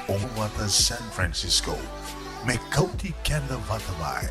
Oluwata San Francisco, Mekoti Kenda Vatalai.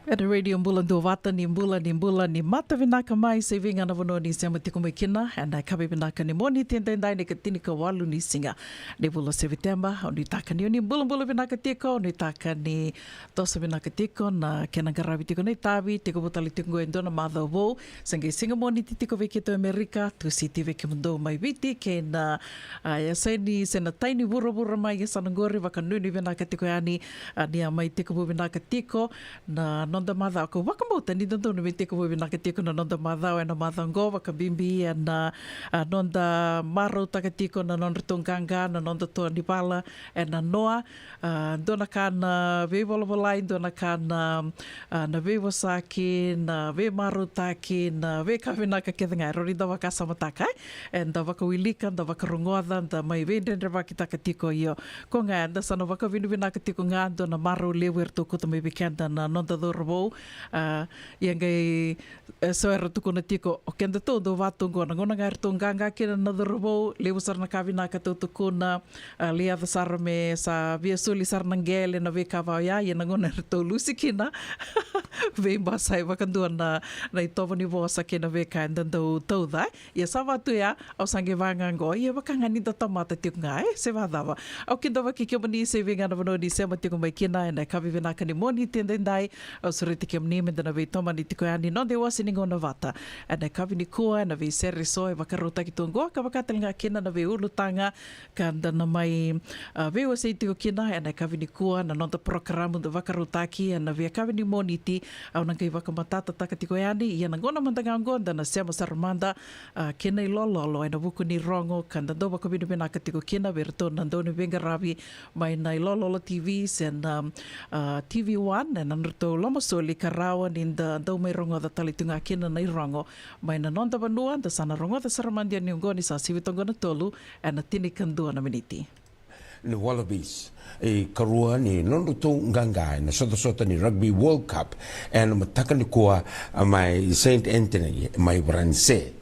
At radio bulan do vata ni bulan ni mata vinaka mai se vinga na vono ni sema tiko mai kina and I kabe vinaka ni moni tendai ni katini ka walu ni singa de bulan September ni taka ni bulan vinaka tiko ni taka ni tosa vinaka tiko na kena garavi tiko ni tavi tiko botali tiko endona mother wo sange singa moni tiko vekito Amerika tu siti veke mundo mai viti ke na ya ni sena taini bura mai sanangori vakanuni vinaka tiko yani ni mai tiko vinaka tiko na nonda madha ko wakamota ni donto no vete ko vinaka tiko na nonda madha na madha ngo wakabimbi na nonda maro takatiko na nonda tonganga na nonda to ni pala na noa dona kana ve volvolai dona kana na ve wasaki na ve maro taki na ve kavinaka kedanga rori da waka samataka and da waka wilika da waka rongoda da mai ve ndra waka takatiko yo ko nga da sana waka vinu vinaka tiko nga dona maro lewer to ko to me bekenda na nonda do robo yang so era tu kona tiko o kenda to do watu ngona ngona ngar to nganga kena na do robo lewu sarna kavina ka to kona lia da sarme sa via suli sarna ngele na ve kava ya ye ngona to lusikina ve basai vakandua na itovo ni vosa kena ve ka ndando to da ye sa watu ya o sange vanga ngo ye vakanga ni da tomata tiko nga se vadava o kenda vaki ke mani se venga na no di se matiko mai kina na kavina ka ni moni tendai o sorete ke mni mendana ve toma ni tiko yani no de wasi ni ngona vata ana kavini kua na ve seri so e vakarota ki tongo ka vakatelinga kina na ve ulutanga kanda na mai ve wasi tiko kina ana kavini kua na nonta programu de vakarota ki ana ve kavini moniti au na kai vakamatata taka tiko yani ia na ngona mandanga ngonda na sema sarmanda kina i lololo ena vuku ni rongo kanda do vakavini bena ka tiko kina ve reto na ndoni venga ravi mai na i lololo TVs and TV1 and nandito lomo soli karawa ninda dau mai rongo da talitunga kina na i rongo mai na nonda vanua da sana rongo da saramandia ni ungoni sa sivitongo na tolu and na tini kandua na miniti. Ni Wallabies e karua ni nono to nganga na sota ni Rugby World Cup and mataka ni kua mai St. Anthony mai Branse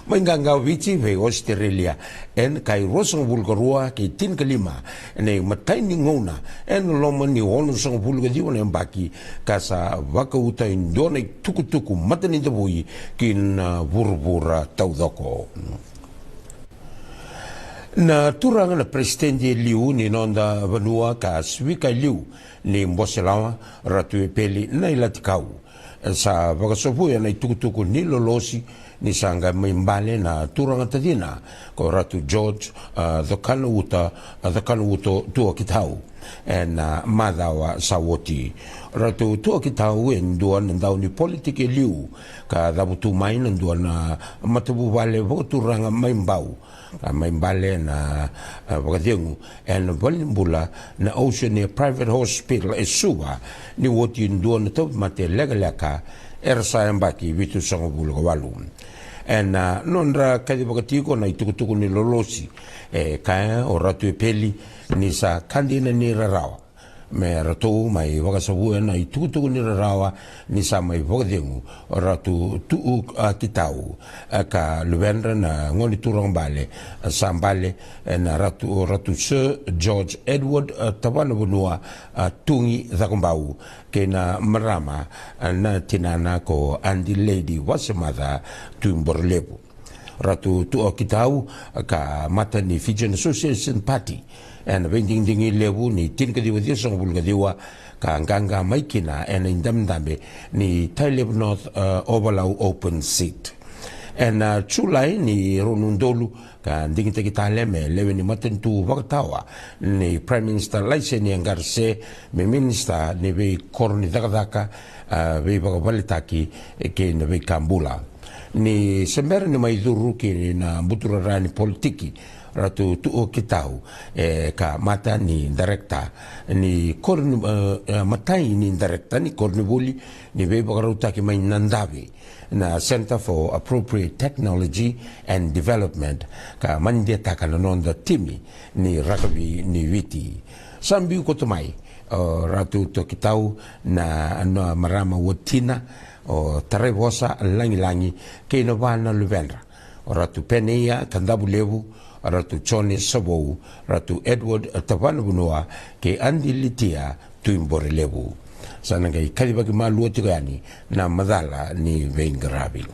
mai nganga vici ve Australia en kai rosong bulgarua ki tin kalima ne matai ni ngona en loma ni ono song bulga di ona baki kasa waka uta indone tuku matani de bui kin burbura taudoko na turanga na presidente Liu ni nonda vanua ka swika Liu ni mboselawa ratu e peli na ilatikau sa vakasofu ya na tuku ni lolosi ni sanga mimbale na turanga tadina ko ratu George the kanuuto tua kitau and madawa sawoti ratu tua kitau en duan ndau ni politike Liu ka dabutu main nduan matabu vale voturanga mimbau maimbale na wakatiangu and valimbula na Oceania Private Hospital e suwa ni woti nduan na tau mate legalaka ersa mbaki vitu sango bulu walu and nonra kadi wakatiko na itukutuku ni lolosi kaya o ratu e peli ni sa kandina ni rarawa me ratu mai wakasabu na itukutuku ni rarawa ni sa mai wakatiangu ratu tuu kitau ka luvenra na ngoni turang bale sambale na ratu Sir George Edward tawana bunua tungi zakumbau kena marama na tinana ko Andy Lady wasemada tuimborlebu ratu tuo kitau ka mata ni Fijian Association Party and vending dingi lebu ni tin kadiwa dia song bulga diwa ka nganga maikina and indamdambe ni Taileb North Overlau open seat and chulai ni ronundolu ka ndingi tekitale me lewe ni matentu wakatawa ni Prime Minister Laise ni Angarse me Minister ni ve korni dakadaka ve wakapalitaki ke ni ve Kambula ni sembera ni maiduru ki na buturarani politiki ratu tuo kitau ka mata ni director ni korni matai ni director ni korni buli ni ve wakarautaki mai nandavi na Center for Appropriate Technology and Development ka mandia takana nonda timi ni rugby ni witi sambiu kotomai ratu to kitau na marama wotina o tarevosa langi ke no vana luvendra ratu Penea tandabu levu ratu Chone Sabou ratu Edward Tavana Bunua ke Andi Litia tuimbore levu sana ngai kali bagi malu tiko yani na madala ni Veingaravi.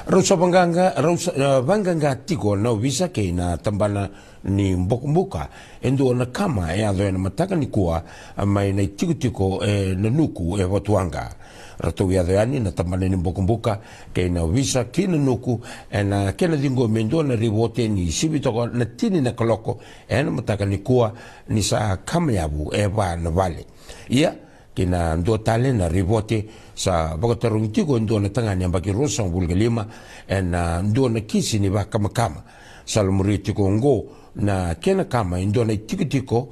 Rosa vanganga tiko na visa ke na tambana ni mbokumbuka endo na kama ado na mataka ni kua mai na tiko na nuku watuanga. Rato ia yani na tambana ni mbokumbuka ke na visa kina nuku na kena dingo mendo na rivote ni sibitoko na tini na koloko na mataka ni kua ni sa kama yabu na vale. Ia kina ndo tale na rivote sa bagatarung tiko ndo na tangani ambaki rosang bulgalima ndo na kisi ni baka makama salmuri tiko ngo na kena kama ndo na tiko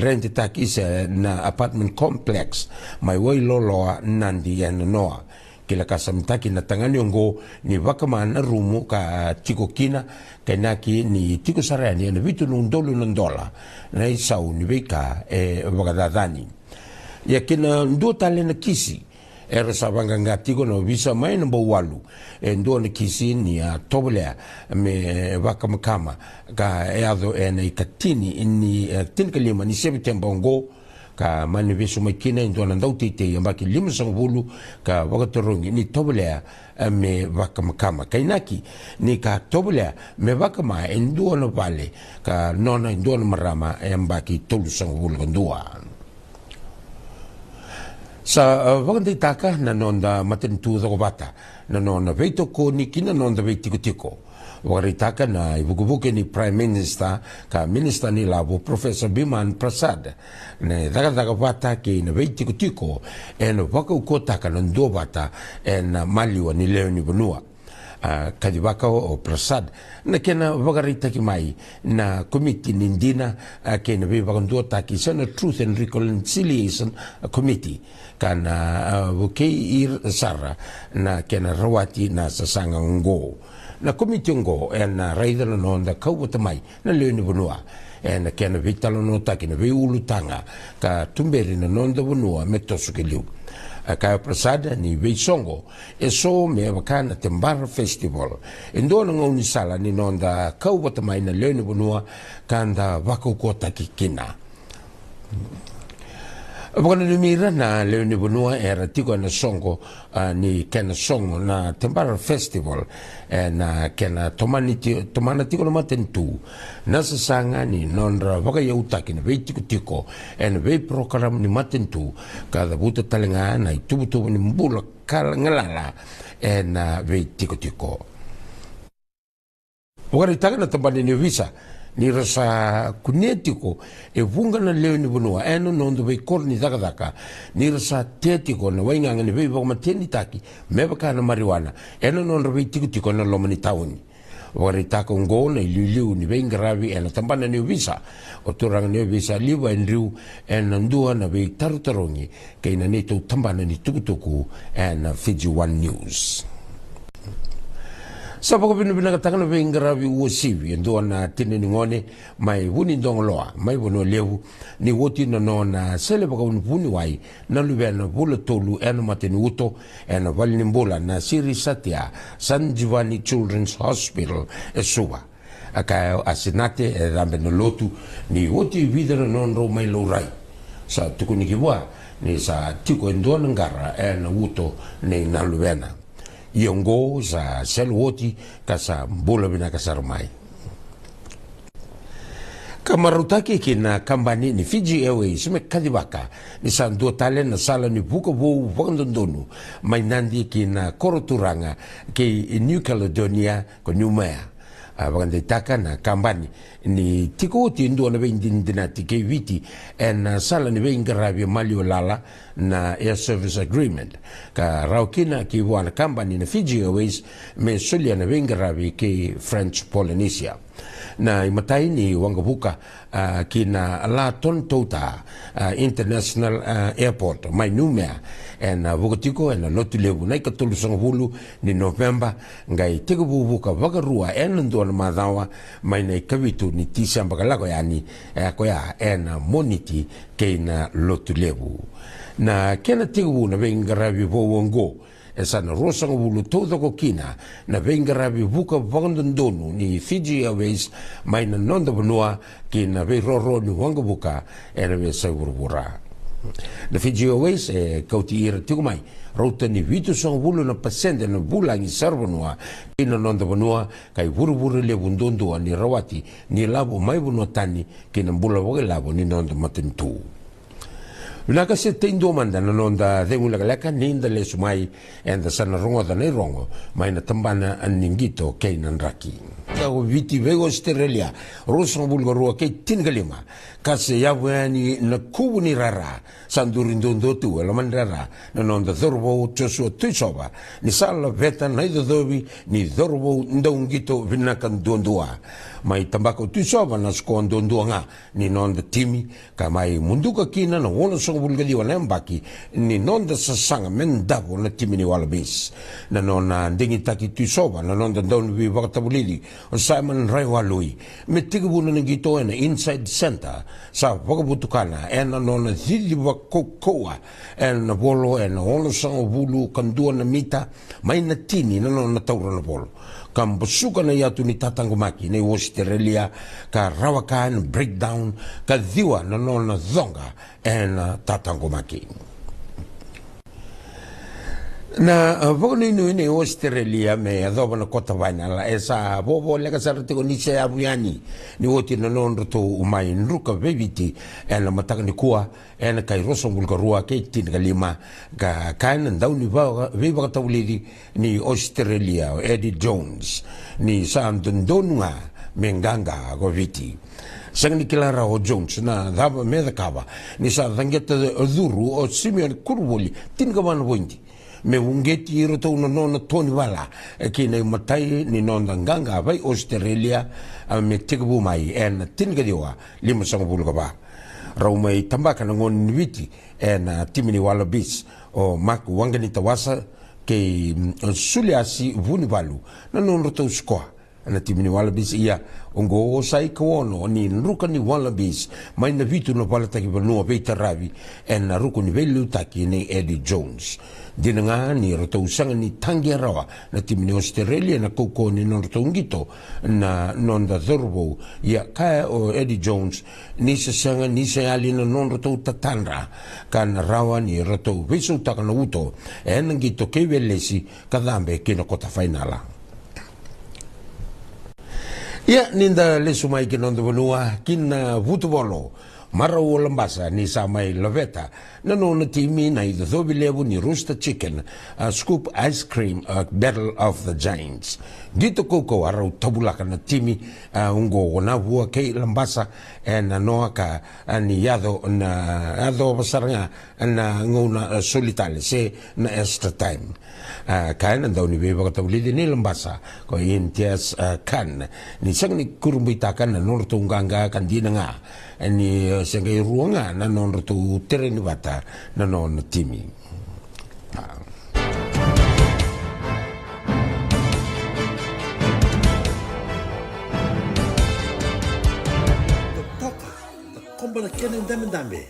rent tak isa na apartment complex mai wai loloa nandi noa kila kasamtaki na tangani ngo ni baka mana rumu ka tiko kina kenaki ni tiko sarani na vitu nundolu nandola na isau ni beka bagadadani ya kina ndo tale na kisi era sabanga ngatiko no visa mai no walu ndo na kisi ni toblea me vaka makama ka eado na ikatini ni tinkalima ni September ngo ka mani visu makina ndo na ndauti te yambaki lima sangvulu ka wakatorongi ni toblea me vaka makama kainaki ni ka toblea me vaka ma ndo na vale ka nona ndo na marama yambaki tolu sangvulu ndua. Sa wakanditaka na nonda matentu bata na nonda veito ko ni kina nonda veitiko tiko. Wakanditaka na ibukubuke ni Prime Minister ka Minister ni labo Professor Biman Prasad na daga bata ke na veitiko tiko na wakaukotaka na ndo bata na maliwa ni leo ni Vanua. Kadibaka o Prasad na kena wakaritaki mai na committee nindina kena wakandua taki sana Truth and Reconciliation Committee kana ir sara na kena rawati na sasanga ngo na komite ngo na raida na nonda kauwata mai na leo ni Vanua na kena vitalo no taki na ulutanga ka tumberi na nonda Vanua metosu ke liu kaya Prasad ni veisongo so me wakana Tembara Festival endo na ngoni sala ni nonda kauwata mai na leo ni Vanua kanda wakukota kikina. Wakana nimira na leo ni Vanua era tiko na songo ni kena songo na Tembara Festival na kena tomana tiko na matentu na sasanga ni nondra waka yautaki na vei tiko na vei program ni matentu kada buta talenga na itubutubu ni mbula ngalala na vei tiko. Wakana itaka na tambani ni visa ni rasa kunetiko vunga na leo ni Vanua nondo vei korni daka ni rasa tetiko na wainganga ni vei wakamateni taki mebaka na marijuana nondo vei tiko na lomani tauni waritaka ngo na iliu ni Veingaravi na tambana ni visa o turanga ni visa liwa enriu ndua na vei tarutarongi kaina neto tambana ni tukutuku na Fiji One News. Sa pako pinakataka na Veingaravi uosivi ndo na tine ngone mai huni ndongoloa mai wono lewu ni woti no na sele pako huni wai na luwe na bula tolu mateni uto na vali nimbola na Siri Satya Sanjivani Children's Hospital suwa aka asinate rambe no lotu ni woti videra non mai lorai sa tukunikiwa ni sa tiko ndo ngara na uto ni na luwena Yongo sa selwoti kasa bola bina kasar mai. Kamarutaki kina kambani ni Fiji Airways me kadibaka ni sandu talen na sala ni buka wo wandondonu mai nandi kina koroturanga ke New Caledonia ko Numea. Wakanditaka na kambani ni tiko ndo na veindina tike viti na sala ni Veingaravi malio lala na Air Service Agreement ka raukina ki wana kambani na Fiji Airways me solia na Veingaravi ke French Polynesia na imatai ni wangabuka kina La Tontouta International Airport mai Numea na vukatiko na lotulevu na ikatulusang hulu ni November ngai tiko bubuka wakarua ndo na madawa mai na ikavitu ni tisamba kalako yani koya na moniti ke na lotulevu na kena tiko na Veingaravi vongo sana rosang bulu todo ko kina na Veingaravi buka wangandonu ni Fiji Airways mai na nonda Vanua kina ve roro ni wangabuka ve saurura. Na Fiji Airways kauti ira tiku mai rauta ni vitu song bulu na pasende na bulangi sarvanua kina nonda vanua kai vuru le vundondua ni rawati ni labo mai vanua tani kina bula wage labo ni nonda matentu. Naka se teindo manda na nonda dengula galeka ninda le sumai enda sana rongo da nei rongo mai na tambana aningito kei nanraki. Tau viti vego Australia rosong bulgarua kei tingalima kasi yaweni na kubu ni rara sandurindondo tu elaman rara na nonda dhorbo Joshua Tuisoba ni sala veta na idodhobi ni dhorbo ndaungito vinakan dondua mai tambako Tuisoba na skoan dondua nga ni nonda timi ka mai munduka kina na wona song bulgaliwa na mbaki ni nonda sasanga mendavo na timi ni Wallabies na nona ndingitaki Tuisoba na nonda ndaunbi wakatabulili Simon Raiwalui me tigabuna na gito na inside center sa wakabutukana ena nona zili wakokoa ena bolo ena ono sanga bulu kandua na mita mai na tini na nona taura na bolo kam basuka na yatu ni tatangumaki na Australia ka rawakan breakdown ka diwa na nona zonga ena tatangumaki na vogni ni Australia me adoba na kota vaina la esa bobo lega sarate ko ni se abuani ni woti na non to umai nruka bebiti ena mataka ni kuwa ena kai roso bulgarua ke tin galima ga kan ndau ni va ka tawlidi ni Australia Eddie Jones ni sandondonga menganga go viti sangni kilara o Jones na daba medakava ni sa dangeta dhuru o Simeon Kurwoli tin gawan woindi me ungeti roto una nona toni wala ki nei matai ni nonda nganga vai Australia me tigbu mai en tingadiwa lima sanga bulga ba raumai tambaka na ngon witi en timini Wallabies o mak wangani tawasa ke suliasi vunivalu na non roto skoa na timini Wallabies ia ongo sai kono ni ruka ni Wallabies mai na vitu no palata ki vanua beita ravi en na ruko ni velu taki ni Eddie Jones dinanga ni roto usanga ni tangi rawa na timini Australia na koko ni roto ngito na nonda dhorbo ia kaya o Eddie Jones ni sanga ni se ali na non roto tatanra kan rawa ni roto visu takana uto en ngito kevelesi kadambe kino kota finala. Ya ninda lesumai kinondo vanua kina vutubolo mara o lambasa ni samai loveta na nona timi na ida thobi levu ni Rooster Chicken scoop ice cream battle of the giants dito koko arau tabulaka na timi ungo wana vua kei lambasa na noa ka ni yado basaranga na ngona solitale se na extra time kain andau ni beba katabulidi ni lambasa ko intias kan ni sang ni kurumbitakan na norto unganga kan dina nga ni sengai ruanga na non tu tereni bata na non timi toka komba kene ndame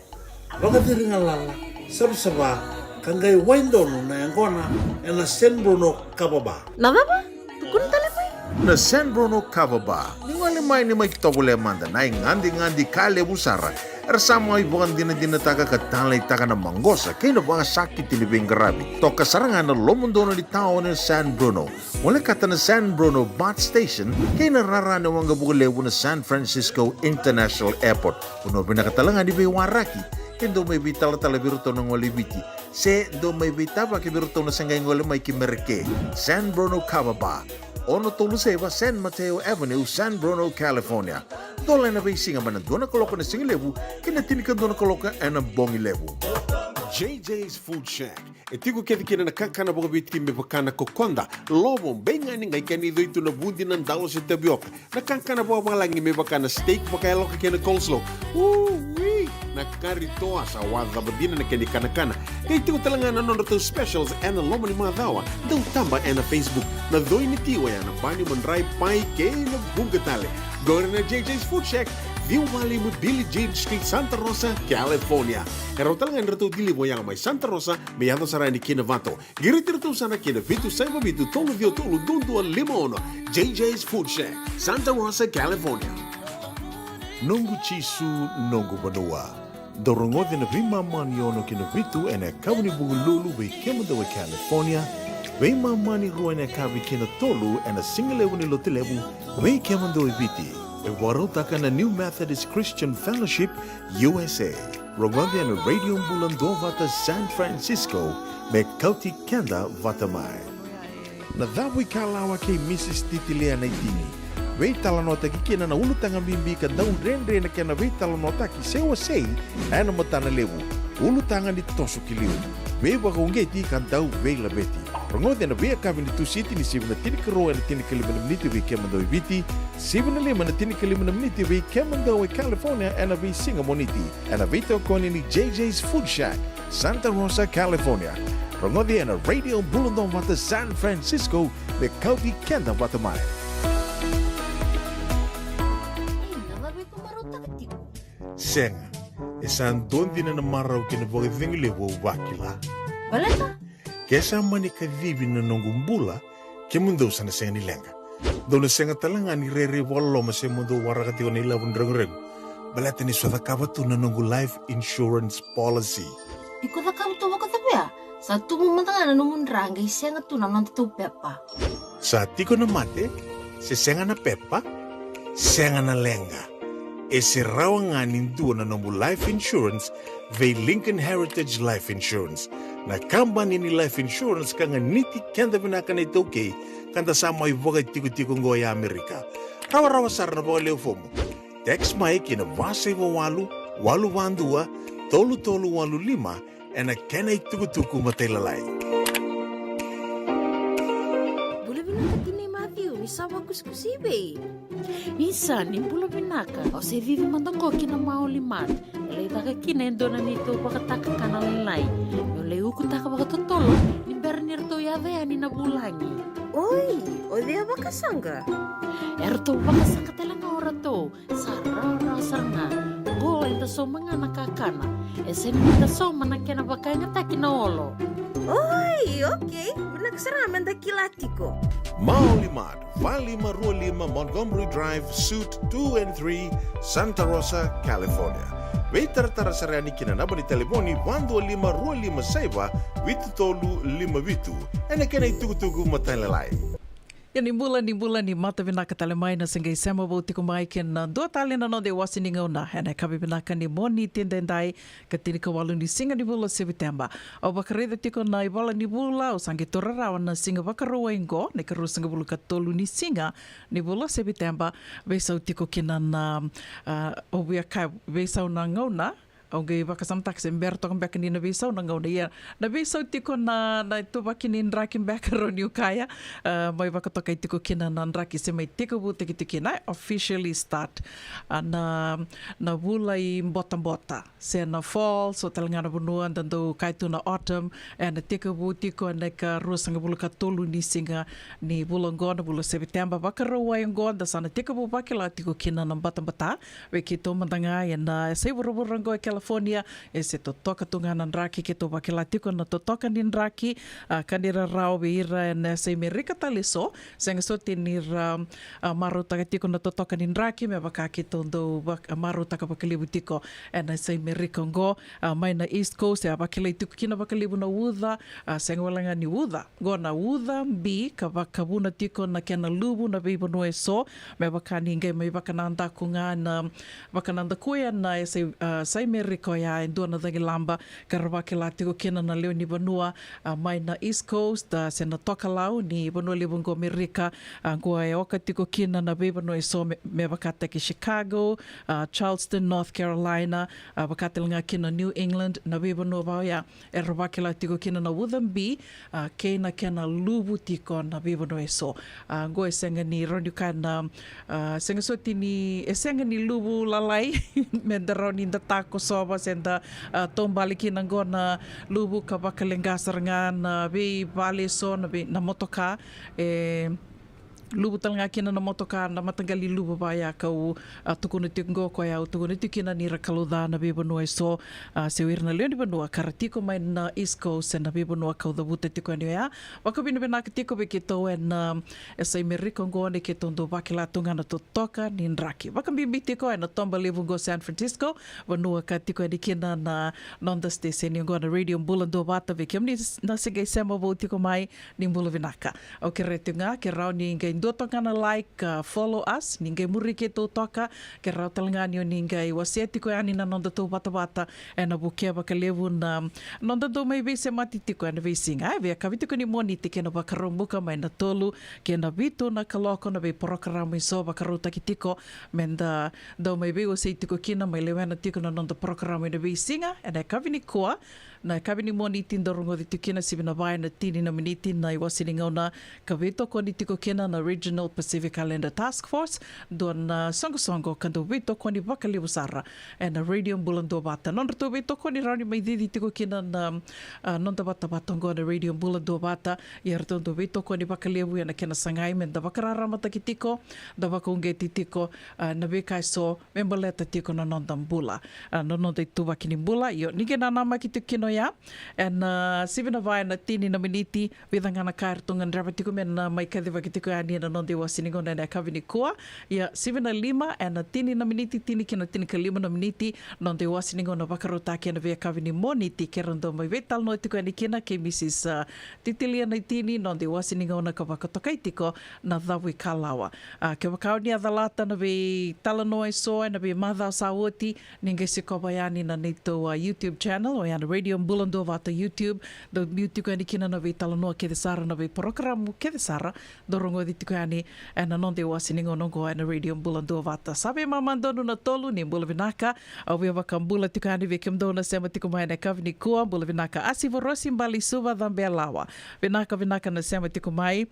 wakati ringalala sabsaba kangai waindono na yangona na San Bruno kababa na baba tukun tale mai na San Bruno Kavaba ngole mai ni mai tobule manda nai ngandi kale busara ersama ai bukan dina taka katalai taka na mangosa kena banga sakit ni bengarabi toka sarangan na lomondono di taon na San Bruno mula kata na San Bruno Bat Station kena rara na wanga bukulewu na San Francisco International Airport uno pinakatalangan di Bewaraki kendo may bitala biruto ng olibiti se do may bitaba ki biruto na sangay ngole may kimerke San Bruno Kavaba ono tolu seba San Mateo Avenue, San Bruno, California. Dole na bay singa man doon na koloka na singilevu, kinatinikan doon na koloka na bongilevu. JJ's Food Shack. Etigo kina na kakana boga bitki me bakana kokonda. Lobo benga ni ngai kani do itu na bundi nan dawo sa tabiok. Na kakana boga malangi me bakana steak bakaya loka kina coleslaw. Wee! Na karito sa wadha badina na kani kana. Kaya tigo talaga na nono specials and na lomo ni mga dawa. Daw tamba na Facebook. Na doy ni tiwa ya na bani manray pai kay na bungatale. Go na JJ's Food Shack. View Valley mo Billy Jean Street, Santa Rosa, California. Karo talagang rito dili mo yang may Santa Rosa, may yato sa ni Kinavato. Girit-rito sana Kinavito, Saiba Vito, Tolo Vio Tolo, Dunduan Limono. JJ's Food Shack, Santa Rosa, California. Nungu chisu, nungu banua. Dorongo de na vima mani ono kina vitu ene kauni bugululu we kemado we California. We mani rua ene kavi kina tolu ene singalewu ni lotilewu we kemado we viti. We warotaka na New Methodist Christian Fellowship USA. Rongonde ene radio bulan do vata San Francisco me kauti kenda vata mai. Na dhawi kalawa ke Mrs. Titilia na itini. Wei talanota ki kena na ulu tanga mimbi ka daun rendre na kena wei talanota ki sewa sei ana matana lewu. Ulu tanga ni tosu ki liu. Wei waka ungeti kan dau wei labeti. Rongode na wei akavi ni tu siti ni sivna tini karo na tini kalimana miniti wei kemando ibiti. Sivna lima na tini kalimana miniti wei kemando wei California ana wei singa moniti. Ana wei tokoni ni JJ's Food Shack, Santa Rosa, California. Rongode na radio bulundong wata San Francisco me kauti kenda wata mai. Senga, esan dondi na marau kina boga thingile wo wakila. Baleta? Kesa mani ka vivi na nongumbula, ke mundo sana senga ni lenga. Dona senga talanga ni rere walo ma se mundo warakati o nila wundrang. Baleta ni swata kabatu na nongu life insurance policy. Iko na kamu tuwa katapya. Sa tumumantanga na numundrang isenga tu na nantu pepa. Sa tiko na mate, se senga na pepa, senga na lenga. Ese rawanganin dua na nombu life insurance ve Lincoln Heritage Life Insurance. Na company ni life insurance ka nga niti kenda vinaka na itoke kanda sama ivoga tiko-tiko ngoya Amerika. Rawa-rawa sar na boga leo fomo. Text mai kina vase walu, walu wandua, tolu walu lima, ena kena ituku-tuku matelalay. Boleh binaka kini Matthew, ni sawa kuskusibe. Isa ni pula binaka o se vivi mandongo kina maoli mat ele taka kina endona nito pakataka kana lelai yo leu kutaka pakatotolo ni bernir to yave ani na bulangi Oi, odea bakasanga. erto pakasaka telanga ora to sarara sarna go enda so manga nakakana ese ni ta so manakena bakanga takina olo Oi, okay. Binakasaraman da kilatiko. Maulimad, Valima Rualima Montgomery Drive, Suite 2 and 3, Santa Rosa, California. Waitar-tara sarani kinanaba ni telefoni 125 Rualima Saiba, Vitu Tolu 5 Vitu. Ena kena itugu-tugu matalalay. Ia ni mula ni mata vinaka tale mai na singa isema bauti ko mai kena dua tale na no de wasi ni ngauna hena kabi vinaka ni moni tendendai katini ka walu ni singa ni bula September au bakareda tiko na ibala ni bula o sangi torarawa na singa bakaroa ingo ne karu singa bulu katolu ni singa ni bula September vesau tiko kina na o wia kai vesau na ngauna Oge baka samtak se berto kan back ni na bisau na ngau na na bisau tiko na tu baki ni ndraki back ro ni ukaya mai baka toka tiko kina na ndraki se mai tiko bu tiki tiki na officially start na bula I bota se na fall so talangana bunua dando kai tu na autumn and tiko bu tiko na ka rusanga bulu ka tolu ni singa ni bula ngona bula September baka ro wa ngona sana tiko bu baki la tiko kina na bata we kito mandanga na se buru rango California e se totoka tunga na ndraki ke to bakela tiko na totoka ni ndraki kanira rao beira na se Amerika taliso senga so tinira maruta tiko na totoka ni ndraki me baka ke tondo maruta ka bakeli butiko na se Amerika ngo mai na East Coast e bakela tiko kina bakeli na uda senga walanga ni uda go na uda bi ka bakabuna tiko na kena lubu na bibo no so me baka ni ngai me baka nanda kunga na baka nanda kuya na se Amerika ya endua na dangi lamba karabake la tiko kena na leo ni banua mai na East Coast se na tokalau ni banua libungo Amerika ngua e oka tiko kena na be banua so me bakata ki Chicago Charleston North Carolina bakata nga kena New England na be banua ba ya e rabake la tiko kena na Wudambi kena kena lubu tiko na be banua so ngua e senga ni ronduka na senga so tini e senga ni lubu lalai mendaro ni ndatako soba senda tombaliki nangona lubu ka bakalengasar nga na be bale so na be na motoka lubu talanga kina na motoka na matangali lubu ba ya kau tukuna tingo ko ya tukuna tikina ni rakaludha na bibanua so se wirna leoni banua karatiko mai na East Coast na bibanua kau da buta tiko ni ya wakabina bena tiko be kito en esa America ngo ne kito ndo bakila tunga na totoka ni ndraki wakambi tiko na tomba levu go San Francisco banua ka tiko ni kina na nonda station ngo na radio bulando bata be kemni na sige sema bo tiko mai ni mbulu vinaka o ke retunga ke rauni ngai ndoto kana like follow us ningai muri ke to toka ke rau talangani o ningai waseti ko ani na nonda to bata na bukia bakalevu na nonda do mai vese matiti ko na vesinga ve ka vitiko ni moniti ke na bakarumbuka mai na tolu ke na vitu na kaloko na be programa so bakaruta kitiko menda do mai ve waseti ko kina mai lewena tiko na nonda programa na vesinga na ka vini ko na kabini moniti ndorungo ditukina sibina vai na tini na miniti na iwasininga na kaveto ko nitiko kena na Regional Pacific Islander Task Force don songo kando veto ko ni bakali busara na radio bulando bata non to veto ko ni rani mai didi tiko kena na non da bata ngo na radio bulando bata yerto do veto ko ni bakali bu na kena sangai men da bakarara mata kitiko da bakunge titiko na bekai so membaleta tiko na non bula non de tu bakini bula yo ni kena nama kitiko ya and sivina vai na tini na miniti vidanga na kartungan dramatiko men na mai kadeva kitiko ani na nonde wasiningo na kavini koa ya sivina lima and na tini na miniti tini kina tini ka lima na miniti nonde wasiningo na bakarota ke na via kavini moniti kerondo mai vetal no tiko ani kina ke Mrs Titilia na tini nonde wasiningo na kabakatokaitiko na dhawi kalawa ke wakauni adalata na ve talanoe so na ve madha sawoti ninge sikobayani na nito YouTube channel o ya radio bulando vata YouTube do beauty ko ni kina na vitala no ke sara na vi program ke sara do rongo di tikani and non de wasiningo no go na radio bulando vata sabe mamando no tolu ni bulvinaka au vi vakambula tikani vi kemdo na sema tikomai na kavni ko bulvinaka asivo rosi mbali suva dambelawa vinaka na sema tikomai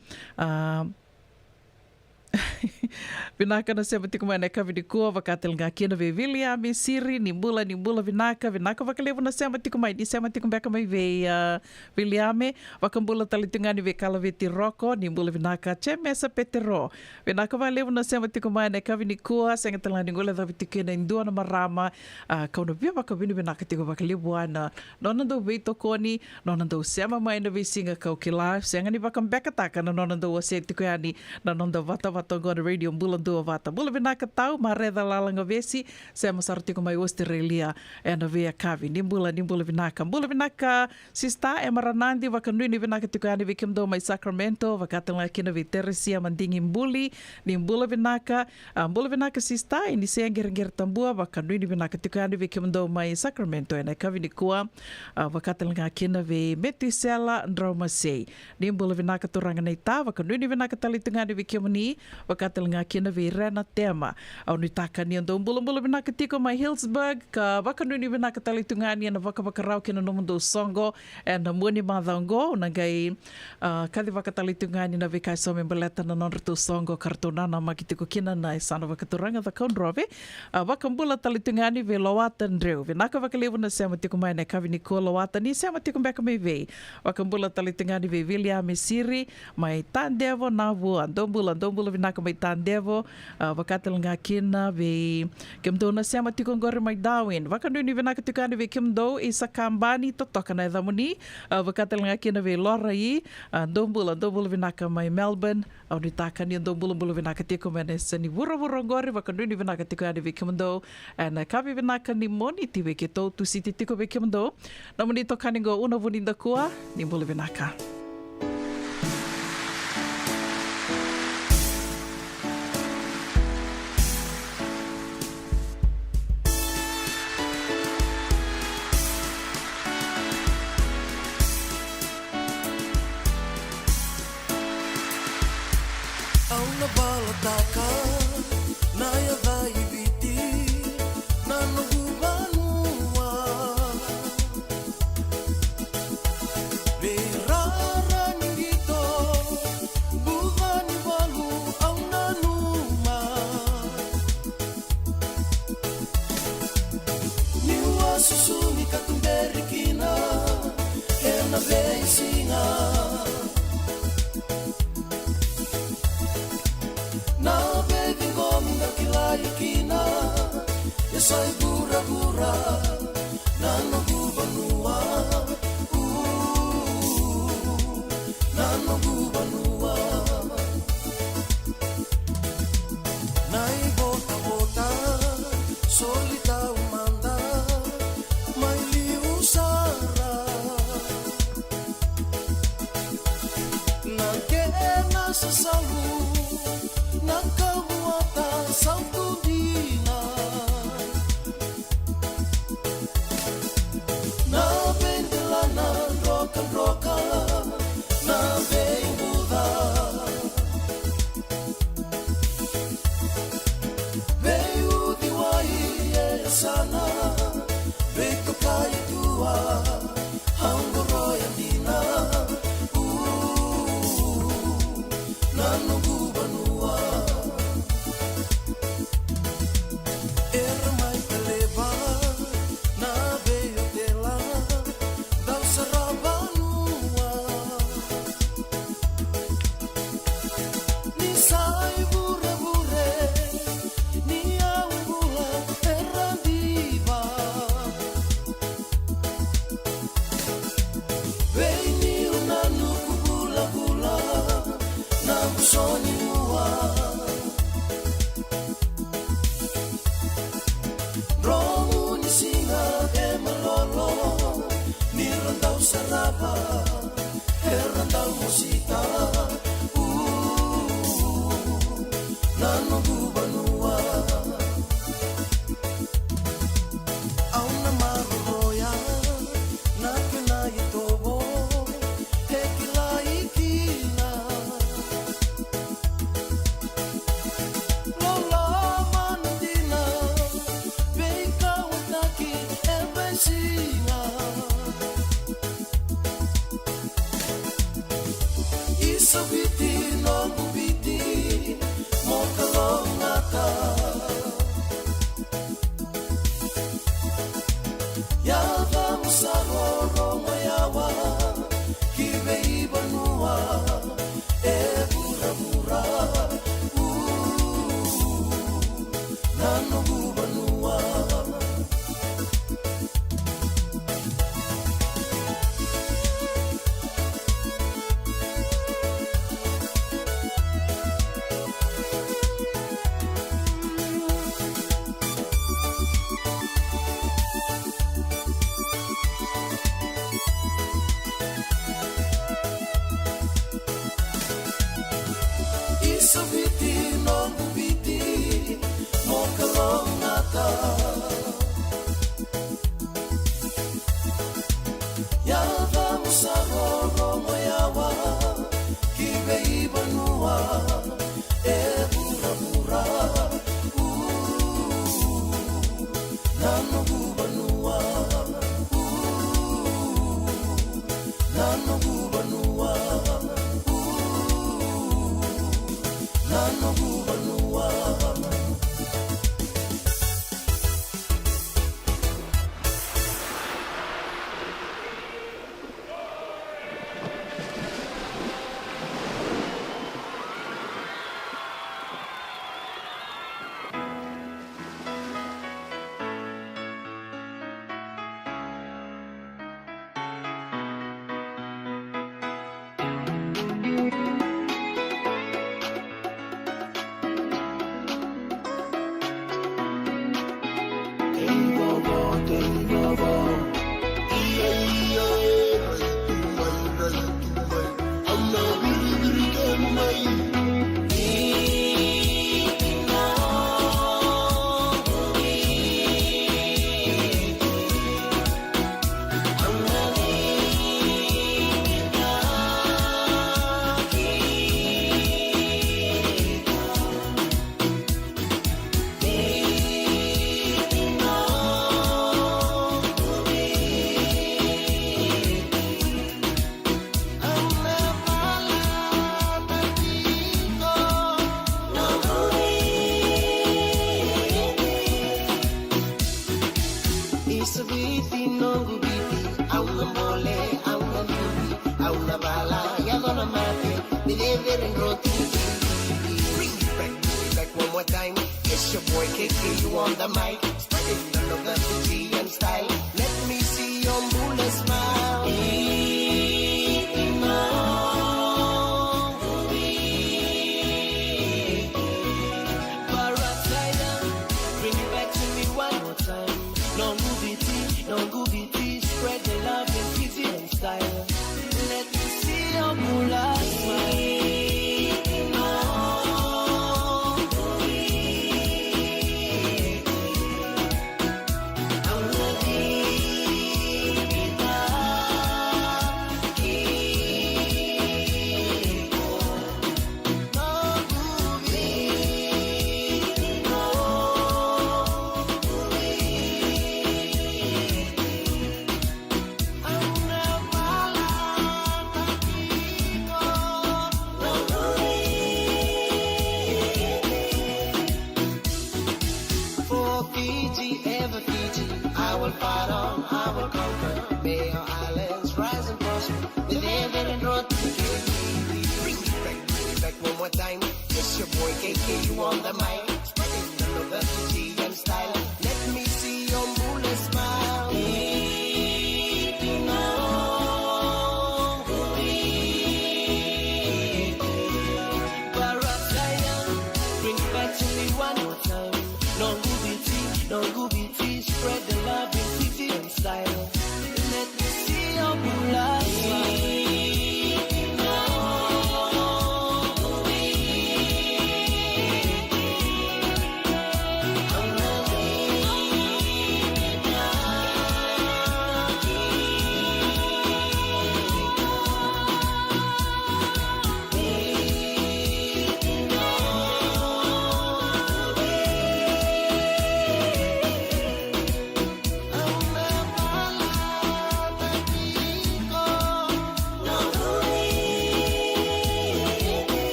vinaka na sema tiku mai na kavini kua vakatel nga kina ve William Siri ni mbula vinaka vakalevu na sema tiku mai di sema tiku beka mai ve William vakambula talitungani ve kalaveti roko ni mbula vinaka che mesa petero vinaka valevu na sema tiku mai na kavini kua senga talani ngole da vitiku na indua na marama kauna via vakavini vinaka tiku vakalevu ana nonando veito koni nonando sema mai na visinga kaukila senga ni vakambeka taka na nonando wase tiku yani na nonando vata tongo na radio bulando vata bula vinaka tau mareda lalanga vesi sema sartiko mai Australia na via kavi nimbula vinaka sista maranandi vakanuni vinaka tikani vikimdo mai Sacramento vakatanga kina viteresia mandingi mbuli nimbula vinaka sista ini senger tambua vakanuni vinaka tikani vikimdo mai Sacramento na kavi nikua vakatanga kina ve metisela drama sei nimbula vinaka turanga neita vakanuni vinaka talitungani vikimni wakatel nga kina ve rena tema au ni takani ando mbula vinaka tiko mai Hillsburg ka wakanuni vinaka talitungani na wakawakarau kina nomundo songo na muni madhango nangai kadi wakatalitungani na vikai some baleta na nonretu songo kartona na makitiko kina na isana wakaturanga da kaunrove wakambula talitungani ve lawatan dreu vinaka wakalevu na sema tiko mai na kavini ko lawatan ni sema tiko beka mai ve wakambula talitungani ve William Siri mai tandevo na vu andombula vinaka mai tandevo wakatel nga kina ve kemdo na sema tiko ngore mai Darwin wakanuni vinaka tikani ve kemdo isa kambani totoka na damuni wakatel nga kina ve Lorai andombula vinaka mai Melbourne au ni takani andombula vinaka tiko mene sani vura ngore wakanuni vinaka tikani ve kemdo na kavi vinaka ni moniti ve keto tu siti tiko ve kemdo namuni tokani go una vuninda kua ni mbula vinaka Auna balataka na ya vaibiti na nugubanua Vera sautundina na bendelana roka na benguda veio diwai sana veio kai tua hangoroyandina nanu banua ermai peleva na veio dela dal sarabanua ni sai bure ni aula errandiva veni una nukula na musoniua romu ni singa e malolo ni randau sarava e randau musika na nungu banua au na maroya na kena itobo he kila ikina lola mandina beika utaki ebesina isabiti no bubiti mokalongata yava musaroro mayawa kibei banua e bura nanu banua isabiti no bubiti mokalongata yava musaroro moyawa kibei banua e bura nanu banua nanu banua nanu banua Isabiti no gubiti, a una mole, a una nubi, a una bala, ya gonna mate, me deve roti. Bring it back one more time. It's your boy KK, you on the mic. Spreading the love of the G and style. Let me see your moonlit smile. Spread the love in easy and style. Let me see your moonlight smile. Boy, KK, you on the mic. Spreading the love of the G and style. Let me see your moonlit smile. Bring it back to me one more time. No goofy, spread the love in Fiji and style. Let me see your moonlight smile.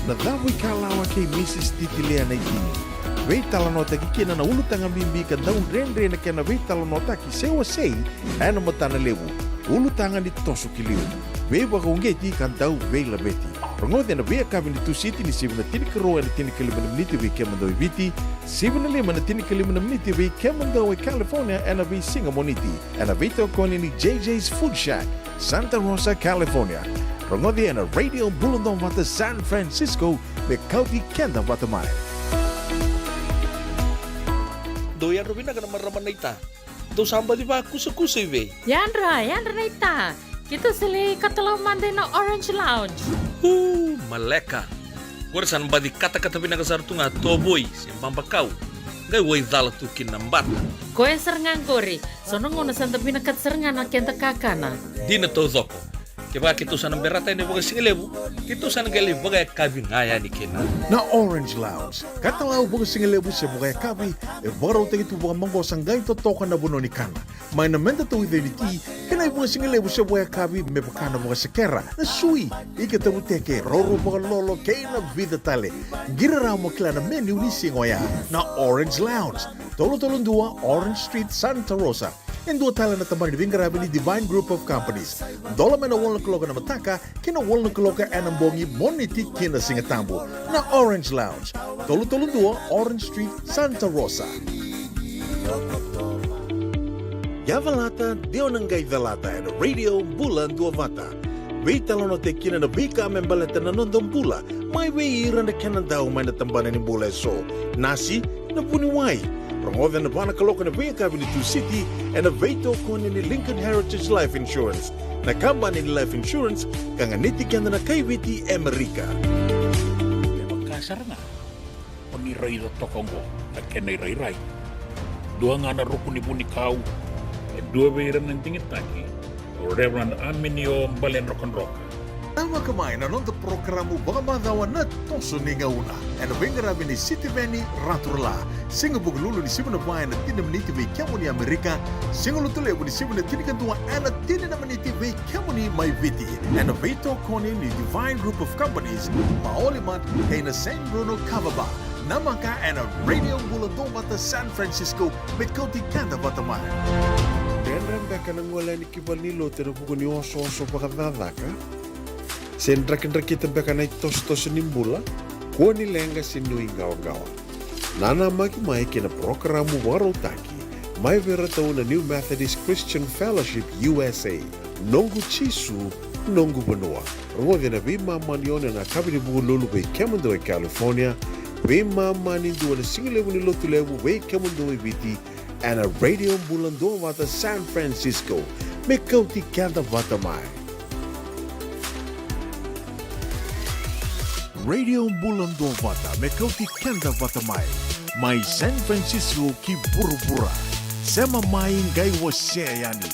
Nadhawi kalawa kay Mrs. Titilea na itini. Wei talanota ki kina na ulutang ambimbi ka daun rendre na kena wei talanota ki sewa sei ana matana lewu. Ulutangan ni toso kiliu. Wei baka ungeti kan dau wei labeti. Rongode na wei kabin di tu siti ni sibna tini karo na tini kalimana meniti wei kemandau viti. Sibna lima na tini kalimana meniti wei kemandau wei California ana wei Singamoniti. Ana wei tokoni ni JJ's Food Shack, Santa Rosa, California. Rongodi na Radio Bulundong Wata San Francisco me Kauti Kenda Watamai. Doyan Robina ka naman raman na ita. Do samba di ba kusa-kusa iwe? Yanra na ita. Kita sili katalaw mande na Orange Lounge. Maleka. Warasan ba di kata-kata pinakasar tunga toboy simpang bakaw. Gay way dala tukin ng bata. Koe serengan kori. Sono ngono santa pinakat serengan na kenta kakana. Di na to zoko. Kaya kitusan ng berata ni baga singilebu, kitusan ng gali baga kabi ngaya ni kena. Na Orange Lounge, katalaw baga singilebu siya baga kabi, baraw tayo ito baga manggos ang gayon totokan na buno ni kana. May namenda to ito niti, kanay baga singilebu siya baga kabi, may baka na baga sakera, na sui, ikatabuteke, roro baga lolo, kaya na vida tale. Giraraw mo kila na menu ni singoya, na Orange Lounge, tolo-tolong dua, Orange Street, Santa Rosa. Yung dua tala na tamang ni Grabe ni Divine Group of Companies. Dola may nawal na kaloka na mataka, kinawal na kaloka anambongi moniti kina singatambo na Orange Lounge. Tolo-tolong dua, Orange Street, Santa Rosa. Yavalata, dio nanggay dalata na Radio Bulan Duavata. Wei talanote kina na bika membalata na nondong bula, may wei iran na kanan daw may natambanan ni bula so. Nasi, na puniway. Promoda na bana kaloka na wei kabili tu city and a veto kone ni Lincoln Heritage Life Insurance. Na kamba ni Life Insurance, kang anitikan na kaibiti Amerika. Magkasar nga. Paniray na tokongo, nagkenay-ray-ray. Dua nga na rupo ni Bunikaw, at dua bayran ng tingit-taki, o Reverend Aminio Balen Rock-and-Rock. Tama kamay na nung programo baka madawan na toso ni ngauna. And wengarabi ni City Benny Raturla. Singa buglulu ni Simon Bayan na tinamniti may kamo ni Amerika. Singa lutule ni Simon na tinikantua na tininamaniti may kamo ni May Viti. And veto koni ni Divine Group of Companies. Maolimat kay na San Bruno Cavaba. Namaka and a Radio Bulandong Mata San Francisco may Kauti Kanda Batamayan. Denran baka nang wala ni Kibalilo tinapuko ni oso-oso pakadadaka. Sendrak-ndrak baka na itos-tos nimbula, kuha nilenga sinui gawa-gawa. Nana magi-may kina programo waro taki, may verataw na New Methodist Christian Fellowship USA, nonggu chisu, nongu banua. Rua vena bima manione na kabini bugu lulu be kemundo e California. Bima mani dua na singilewu ni lotu lewu be kemundo e viti. And a radio bulando wata San Francisco. Me kauti kanda wata mai. Radio Bulando Vata me kauti kenda vata mai. Mai San Francisco ki burubura. Sema mai ngai wase yani.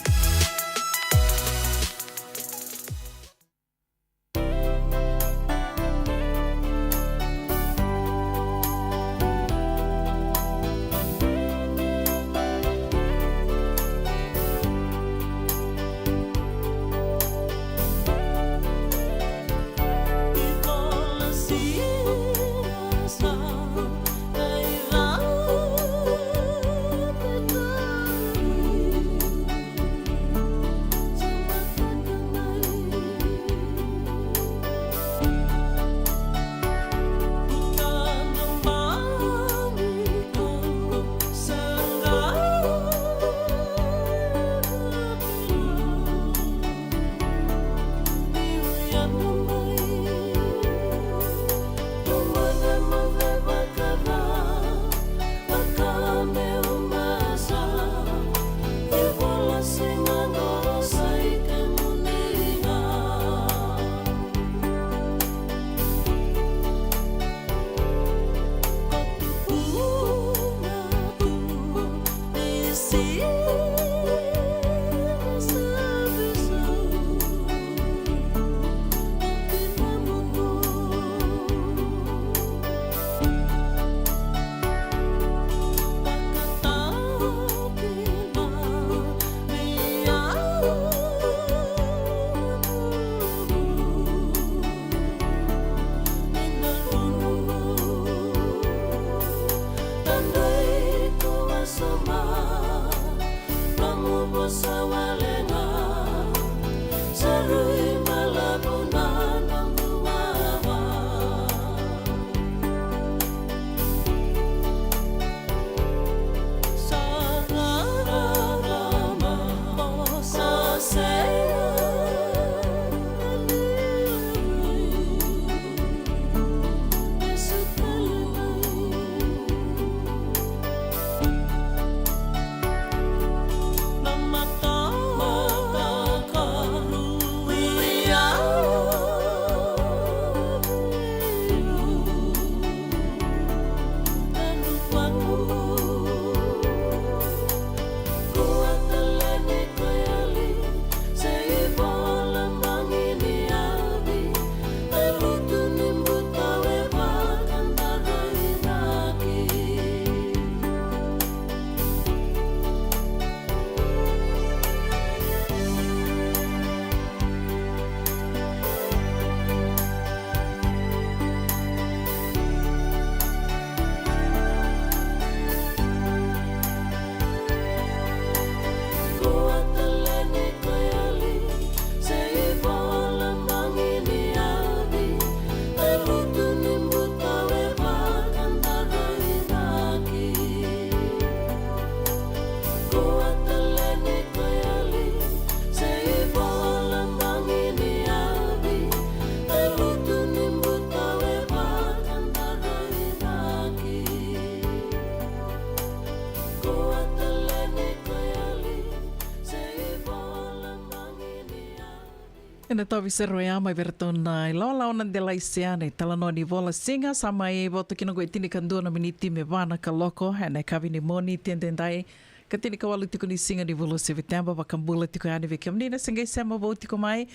Ina tawi se roia mai veratona I launa de la isiana I talano ni vola singa sa mai voto kino go itini kandua na miniti me vana ka loko ena kavi ni moni tendendai katini ka walu tiko ni singa ni volo se vitemba wakambula tiko yani ve kamnina sengai sema vo tiko mai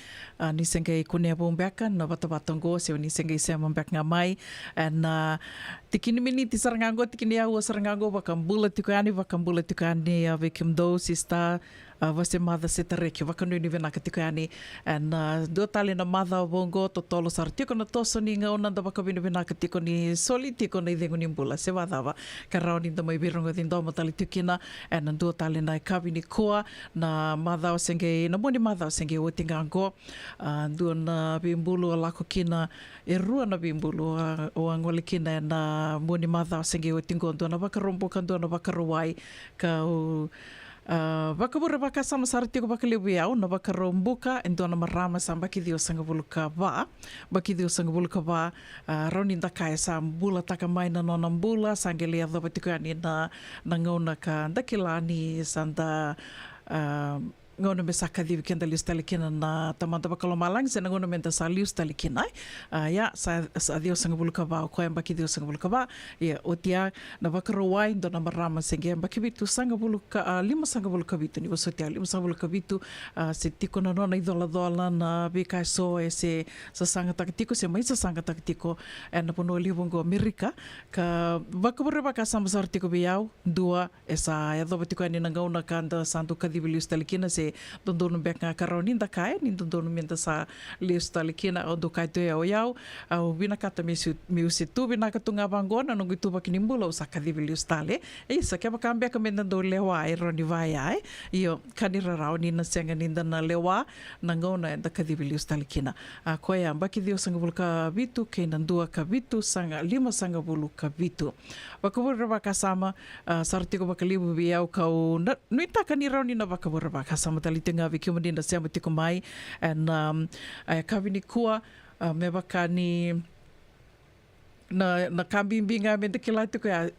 ni sengai kunea bombeka na vata vatongo se ni sengai sema mbeka mai and tikini miniti sarangango tikini au sarangango wakambula tiko yani ve kamdo sista Vase mada se tareki wakanu ni venaka tiko yani and do tali na mada bongo to tolo sar tiko na toso ni nga onanda wakabini venaka tiko ni soli tiko na idengu ni mbula se wadava karao ni mai birongo din do matali tikina and do tali na kabini koa na mada o senge na moni mada o senge o tingango do na bimbulu lako kina e rua na bimbulu o angole kina na moni mada o senge o tingo do na wakarombo kan do na wakaruai ka Vakabura vakasama sartiko vakaliwiau na vakarombuka entona marama sa bakidio sangabuluka va bakidio sangabuluka va roni ndakaya sa mbula takamai na nona mbula sangelia dhovatiko ani na ngona ka ndakilani sanda ngona me sa kadivi kenda lius talikina na tamanta bakalomalang sa ngona me sa lius talikina ya sa dio sangabuluka va ko amba kidio sangabuluka va ya otia na vakarowai ndo na marama senge amba kibitu sangabuluka lima sangabuluka vitu ni vosotia lima sangabuluka vitu se tiko na nona idola dola na bika so se sa sanga taktiko se mai sa sanga taktiko na pono livongo Amerika ka vakabure vakasama sartiko biau dua esa ya dhovatiko ani ngona kanda santo kadivi lius talikina se dondono beka karoni nda kai ni dondono menta sa lius talikina o do kai te o yau au vina kata miusi tu vina katunga vangona no gitu bakinimbula sa kadivi lius tale e sa ke bakambia ka menda do lewa e roni vai ai io kanira rao ni na senga ninda na lewa na ngona nda kadivi lius talikina ko ya mbaki dio sanga bulka vitu ke nandua ka vitu sanga lima sanga buluka vitu bakabura bakasama sartiko bakalibu biau kau nuita kanira ni na bakabura bakasama talitenga viki umandinda siama tiko mai and kawini kua me bakani na kambimbinga me te kila tuko ya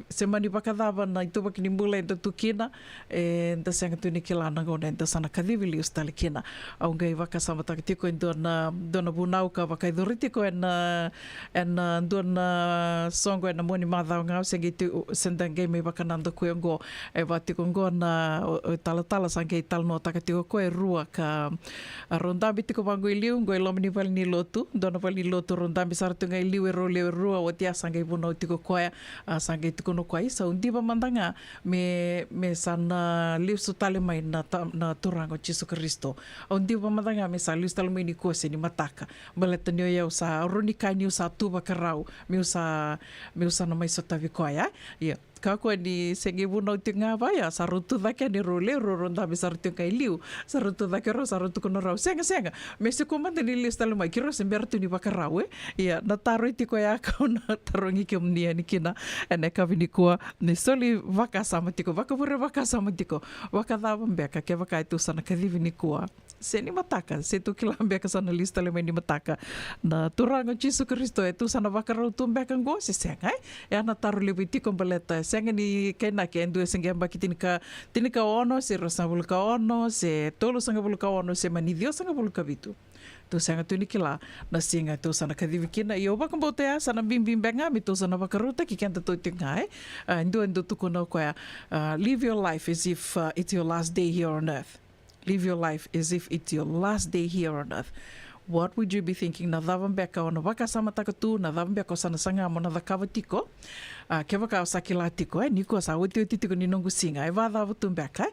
se mani bakadava na itu bakini mbula enda tukina enda senga tuni kila na ngona enda sana kadivi lius talikina au ngai vakasama takitiko dona bunau ka vakaidoritico en dona songo en moni madha ngau sengi tu sendangai me bakananda kuengo vatiko ngona tala sangai talno takitiko ko rua ka rondambi tiko vango iliu ngoi lomni valni lotu dona valni lotu rondambi sartu ngai liu role rua o tia sangai buno tiko koia sangai tiko no koia sa undiva mandanga me sana liu sutale mai na turango Jesu Kristo undiva mandanga me sa liu sutale mai ni kose ni mataka baleta nio yau sa ronika ni sa tuba karau me usa na mai sotavi koia ia kako ni senge buno tinga vaya sarutu dake ni role ronda besartu kai liu sarutu dake ro sarutu kono rau senga me se komanda ni lista lo mai kiro sembertu ni bakarau ia na taro tiko ya ka na tarongi ke mnia ni kina ene ka vini kua ni soli vaka sama tiko vaka pure vaka sama tiko vaka dava mbeka ke vaka itu sana ka vini kua se ni mataka se tu kila mbeka sana lista le mai ni mataka na turango Jesu Kristo itu sana bakarau tu mbeka ngo se senga ya na taro le tiko baleta senga ni kena ke endu senga mbaki tinika ono se rosabulka ono se tolo sanga bulka ono se manidio sanga bulka vitu tu sanga tu nikila na singa tu sana kadivikina yo ba kambote ya sana bimbenga mi tu sana bakaruta ki kenta tu tingai endu tu kono kwa live your life as if it's your last day here on earth. Live your life as if it's your last day here on earth. What would you be thinking? Na dhavam beka o na waka sama takatu, na dhavam beka o sana sanga mo na dhakawa tiko. Ke waka o sakila tiko, niko sa uti tiko ni nongu singa. E vadha vutum beka.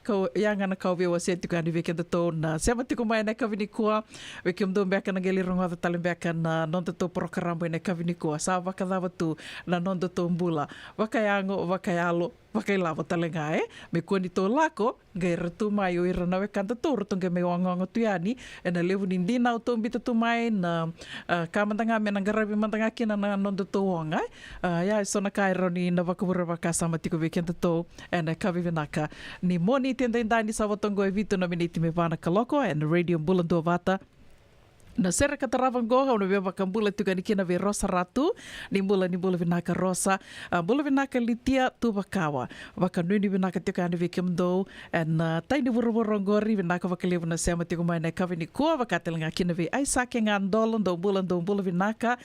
Kau yang ana kau bewa se tiko ani veke dato na sema tiko mai na kavini kua. Veke mdom beka na geli ronga da talim beka na nonda to prokarambo na kavini kua. Sa waka dhava tu na nonda to mbula. Waka yango, waka yalo. Wakailava talenga me koni to lako ngai ratu mai o ira nawe kanta to ratu ngai me wanganga tuani na levu ni ndina o to mbita tu mai na kamandanga me na garabi mandanga kina na nondo to wanga ya sona kai roni na vakabura vakasama tiko vekenta to na kavivenaka ni moni tenda indani sa watongo e vitu na miniti me vana kaloko and radio Bulando Vata na sera kataravang goha una beba kambula tu kani kina ve rosa ratu ni bula vinaka rosa bula vinaka litia tu bakawa vaka nuni vinaka tu kani ve kimdo and tai ni vorongori vinaka vakalevu na sema tu mai na kavini ko vakatelanga kina ve ai sake ngandolo ndo bula vinaka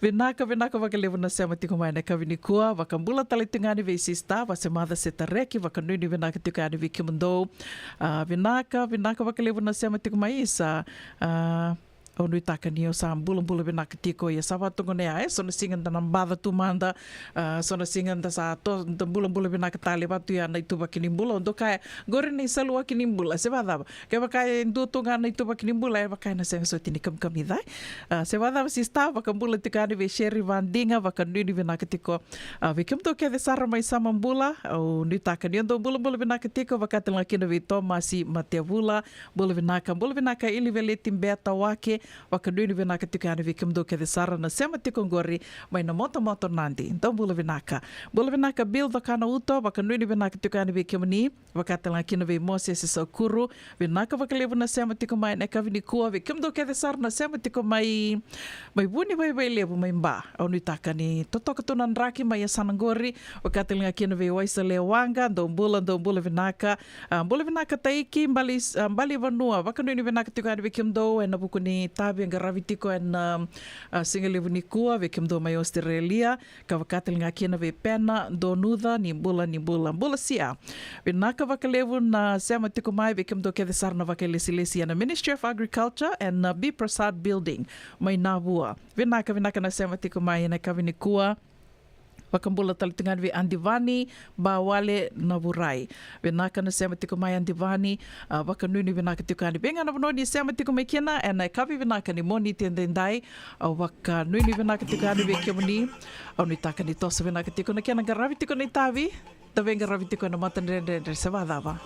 Vinaka vakalevu na sema tiko mai na kavini kua vakambula talitingani ve sista vasemada setareki vakanuni vinaka tiko ani ve kimundo vinaka vakalevu na sema tiko mai isa onu itaka ni o sa bula vinaka tiko ia sabatongo ne ai sona singan da nambada tu manda sona singan da sa to bula vinaka tali batu ya na itu bakini bula ndo kai gore ni salua kini bula se vadava ke bakai ndo to ngana itu bakini bula e bakai na senga so tini kam idai se vadava sista vakambula tikani ve sheri vandinga vakanuni vinaka tiko vikim to ke de sara mai sama bula o ni taka ni ndo bula vinaka tiko vakatelanga kina ve tomasi matevula bula vinaka ili vele timbeta wake wakanui ni vinaka tukani vikimdo ke de sara na sema tikongori mai na moto nandi. Então bula vinaka bil vakana uto wakanui ni vinaka tukani vikimni wakatala kina ve mose se sakuru vinaka vakalevu na sema tikomai na kavini kua vikimdo ke de sara na sema tikomai mai buni vai levu mai mba au ni takani totoka tunan raki mai sanangori wakatala kina ve waisa lewanga ndo bula vinaka taiki mbali vanua wakanui ni vinaka tukani vikimdo en bukuni tabi ngaravitiko en singalevu ni kua vikimdo mai Australia ka wakatala kina ve pena do nuda ni bula sia vinaka vakalevu na sema tikomai vikimdo ke de sarna vakalesi na Ministry of Agriculture and B Prasad Building mai Navua vinaka na sema tikomai na kavini kua wakambula talitingan vi Andivani bawale navurai vinaka na sema tikomai Andivani wakanuni vinaka tikani benga na vononi sema tikomai kina and kavi vinaka ni moni tendendai wakanuni vinaka tikani vikimuni au ni takani tosa vinaka tikona kena garavi tikona tavi tavenga ravi tikona matanrende sevadava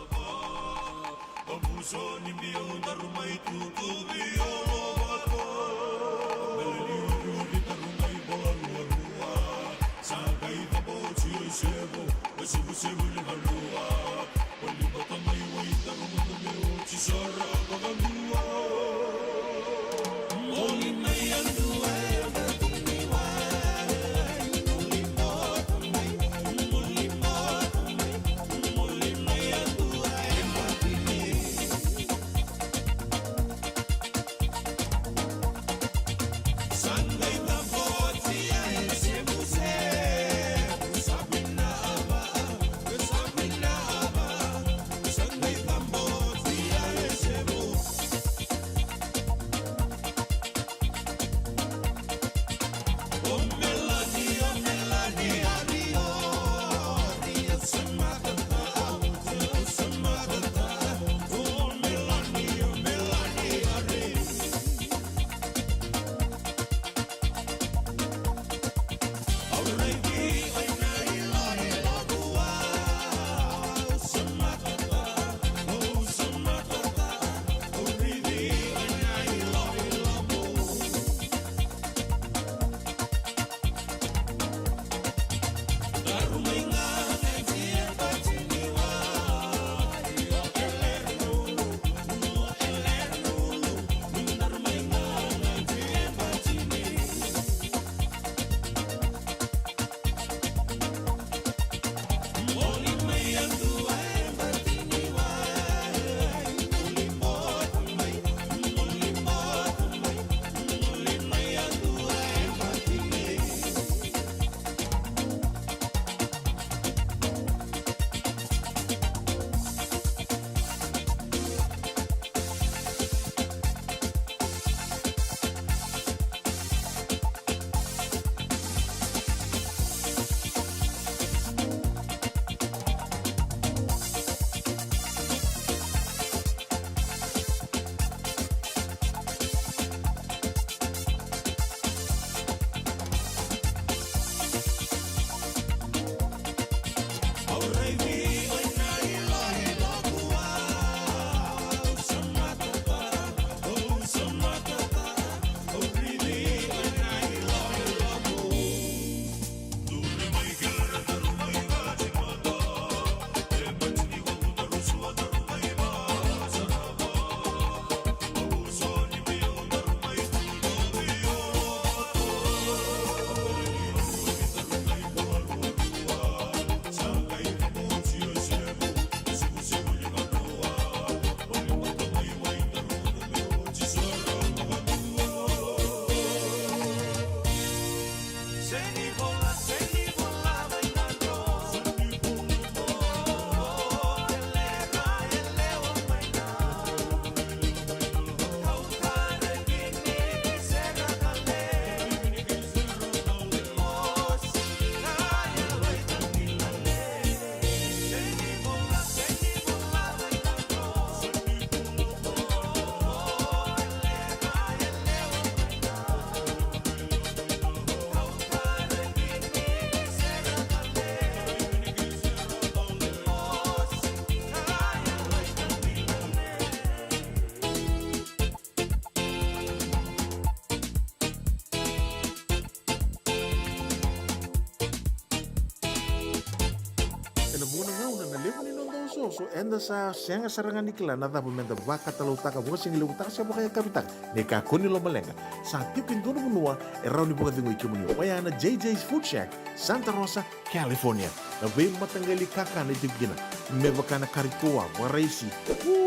soso enda sa senga sarangan nikla na da bumenda baka talo taka buka singi lu taka siapa kaya kapitak ne ka koni lo malenga sa tipin dono bunua rauni buka dingo ikimuni waya na JJ's Food Shack Santa Rosa California na be matangali kaka na itibgina me baka na karikoa waraisi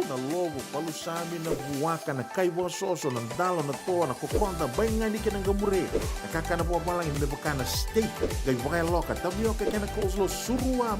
na lobo palusami na buwaka na kaiwa soso na dalo na toa na kokonda bainga ni kena gamure na kaka na buwa malangin me baka na steak gai baka loka tabioka kena coleslaw surua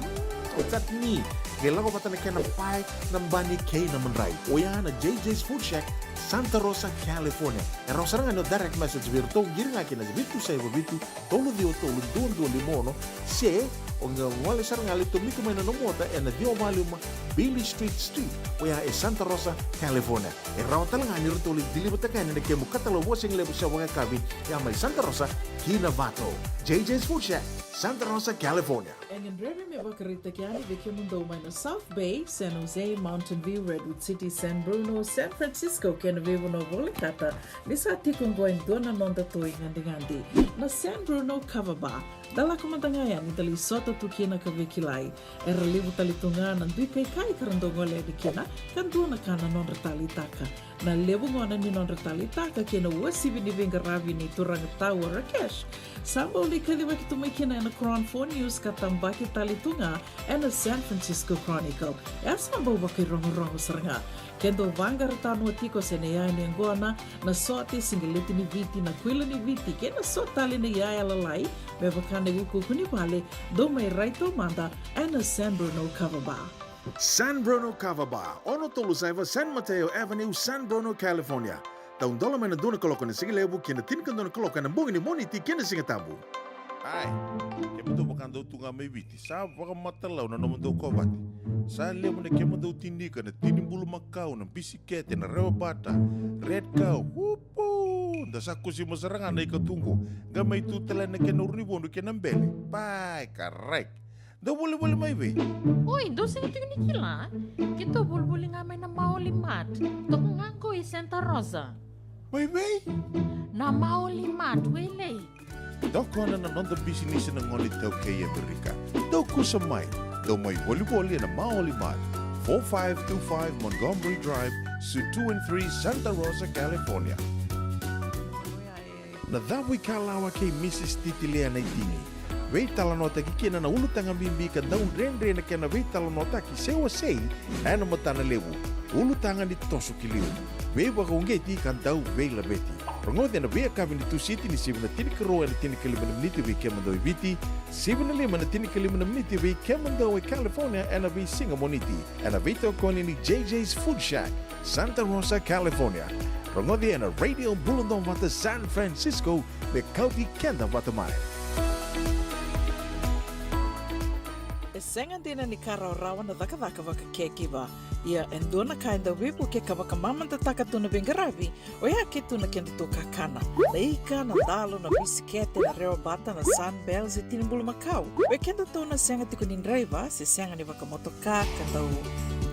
chutney gela ko patana kena pai nambani kay na manray oya na JJ's Food Shack Santa Rosa California era saranga no direct message virto giringa kena bitu sai bitu tolo dio tolo dondo limono se onga wale saranga lito miku mena no mota ena dio maluma Billy Street oya e Santa Rosa California era talanga ni rotoli dilibata kena ne kemu katalo wasing lebu sa wanga kabi ya mai Santa Rosa Kinavato JJ's Food Shack Santa Rosa California. En in Remy me bakarita kiani viki mundo mai na South Bay, San Jose, Mountain View, Redwood City, San Bruno, San Francisco, kena vivo no volikata, nisa tikunggo en dona nonda toi ngandi na San Bruno Cover Bar. Dala kumandangaya ni dali sota tukina ka vikilai. Era libu talitunga nan dui kai karandongo le di kina, kan duna kana non retali taka. Na lebu ngona ni non retali taka kena wasibi ni vinga ravi ni turang tawa Rakesh. Sambo li kaliwa kitumikina na Crown 4 News katambaki talitunga and the San Francisco Chronicle. Sambo baki rongo saranga. Kendo vanga ratano tiko senea ni ngona na sote singileti ni viti na kwila ni viti kena sotali ni yaya lalai bebakane wuku kuni pale do mai raito manda and the San Bruno Cover Bar. San Bruno Cover Bar, ono tolu saiva San Mateo Avenue, San Bruno, California. Taun dola mai na dona koloko na sige lebu kena tinkan dona koloko na bungi ni moniti kena singa tabu. Ai, ke betul bukan do tunga mai viti. Sa baka matalau na nomon do kobati. Sa lebu na ke do tindika na tinimbulu makau na bisikete na rewa bata. Red cow, wupu. Da sa kusi masarangan na ikatungo. Gamay tutala na ke no ribondo ke nambele. Pai, karek. Da boleh mai be. Oi, do sing tu ni kila. Kita boleh ngamai na Maulimat. Tok nganggo i Santa Rosa. Mai be. Na Maulimat wele. Dokona na nonda business na ngoli tau kaya Amerika. Doku sa mai. Do mai volleyball na Maulimat. 4525 Montgomery Drive, Suite 2 and 3, Santa Rosa, California. Na dawi kalawa kay Mrs. Titilea na itini. Wei talanota ki kena na ulu tanga bimbi ka daun rendre na kena wei talanota ki sewa sei ana matana lewu. Ulu tanga ni tosu ki liu. Wei waka ungeti kan dau wei labeti. Rongode na wei akabi ni tu siti ni sibna tini karoa na tini kalimana meniti wei kemando ibiti. Sibna lima na tini kalimana meniti wei kemando wei California ana wei singa moniti. Ana wei tokoni ni JJ's Food Shack, Santa Rosa, California. Rongode na Radio Bulundong Wata San Francisco me kauti kenda wata mai. Sengan dina ni kara rawan na daka waka kekiwa. Ia endona kainda wipu ke kawaka mamanta taka tuna bengarabi. Oya ke tuna kenda to kakana. Leika na dalo na bisikete na rewa bata na sunbells e tinimbulu makau. We kenda to na senga tiko ni driver se senga ni waka motoka kanda u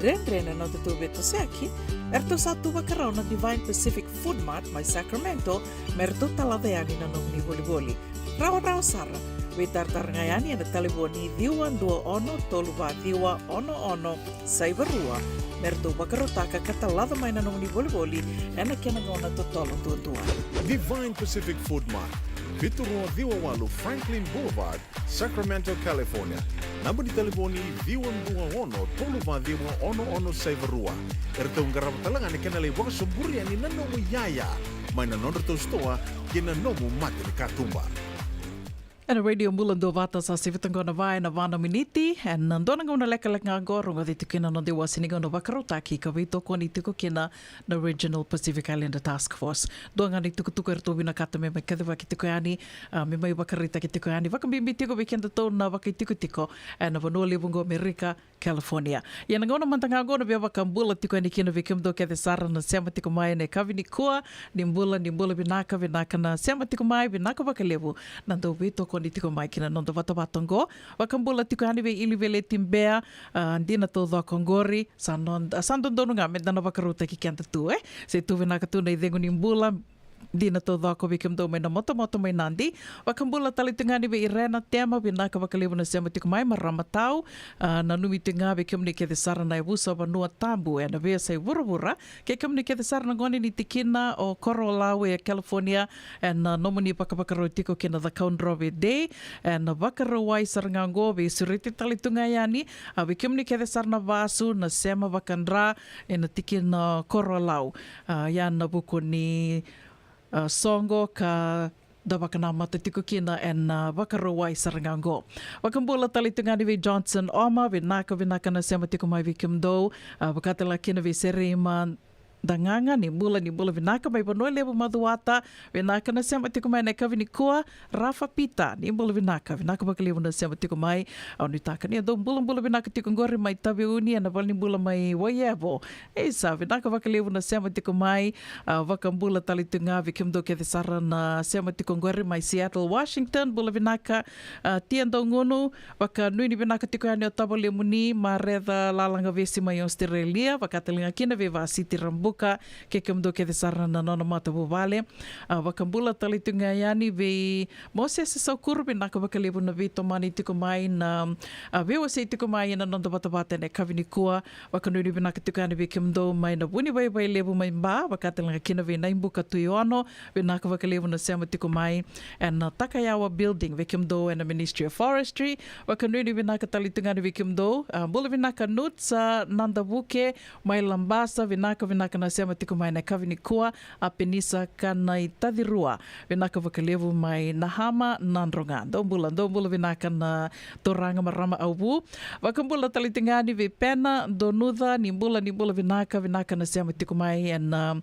rendre na nota tu beto seaki. Erto satu wakarao na Divine Pacific Food Mart mai Sacramento merto talaveani na nong ni boli-boli. Rawa sara. Witar-tar ngayani na taliboni diwan 21 toluwa diwa ono saibarua merto bakarotaka katalada mai na nung ni boli-boli ena kena ngona totolo tuan-tuan. Divine Pacific Food Mart, Vitorua Diwawalu Franklin Boulevard, Sacramento, California. Namba di taliboni diwan 21 toluwa diwa ono saibarua. Erto ngarap talangan ni kena lewaka suburi ani nanomu yaya mai na nondor tostoa kena nomu mati ni katumba. En radio mulando vata sa sivitangona vai na vana miniti en nandona ngona leka agora ngodi tukina no dewa sinigona vakarota ki ka vito koni tuko kina na Regional Pacific Islander Task Force. Doanga ni tuku erto bina kata me kadwa ki tuko ani me mai vakarita ki tuko ani vakambimbi tiko weekend to na vakitiko en na vanoli bungo America California. Ya ngona mantanga agora be vakambula tiko ani kina vikimdo ke sara na sema tiko mai ne kavini kua nimbula binaka na sema tiko mai binaka vakalevu nando vito ni tiko mai kina nondo watawatongo. Wakambula tiko haniwe ilivele timbea ndina todo kongori sandondono nga medana wakaruta ki kianta tu se tu venaka tu na idengu nimbula dina to dhako vikim do mai na moto mai nandi. Wakambula tali tungani be irena tema binaka wakalibu na sema tiku mai maramatau. Na numi tunga vikim ni ke te sarana e wusa wanua tambu e na vea say wura ke kam ni ke te sarana ngoni ni tikina o Korolau e California e na nomuni pakapakaro tiko kina the Kaundrove Day e na wakaro wai sarangango ve suriti tali tunga yani vikim ni ke te sarana vasu na sema wakandra e na tikina Korolau. Ya na buku ni songo ka da wakana matatiko kina and wakarawai sarangango. Wakambula tali tungani ve Johnson Oma ve naka na sema tiko mai vikim do wakatala kina ve serima danganga ni mula vinaka mai panoi lebu maduata vinaka na sema tiko mai na kavini kua Rafa Pita ni mula vinaka bakalibu na sema tiko mai au ni taka ni do mula vinaka tiko ngori mai tabi uni na bali mula mai wayebo esa vinaka bakalibu na sema tiko mai wakambula tali tunga vikim do ke te sara na sema tiko ngori mai Seattle Washington mula vinaka tiando ngunu waka nui ni vinaka tiko yani o tabole muni mareda lalanga vesi mai Australia wakatalinga kina ve va City Rambuka ke kemdo ke te sarana nona mata vale wakambula tali tunga yani ve Moses Saukuru binaka wakalibu na vito mani tiko mai na vewa se tiko mai na nonda bata ne kavini kua wakanuri binaka tiko yani ve kemdo mai na wuni vai lebu mai mba wakatalinga kina ve naimbuka tuyoano binaka wakalibu na sema tiko mai and Takayawa Building ve kemdo and the Ministry of Forestry wakanuri binaka tali tunga yani ve kemdo bula binaka nutsa nanda buke mai lambasa binaka na sema tiko mai na kavini kua a penisa kanai tadirua vinaka wakalevu mai nahama nandronga dombula vinaka na toranga marama aubu wakambula talitingani ve pena donudha nimbula vinaka na sema tiko mai na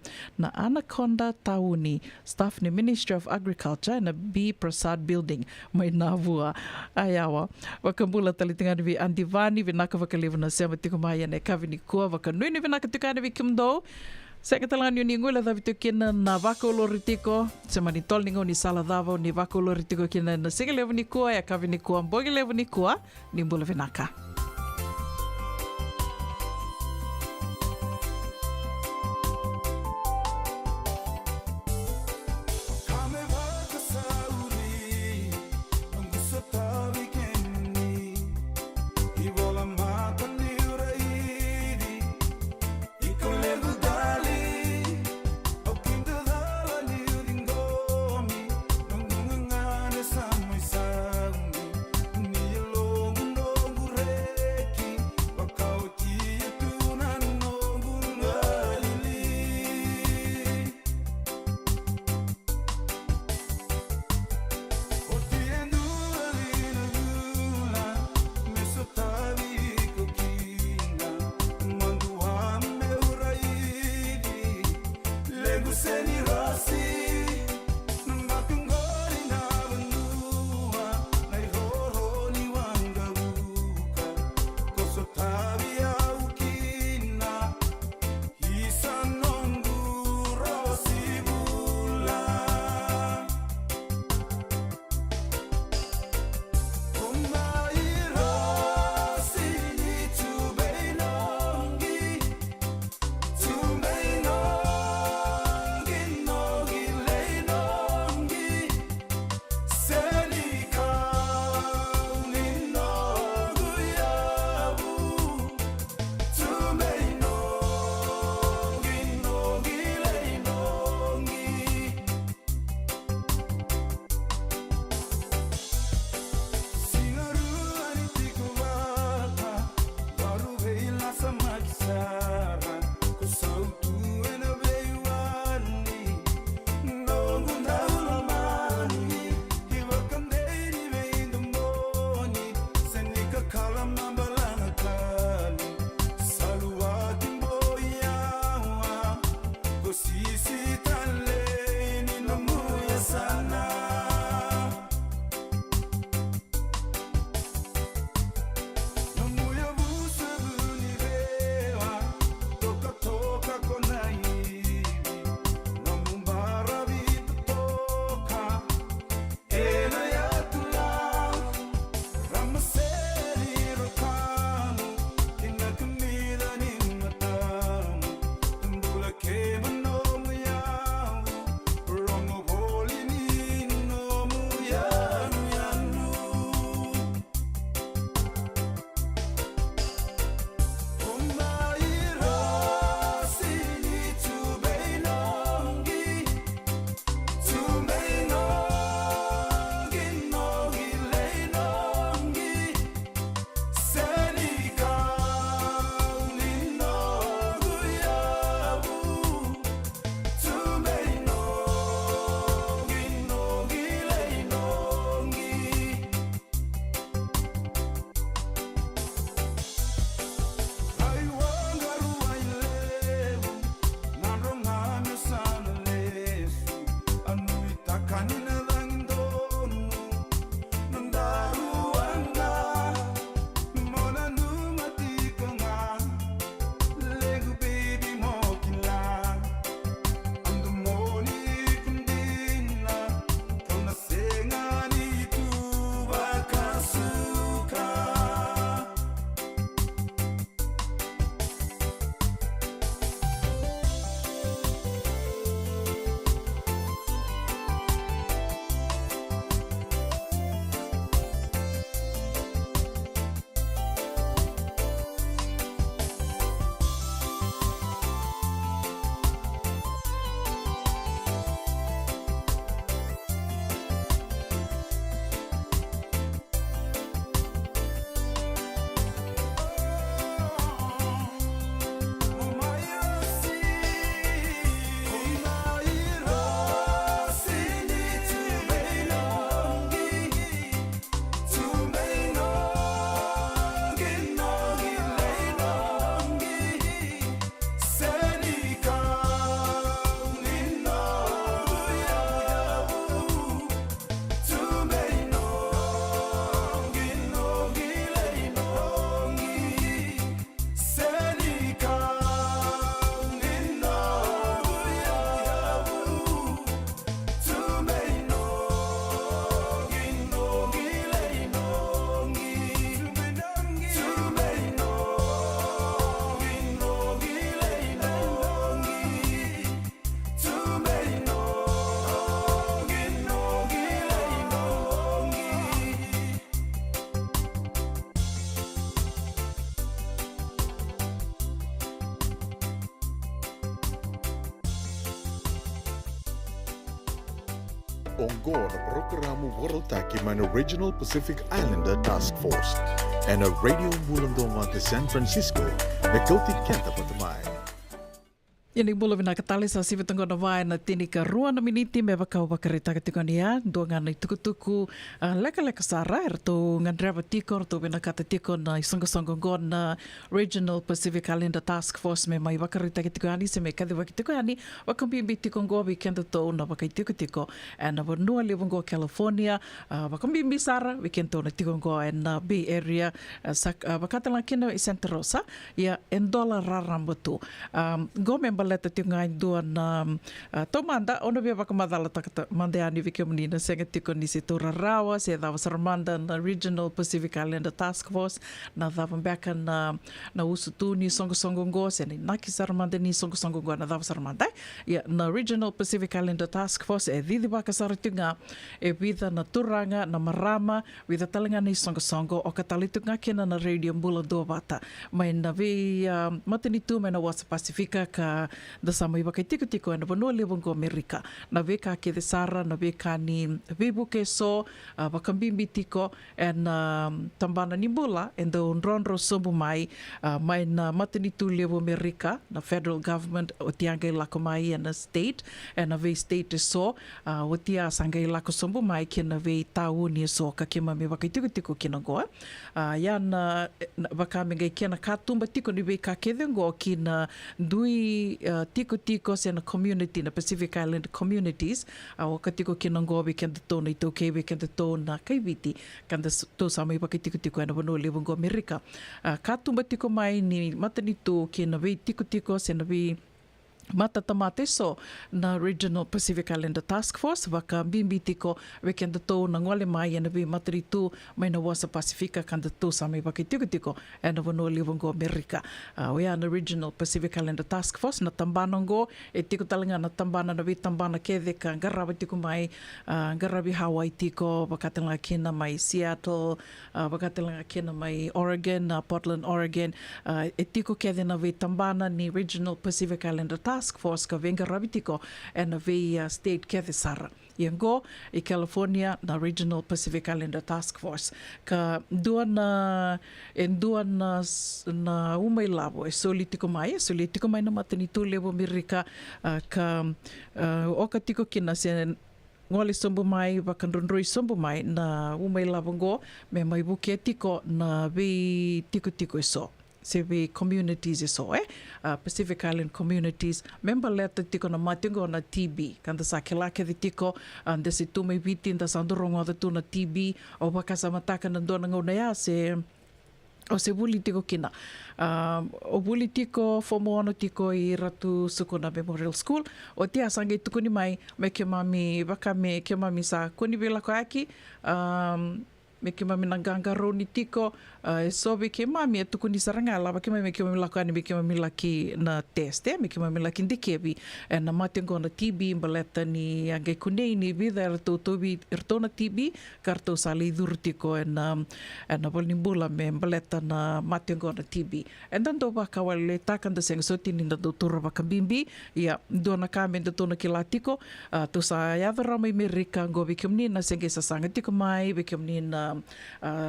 Anaconda Tauni staff ni Ministry of Agriculture na B Prasad Building mai navua ayawa wakambula talitingani ve andivani vinaka wakalevu na sema tiko mai na kavini kua wakanui vinaka tikani ve kimdo Sa katalangan yun ni ngula dapat kina na vakulo ritiko sa manitol ningo ni sala Davao ni vakulo ritiko kina na sige levo ni kuwa ya kavi ni kuwa mbogi levo ni kuwa ni mbula vinaka. Ni longo re Ongo na programa Warotaki mana Regional Pacific Islander Task Force. En a radio Mulundonga de San Francisco, na Kauti Kenta Patamai. Ini bula vina katali sa siwa tanggo na vai na tinika rua na miniti me bakau bakarita katika niya dua ngana tuku leka sara erto ngandreva tiko erto vina kata tiko na isongo na Regional Pacific Islander Task Force me mai bakarita katika ani se me kadhi wakitiko ani wakambi tiko ngo weekend to na bakai tiko and vanua livongo California wakambi sara weekend to na tiko ngo and Bay Area bakatala kina i Santa Rosa ya endola rarambutu go member leta tingai duan tomanda ono bia bakamadala takata mandeani vikemnina senga tiko nisi tora rawa se dava sarmanda na Regional Pacific Islander Task Force na dava beka na usutu ni songo ngo se ni naki sarmanda ni songo ngo na dava sarmanda ya na Regional Pacific Islander Task Force e didi baka saratinga e vida na turanga na marama vida talinga ni songo o katalitunga kena na radio mbula do bata mai na vi matinitu mai na wasa Pasifika ka da sama iba kai tiko na vanua livongo Amerika na veka ke de sara na veka ni vibuke so bakambimbi tiko and tambana ni bula and the ronro sombu mai na matinitu levo Amerika na federal government o tianga lako mai and state and na ve state so o tia sanga lako sombu mai ke na ve tau ni so ka ke mame bakai tiko kina goa yan bakamenga kena katumba tiko ni ve ka ke dengo kina dui tiko se na community na Pacific Island communities o ka tiko kina ngobi kenda tona i tau keiwe kenda tona kaiviti kanda tau samai baka tiko ana wano lewongo Amerika katumba tiko mai ni matanitu kina vei tiko se na vei mata tamate so na Regional Pacific Islander Task Force waka bimbi tiko wekenda tau na ngole mai ana vi mataritu mai na wasa Pasifika kanda tau samai baka tiko ana wano livongo Amerika wea na Regional Pacific Islander Task Force na tambana ngo e tiko talanga na tambana na vi tambana kede ka ngarawa tiko mai ngarawi Hawaii tiko wakatanga kena mai Seattle wakatanga kena mai Oregon Portland Oregon e tiko kede na vi tambana ni Regional Pacific Islander Task Force ka venga rabitiko and ve state Kevisara. Yango i California na Regional Pacific Islander Task Force ka dua na umay labo e solitiko mai na matanitu levo Amerika ka oka tiko kina se ngole sombo mai bakanrondroi sombo mai na umay labongo me mai buke tiko na ve tiko so sebe communities iso Pacific Island communities member leta tiko na matingo na TB kanda sa kelake tiko anda se tu mai bitin da sandorongo da tu na TB o bakasa mataka na dona ngona ya se o se buli tiko kina o buli tiko fomo ano tiko i ratu Sukuna Memorial School o tia sangai tuku ni mai me ke mami baka me ke mami sa kuni bela ko aki me ke mami nangangaro ni tiko sobe ke mami tuku ni saranga lava ke mami lakani me ke mami laki na teste me ke mami laki ndikebi na matengo na TB baleta ni ange kunei ni vida tobi ertona TB karto sali durtiko na bol ni bula me baleta na matengo na TB dan do ba kawale takan da seng sotini na doutora ba kabimbi ya do na kame da tona kilatiko to sa ya ramai Amerika go bikemni na senge sa sanga tiko mai bikemni na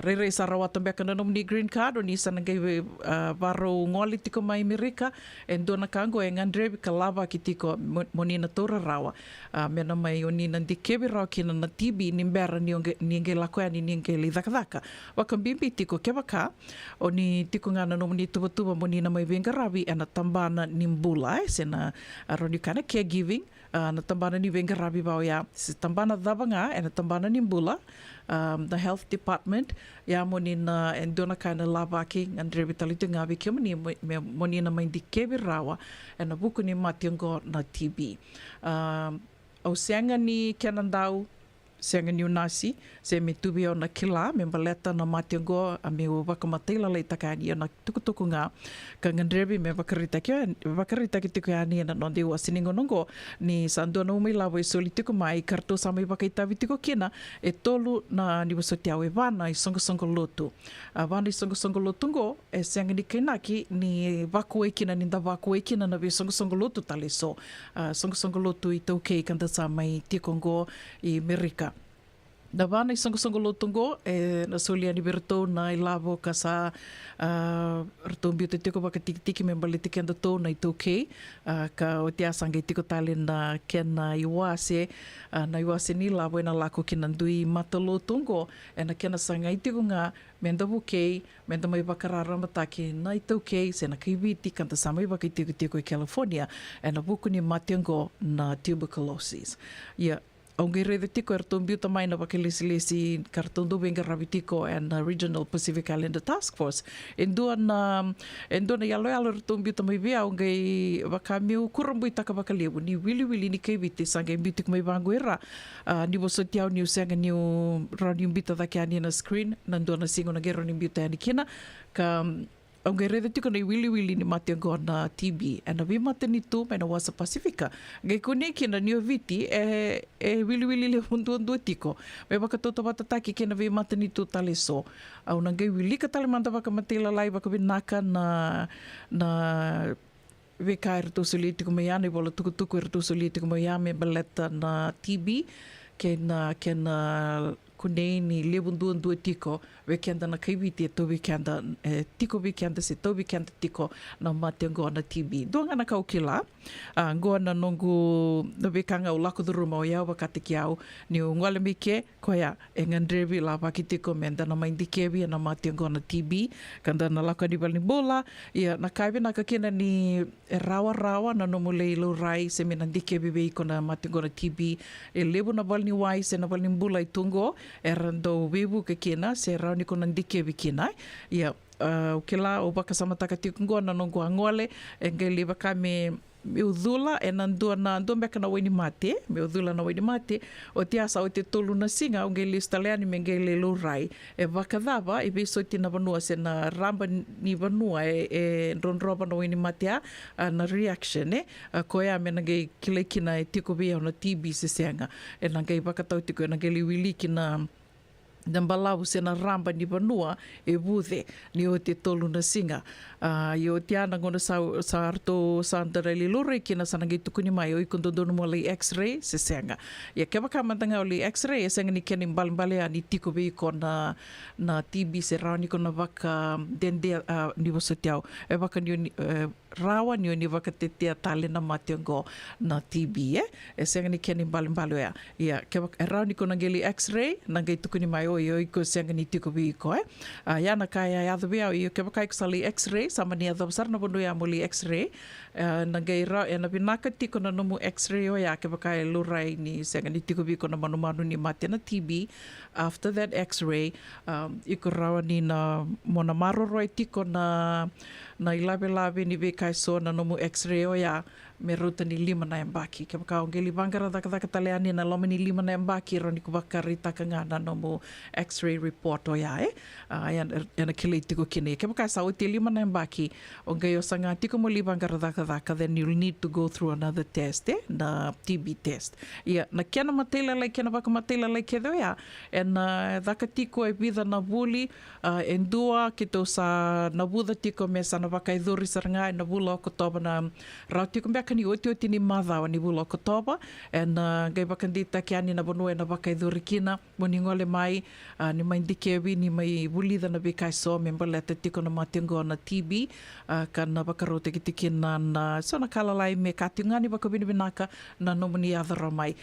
rere sarawat beka na ni green card o ni sana ngai baro ngoli tiko mai Amerika do na kango e ngandre kalava ki tiko monina tora rawa mena mai oni na dikebi rawa kina na TB ni mbera ni nge lakoa ni nge lidakadaka wakambimbi tiko kebaka oni tiko ngana no ni tuba monina mai venga rabi ana tambana nimbula sena roni kana caregiving na tambana ni venga rabi bao ya si tambana dabanga na tambana nimbula the health department ya monina dona kana lavaki ngandre vitalitu ngabi kemni monina mai dikebi rawa na buku ni matingo na TB au senga ni kenandau senga niu nasi, se me tubi o na kila, me maleta na mationgo, a me o wakamatila lei takani o na tukutuku ngā, ka ngandrebi me wakarita ki tuku ani na nondi ua siningo nongo, ni sandua na umai lawa i soli tuku mai, karto sama i wakaitawi tuku kina, e tolu na ni wasoti au e wana i songo lotu. Wana i songo lotu ngo, e senga ni kainaki, ni waku e kina, ni da waku e kina na vi songo lotu tali so. Songo lotu i tau kei kanta sa mai tikongo i Amerika. Na wana i songo lotu ngo, e na soli ani berto na i lavo ka sa rato mbiu te tiko waka tiki me mbali tiki anda tō na i tau kei, ka o te asanga i tiko tali na kena i wase, na i wase ni lavo e na lako kina ndui mata lotu ngo, e na kena sanga i tiko ngā menda wukei, menda mai wakarara mataki na i tau kei, se na kiwiti kanta sa mai waka i tiko i California, e na wuku ni mationgo na tuberculosis. Ia, aungai rewe tiko e rato mbiuta mai na waka lesi karatundu wenga rawi tiko and Regional Pacific Islander Task Force. Endua na yalo rato mbiuta mai vea aungai waka miu kurambu i taka waka lewu. Ni wili ni keiwiti sanga i mbiutik mai wangu era. Ni wasoti au niu senga niu rauni mbita dhake ani na screen. Nandua na singo na gero ni mbiuta ani kina. Ka aungai rewe tiko na i wili ni mationgo na TB. E na wimata ni tu mai na wasa Pasifika. Ngai kone kina niu viti e wili le hundu tiko. Me waka toto watataki kena wimata ni tu tale so. Au na ngai wili ka tale manda waka matila lai waka winaka na weka e rato soli tiko mai ane wala tukutuku e rato soli tiko mai ame baleta na TB. Kena kunei ni lewundu tiko wekenda na kaiwiti e tau wekenda tiko wekenda se tau wekenda tiko na mate ngoa na TB. Duanga na kau kila, ngoa na nongu na wekanga o lako duruma o iau wakate ki au ni o ngole mike koia e ngandrevi la waki tiko menda na maindikewi na mate ngoa na TB kanda na lako ni wali bola ia na kaiwe na kakena ni e rawa na nomu leilo rai se me na ndikewi weiko na mate ngoa na TB e lewu na wali ni wai se na wali ni mbula i tungo e rando wewu ke kena se rau ni kona ndikewi kena ia o ke la o baka samataka tikungoa na nongo angole e ngai le waka me udhula e nandua meka na waini mate me udhula na waini mate o te asa o te tolu na singa o ngai le staleani me ngai le lorai e wakadhawa e beso ti na vanua se na ramba ni vanua e ronroba na waini mate na reaction koea me na ngai kileikina e tiko vea na TB se senga e na ngai wakatau tiko e na ngai le wiliki na Nambalau se na ramba ni vanua e wuthe ni o te tolu na singa. I o te ana ngona sa arto sa antareli lore ki na sanangi tukuni mai o i kondodono mo le x-ray se senga. Ia ke wakamatanga o le x-ray e senga ni keni mbalimbale a ni tiko veiko na TB se rao ni kona waka dende ni wasotiau. E waka ni rawa ni o ni waka te tea tale na mationgo na TB e senga ni keni mbalimbale ea. Ia ke waka rao ni kona ngeli x-ray na ngai tukuni mai o i ko senga ni tiko veiko ia na kai ai adhawe au i ke waka ikusali x-ray sama ni adhawa sarna bono ia mo li x-ray na ngai rao e na pinaka tiko na nomu x-ray o ia ke waka e lurai ni senga ni tiko veiko na manu ni mate na TB. After that x-ray i ko rawa ni na mona maroro e tiko na ilawe ni vekai so na nomu x-ray o ia me ruta ni 5 na embaki. Ke waka o ngeli wangara dhaka taleani na loma ni 5 na embaki ro ni ku waka ritaka ngā na nomu x-ray report o ia na kile tiko kine. Ke waka sa o te 5 na embaki o ngai o sanga tiko mo li wangara dhaka then you'll need to go through another test na TB test. Ia na kena matela lai kena waka matela lai ke doia e na dhaka tiko e vida na wuli e ndua ki tō sa na wudha tiko me sa na waka i dhuri saranga e na wula o kotoba na rau tiko mbea kani oti ni madhawa ni wula o kotoba e na ngai waka ndita ki ani na wano e na waka i dhuri kina mo ni ngole mai ni mai ndikewi ni mai wulidha na bekai so me mbaleta tiko na matingo na TB ka na waka rote ki tiki na so na kalalai me katiungani waka winaka na nomu ni adhara mai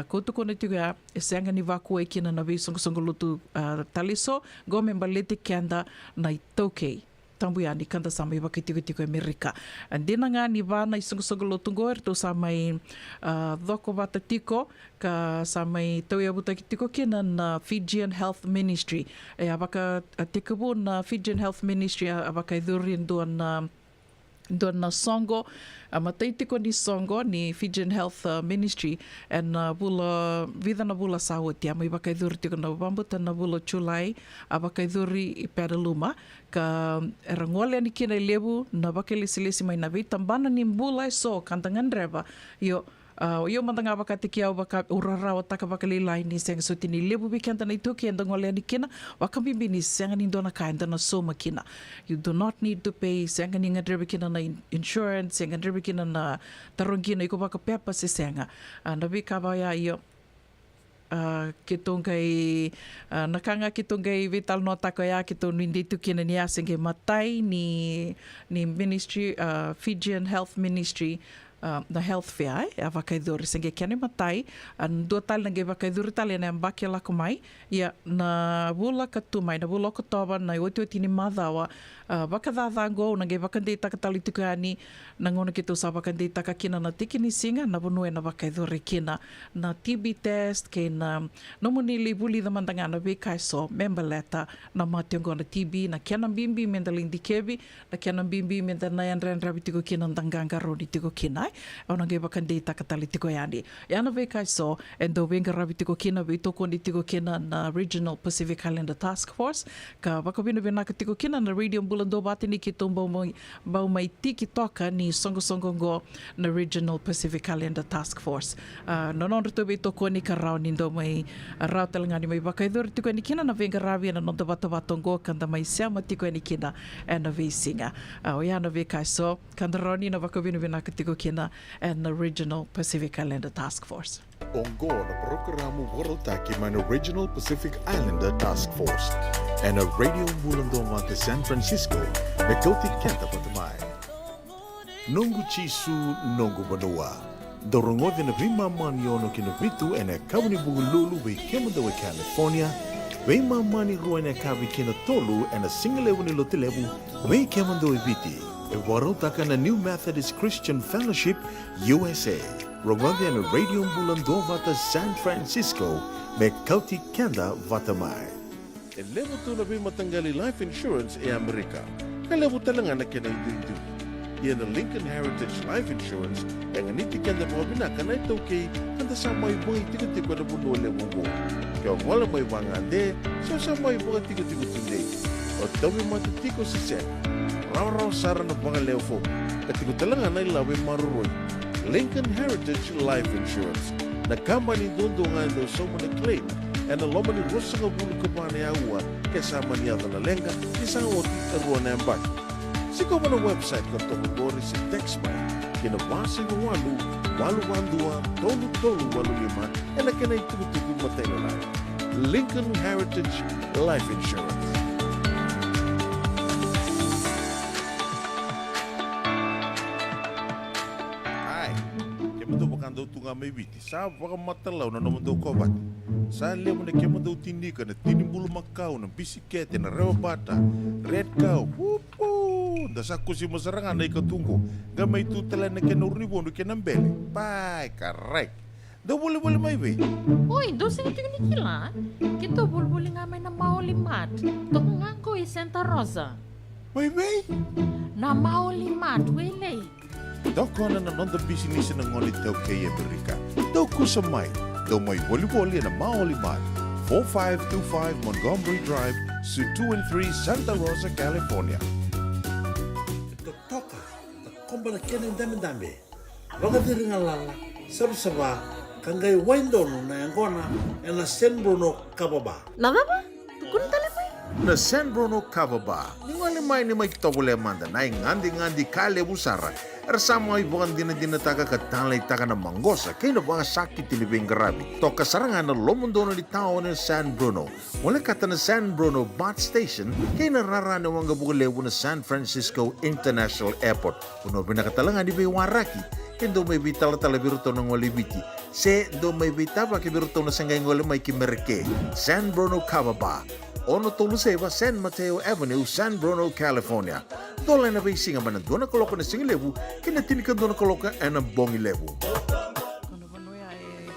koutuko na tiko ya e senga ni waku e kina na vi songo lutu taliso go me mbalete kenda na i toukei tambuiani kanda samai waka tiko Amerika. Dena ngā ni wāna i songo lotu ngoer tō samai dhoko wata tiko ka samai tauia wuta ki tiko kina na Fijian Health Ministry. E a waka tikabu na Fijian Health Ministry a waka i dhuri ndua na Dona Songo, mataitiko ni Songo ni Fijian Health Ministry and bula vida na bula sawati ama ibakaiduri tiko na bambuta na bula chulai abakaiduri I Petaluma ka erangole ni kina lebu na bakelisi mai na vitambana ni bula so kantangan reba yo yo mandanga bakatiki au baka urara o taka bakalilai ni senga so tini lebu bikanta na ituki and ngole ni kina wakambibi ni senga ni dona kainda na so makina. You do not need to pay senga ni ngadrebi kina na insurance, senga ngadrebi kina na tarongina iko baka pepa si senga. Nabi kabaya iyo kitongay nakanga kitongay vital nota ko ya kitong hindi tu kina niya senga matai ni ministry Fijian Health Ministry na health fair avakaidori senge kene matai an do tal nge avakaidori tal na mbaki la kumai ya na bula katumai na bula kotoba na oito tini madawa vakadhadango nge vakande takatali tukani na ngona kitu sa vakande takakina na tikini singa na bonue na vakaidori kina na TB test ke na nomuni libuli da mandanga na bekaiso member letter na mationgo na TB na kena bimbi mendaling dikebi na kena bimbi mendana yan ren rabitiko kina ndanganga rodi tiko kina ona nge bakande takatali tiko yani yana bekaiso endo venga rabitiko kina vitoko ni tiko kina na Regional Pacific Islander Task Force ka bakabino benaka tiko kina na radio bulando batini kitombo bau mai tiki toka ni songo na Regional Pacific Islander Task Force nonon to vitoko ni karao nindo mai rao talangani mai bakaidor tiko ni kina na venga rabi na nonda batongo kanda mai siama tiko ni kina na vesinga o yana bekaiso kanda roni na bakabino benaka tiko kina and the Regional Pacific Islander Task Force. Ongo na programo Warotaki man Regional Pacific Islander Task Force and a radio mulando te San Francisco me kauti kenta patamai. Nongu chisu nongu banua. Dorongo de na vima mani ono kina vitu ene kawni bugululu we kemanda we California. We mani rua ene kawi kina tolu ene singalewu ni lotilewu we kemanda we viti. Warotaka na New Methodist Christian Fellowship USA. Rongode na Radio Bulando vata San Francisco me kauti kenda vatamai. Elevo tu na matanggali life insurance e Amerika. Kalevo talanga na kena itu. Ia na Lincoln Heritage Life Insurance yang niti kenda mo binaka na ito kay kanda sa may buhay tigo-tigo na buno lewo mo. Kaya wala may wangande sa may buhay tigo-tigo tunday. O dawi matitiko si Sen. Raw sara na mga leofo at talanga na ilawi maruroy. Lincoln Heritage Life Insurance na company doon nga daw sa mga claim and na loma ni Rosa nga bulu ka pa na yawa kasama niya na lenga isang oti karuan na yung bag. Siko mo na website ka ito magori si Textby kinabasi ng walu-walu-wandua tolu-tolu-walu-lima and na kinay tumutukin matay na lang. Lincoln Heritage Life Insurance. Daw tunga may biti sa baka matalaw na naman daw kobat sa lemo na kema daw tindika na tinimbulu makaw ng bisikete na rewa bata red cow wupo dasako si masarangan na ikatungo gamay tutala na kinurnibo no kinambele pai karay daw buli-buli may be Uy, doon sa ito ni Kila kito bulbuli nga may na maulimat toko nga ko Santa Rosa may be na maulimat wele Doko na nanonda business ng ngolit daw kay Amerika. Daw ko sa may. Daw may wali-wali na maulimat. 4525 Montgomery Drive, Suite 2 and 3, Santa Rosa, California. Ito toka. Komba na kena dami-dami. Baka diri nga lala. Saba-saba. Kanggay window na yung kona. Na San Bruno kababa. Nababa? Tukun talamay? Na San Bruno kababa. Ningalimay ni may tawale manda na yung ngandi-ngandi kale busara. Ersama ibukan dinataga ka talay taka na manggosa kay na mga sakit tilibing garabi. Toka sarangan na lomundo na litaw na San Bruno. Wala kata na San Bruno Bot Station kay nararana mga bugalewo na San Francisco International Airport. Puno binakatalangan di may waraki. Kaya do may bitala-tala biruto ng walibiti. Se do may bitaba kibiruto na sanggay ng may kimerke. San Bruno Kababa. Ono Toluseva, San Mateo Avenue, San Bruno, California. Doon lang na ba isinga man doon na kaloka na singilewu, kinatinikan doon na kaloka ang bongilewu.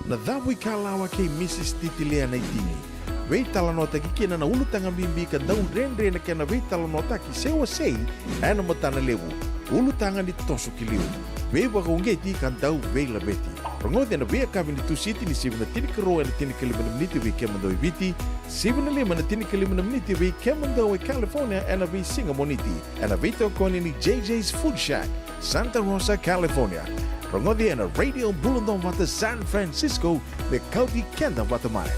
Na dawi kalawa kay Mrs. Titilia na itini. Wei talanota ki kina na ulutang ang bimbi ka daw ren na kina wei talanota ki sewa say ano mata na lewu. ulu tangan di toso kiliu. Vei waka ungeti kan tau vei la beti. Rongote na vei kami ni tu siti ni sibuna tini karo na tini kelima na meniti vei kemando i viti. Sibuna lima na tini kelima na meniti vei kemando i California na vei singa moniti. Na vei tokoni ni JJ's Food Shack, Santa Rosa, California. Rongote na Radio Bulundong Wata San Francisco me kauti kenda wata mai.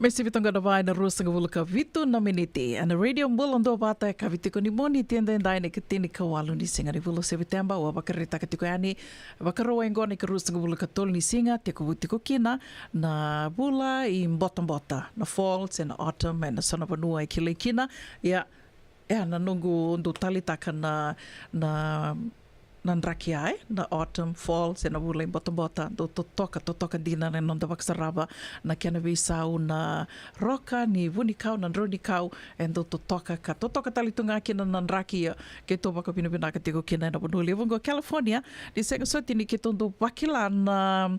Mesi vitanga na vai na rusa nga vuluka vitu na miniti. Ana radio mbulando bata ka vitiko ni moni tienda ndai ne kitini ka walu ni singa ni vulu September wa bakarita katiko yani bakaro engone ka rusa nga vuluka tol ni singa te ko vitiko kina na bula I mbota na falls and autumn and sana vanua I kile kina ya na nungu ndu talitaka na nandraki ai na autumn falls na bula bota do totoka dina na nonda baksaraba na kena visau na roka ni vunikau na ronikau do totoka talitunga kina nandraki ke to baka pina ka tiko kina na bonuli vongo California di sega soti ni ke tondo bakila na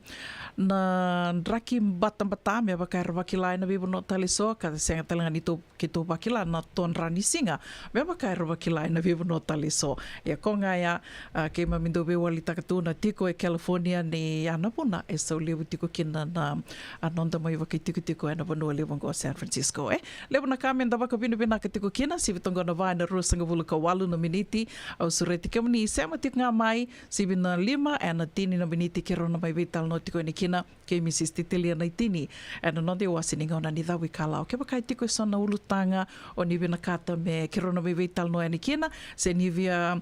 ndraki bata me baka bakila na bibo no taliso ka senga talanga ni to ke to bakila na ton rani singa me baka bakila na bibo no taliso ya konga ya ke mamindo be wali takatuna tiko California ni ana puna so lewu tiko kina na anonda mai waka tiko ana vanua lewu ngo San Francisco lewu na kami nda waka binu bina ka tiko kina si vitonga na vai na rusanga vulu ka walu na miniti au sureti kemni sema tik nga mai si bina 5 ana tini na miniti kero na mai vital no tiko ni kina ke Mrs. Titilia na tini ana nonde wasininga ona ni dawi kala ke baka tiko sona ulutanga oni bina kata me kero na mai vital no ni kina se ni via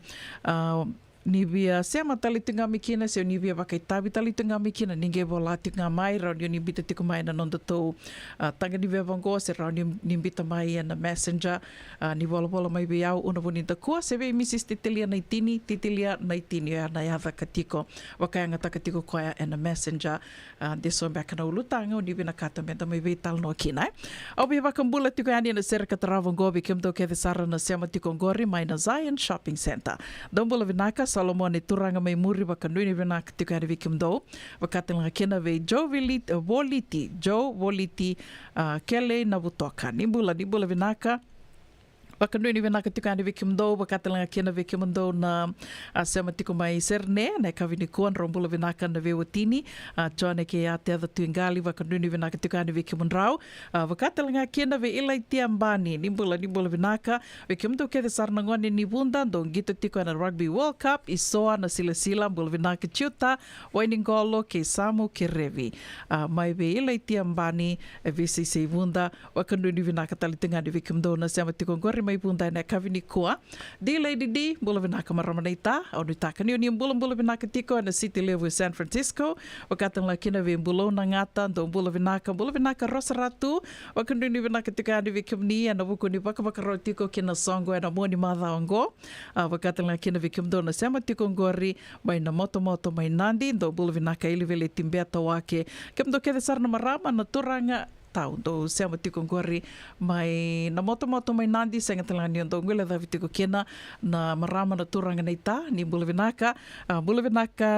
Nibia sema talitunga mikina se nibia bakai tabi talitunga mikina ninge bola tinga mai radio ni bita tiko mai na nonda to tanga ni vevango se radio ni bita mai na messenger ni bola mai biau una bonita ko se ve Mrs. Titilia na tini na yava katiko wakanga takatiko ko na messenger de so back na ulutanga ni bina kata menta mai vital no kina au bi vakambula tiko ani na serka travango bi kemdo ke sara na sema tiko ngori mai na Zion Shopping Center dombola vinaka Solomon e turanga mai muri wakanui ni vena katiko ari vikimdo wakatanga kena ve Joe Voliti kele na butoka nimbula vinaka Wakanui ni vena katiko ani vikimdo wakatanga kena vikimdo na sema tiko mai serne na kavini kuan rombula vinaka na vewatini John ke ate ada tuingali wakanui ni vena katiko ani vikimrau wakatanga kena ve ilaitia mbani nimbula vinaka vikimdo ke de sarna ngone ni bunda dong gitu tiko na Rugby World Cup isoa na sila mbula vinaka chuta wainingolo ke samu ke revi mai ve ilaitia mbani visi se bunda wakanui ni vinaka talitunga ani vikimdo na sema tiko ngori mai bunda na kavini kua di lady di bula vinaka maramanita onu takani ni bula vinaka tiko na city level San Francisco wakatang lakina ve bulo na ngata do bula vinaka Rosaratu wakandu ni vinaka tiko ani vikimni na buku ni baka rotiko kina songo na moni madhaongo wakatang lakina vikimdo na sema tiko ngori mai na moto mai nandi do bula vinaka ilivele timbeta wake kemdo kede sarna marama na turanga do sema tiko ngori mai na moto mai nandi senga talani ndo ngule da vitiko kena na marama na turanga neita ni bula vinaka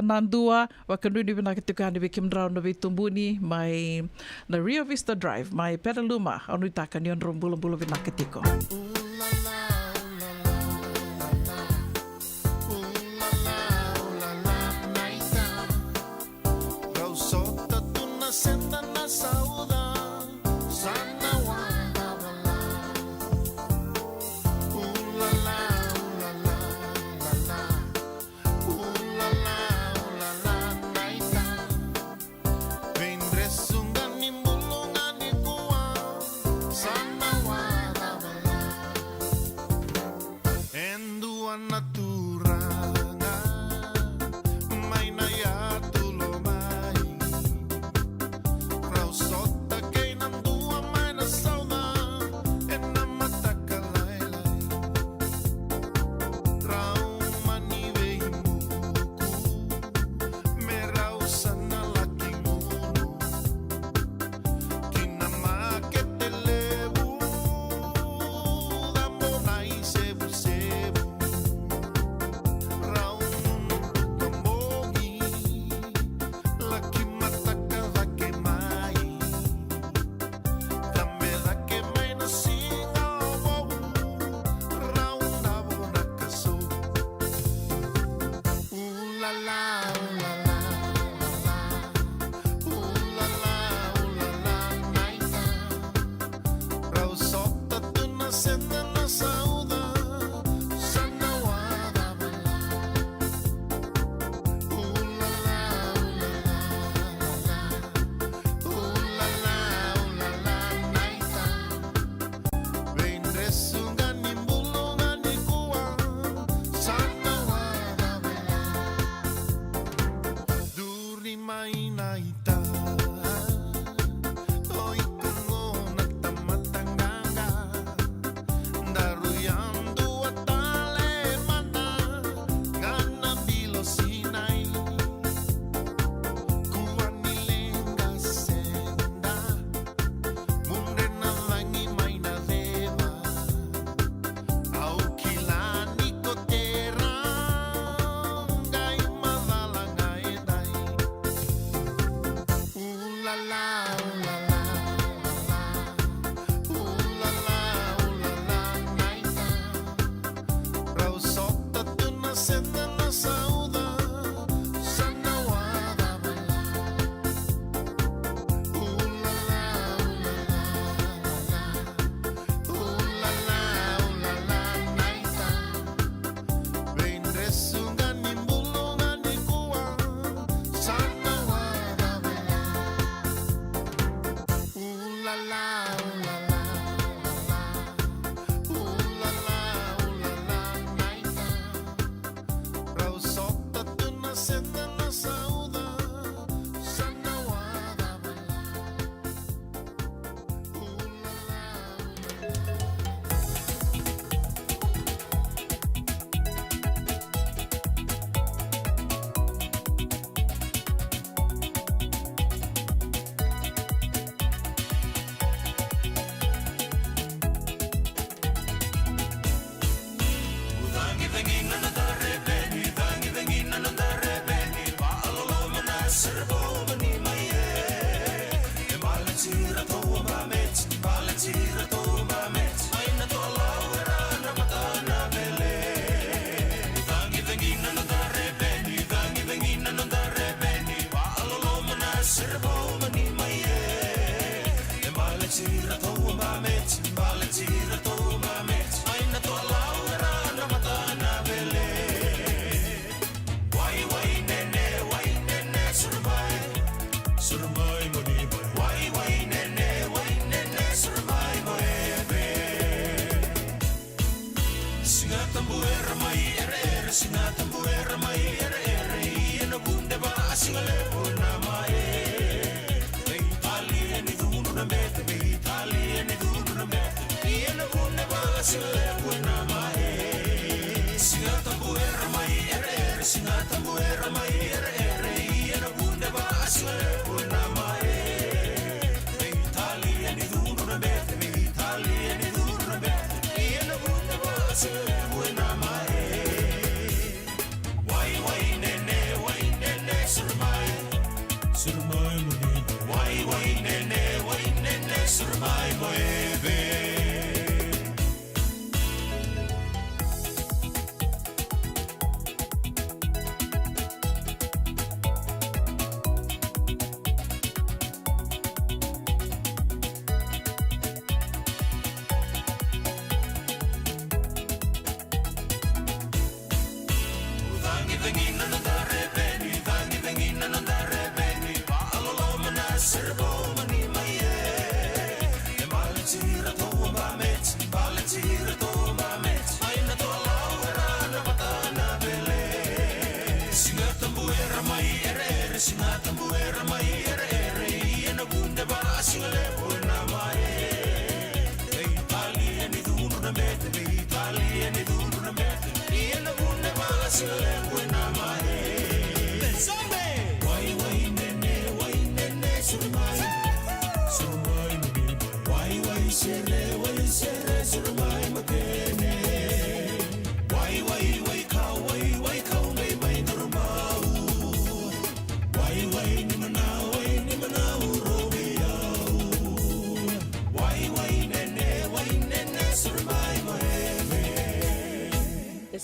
nandua wakandu ni vinaka tiko ani vikimdrau na vitumbuni mai na Rio Vista Drive mai Petaluma onu taka ni onro bula vinaka tiko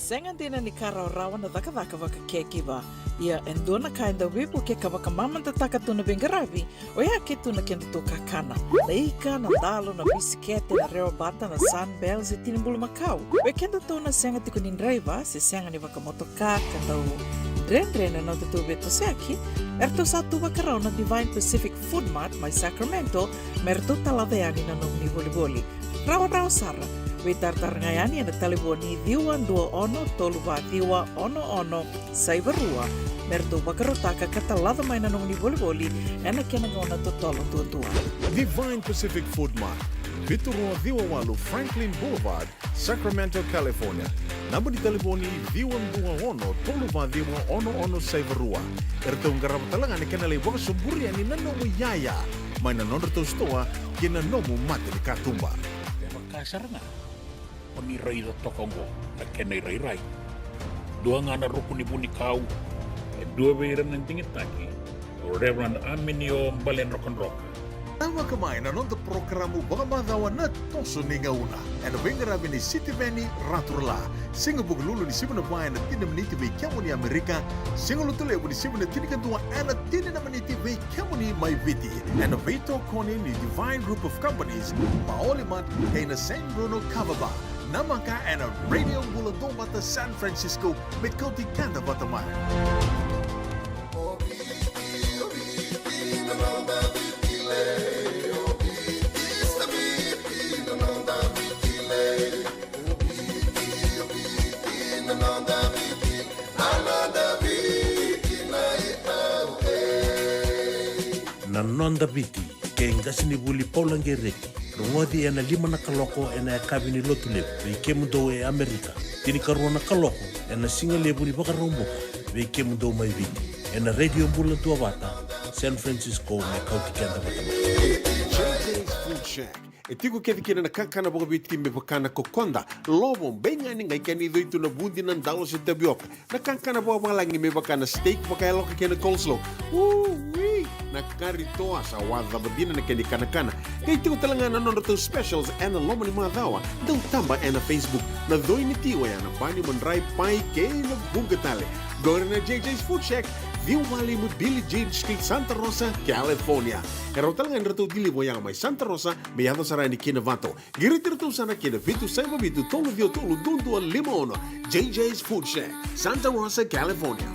sengan dina ni kara rawan na taka waka kekiwa. Ia endona kainda wipu ke kawaka mamanta taka tuna bengarabi, o ia ke tuna kenda to kakana. Na ika, na dalo, na bisikete, na reo bata, na sunbells e tinimbulu makau. We kenda to na senga tiku nindraiva, se senga ni waka motoka, kandau Dren no te tube to seki, erto satu wakarau na Divine Pacific Food Mart mai Sacramento, merto talaveani na nom ni boli. Rawa sara, we tartar ngayani na taliboni diwan dua ono toluwa diwa ono saibarua, merto wakarotaka katalada mai na nom ni boli, ena kena ngona to tolo tua. Divine Pacific Food Mart, Vitorua Diwawalu Franklin Boulevard, Sacramento, California. Nama di telefoni Diwan Dua Ono, Toluwa Diwa Ono Saivarua. Ertong garap talangan ni kenalai waka suburi ani nanomu yaya. Maina nonor to stoa kina nomu mate ni katumba. Kasar nga. Oni rai do tokongo na kenai rai. Dua ngana rukuni buni kau. Dua beiran ng tingit taki. Reverend Aminio Balen Rock. Tama kemain nonton programu baka madawa na toso ni ngauna. Ano bengarabi ni City Veni Raturla. Singa buglulu ni sibuna bayan na tinamniti be kiamo ni Amerika. Singa lutule ni sibuna tinikantua ana tinamniti be kiamo ni Maiviti. Ano veto koni ni Divine Group of Companies. Maolimat kay na San Bruno Cavaba. Namaka ana Radio Buladong Bata San Francisco met Kauti Kanda Batamay. Nanonda biti, ke ngasini buli paulange reki. Rungodi ena 5 na kaloko ena kabini lotulep, veke mundo e Amerika. Tini karua na kaloko ena singa lebu ni baka romboka, veke mundo mai viti. Ena Radio Mbula tua bata, San Francisco me Kauti Kanda Batama. JJ's Food Shack. E tiku kevi kena na kakana boka biti me bakana kokonda. Lobo benga ni ngai kani do itu na bundi nan dalos e tabioka. Na kakana boka malangi me bakana steak baka eloka kena coleslaw. Na karitoa sa wadha badina na kani kana. Kay tiku talanga na nono specials and lomo ni madawa. Daw tamba na Facebook na doi ni tiwa ya na bani mandrai pai kay na bungatale. Gore na JJ's Food Shack. View Valley mo Billy Jean Street, Santa Rosa, California. Pero talagang rato dilibo yang may Santa Rosa, may ato saray ni Kinavato. Giritirto sana Kinavitu, Saiba Vitu, Tolo Dio Tolo, Dundu, Limon. JJ's Food Shack, Santa Rosa, California.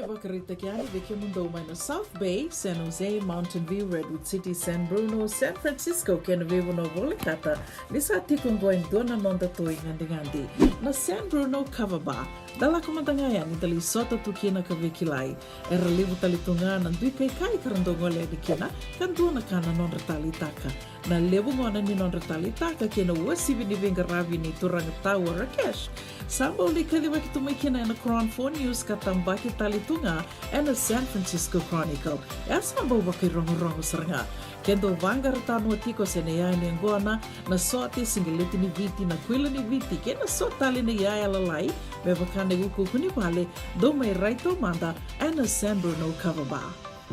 Bakarita kiani veke mundo mai na South Bay, San Jose, Mountain View, Redwood City, San Bruno, San Francisco, kena vivo no volikata. Nisa tikong goin dona nonda toi ngandi. Na San Bruno Cavaba, dala kumantangaya ni tali sota tukina ka vekilai. Era libu tali tunga nandui kai karandongo le di kena, kan dona kana nonda tali taka. Na lebu ngona ni nonda tali taka kena wasibi ni vengaravi ni turanga tawa Rakesh. Samba uli kaliwa kitumai kena na Crown 4 News katambaki tali tunga and the San Francisco Chronicle. Esa mbau baki rongo seranga. Kendo vangar tanu atiko senea ni ngona na sote singileti ni viti na kwila ni viti kena sotali ni yaya lalai bebakane guku kuni pale do mai raito manda and the San Bruno Cavaba.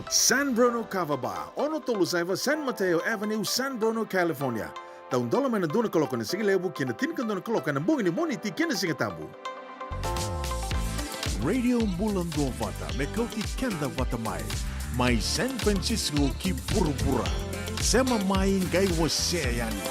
San Bruno Cavaba, ono tolu saiva San Mateo Avenue, San Bruno, California. Taun dola mana dona kaloka na sige lebu kena tinkan dona kaloka na bungi ni moniti kena singa tabu. Radio Mbulando Vata me Kauti Kanda Vatamai, mai San Francisco ki pura-pura. Sema mai ngai wase yani.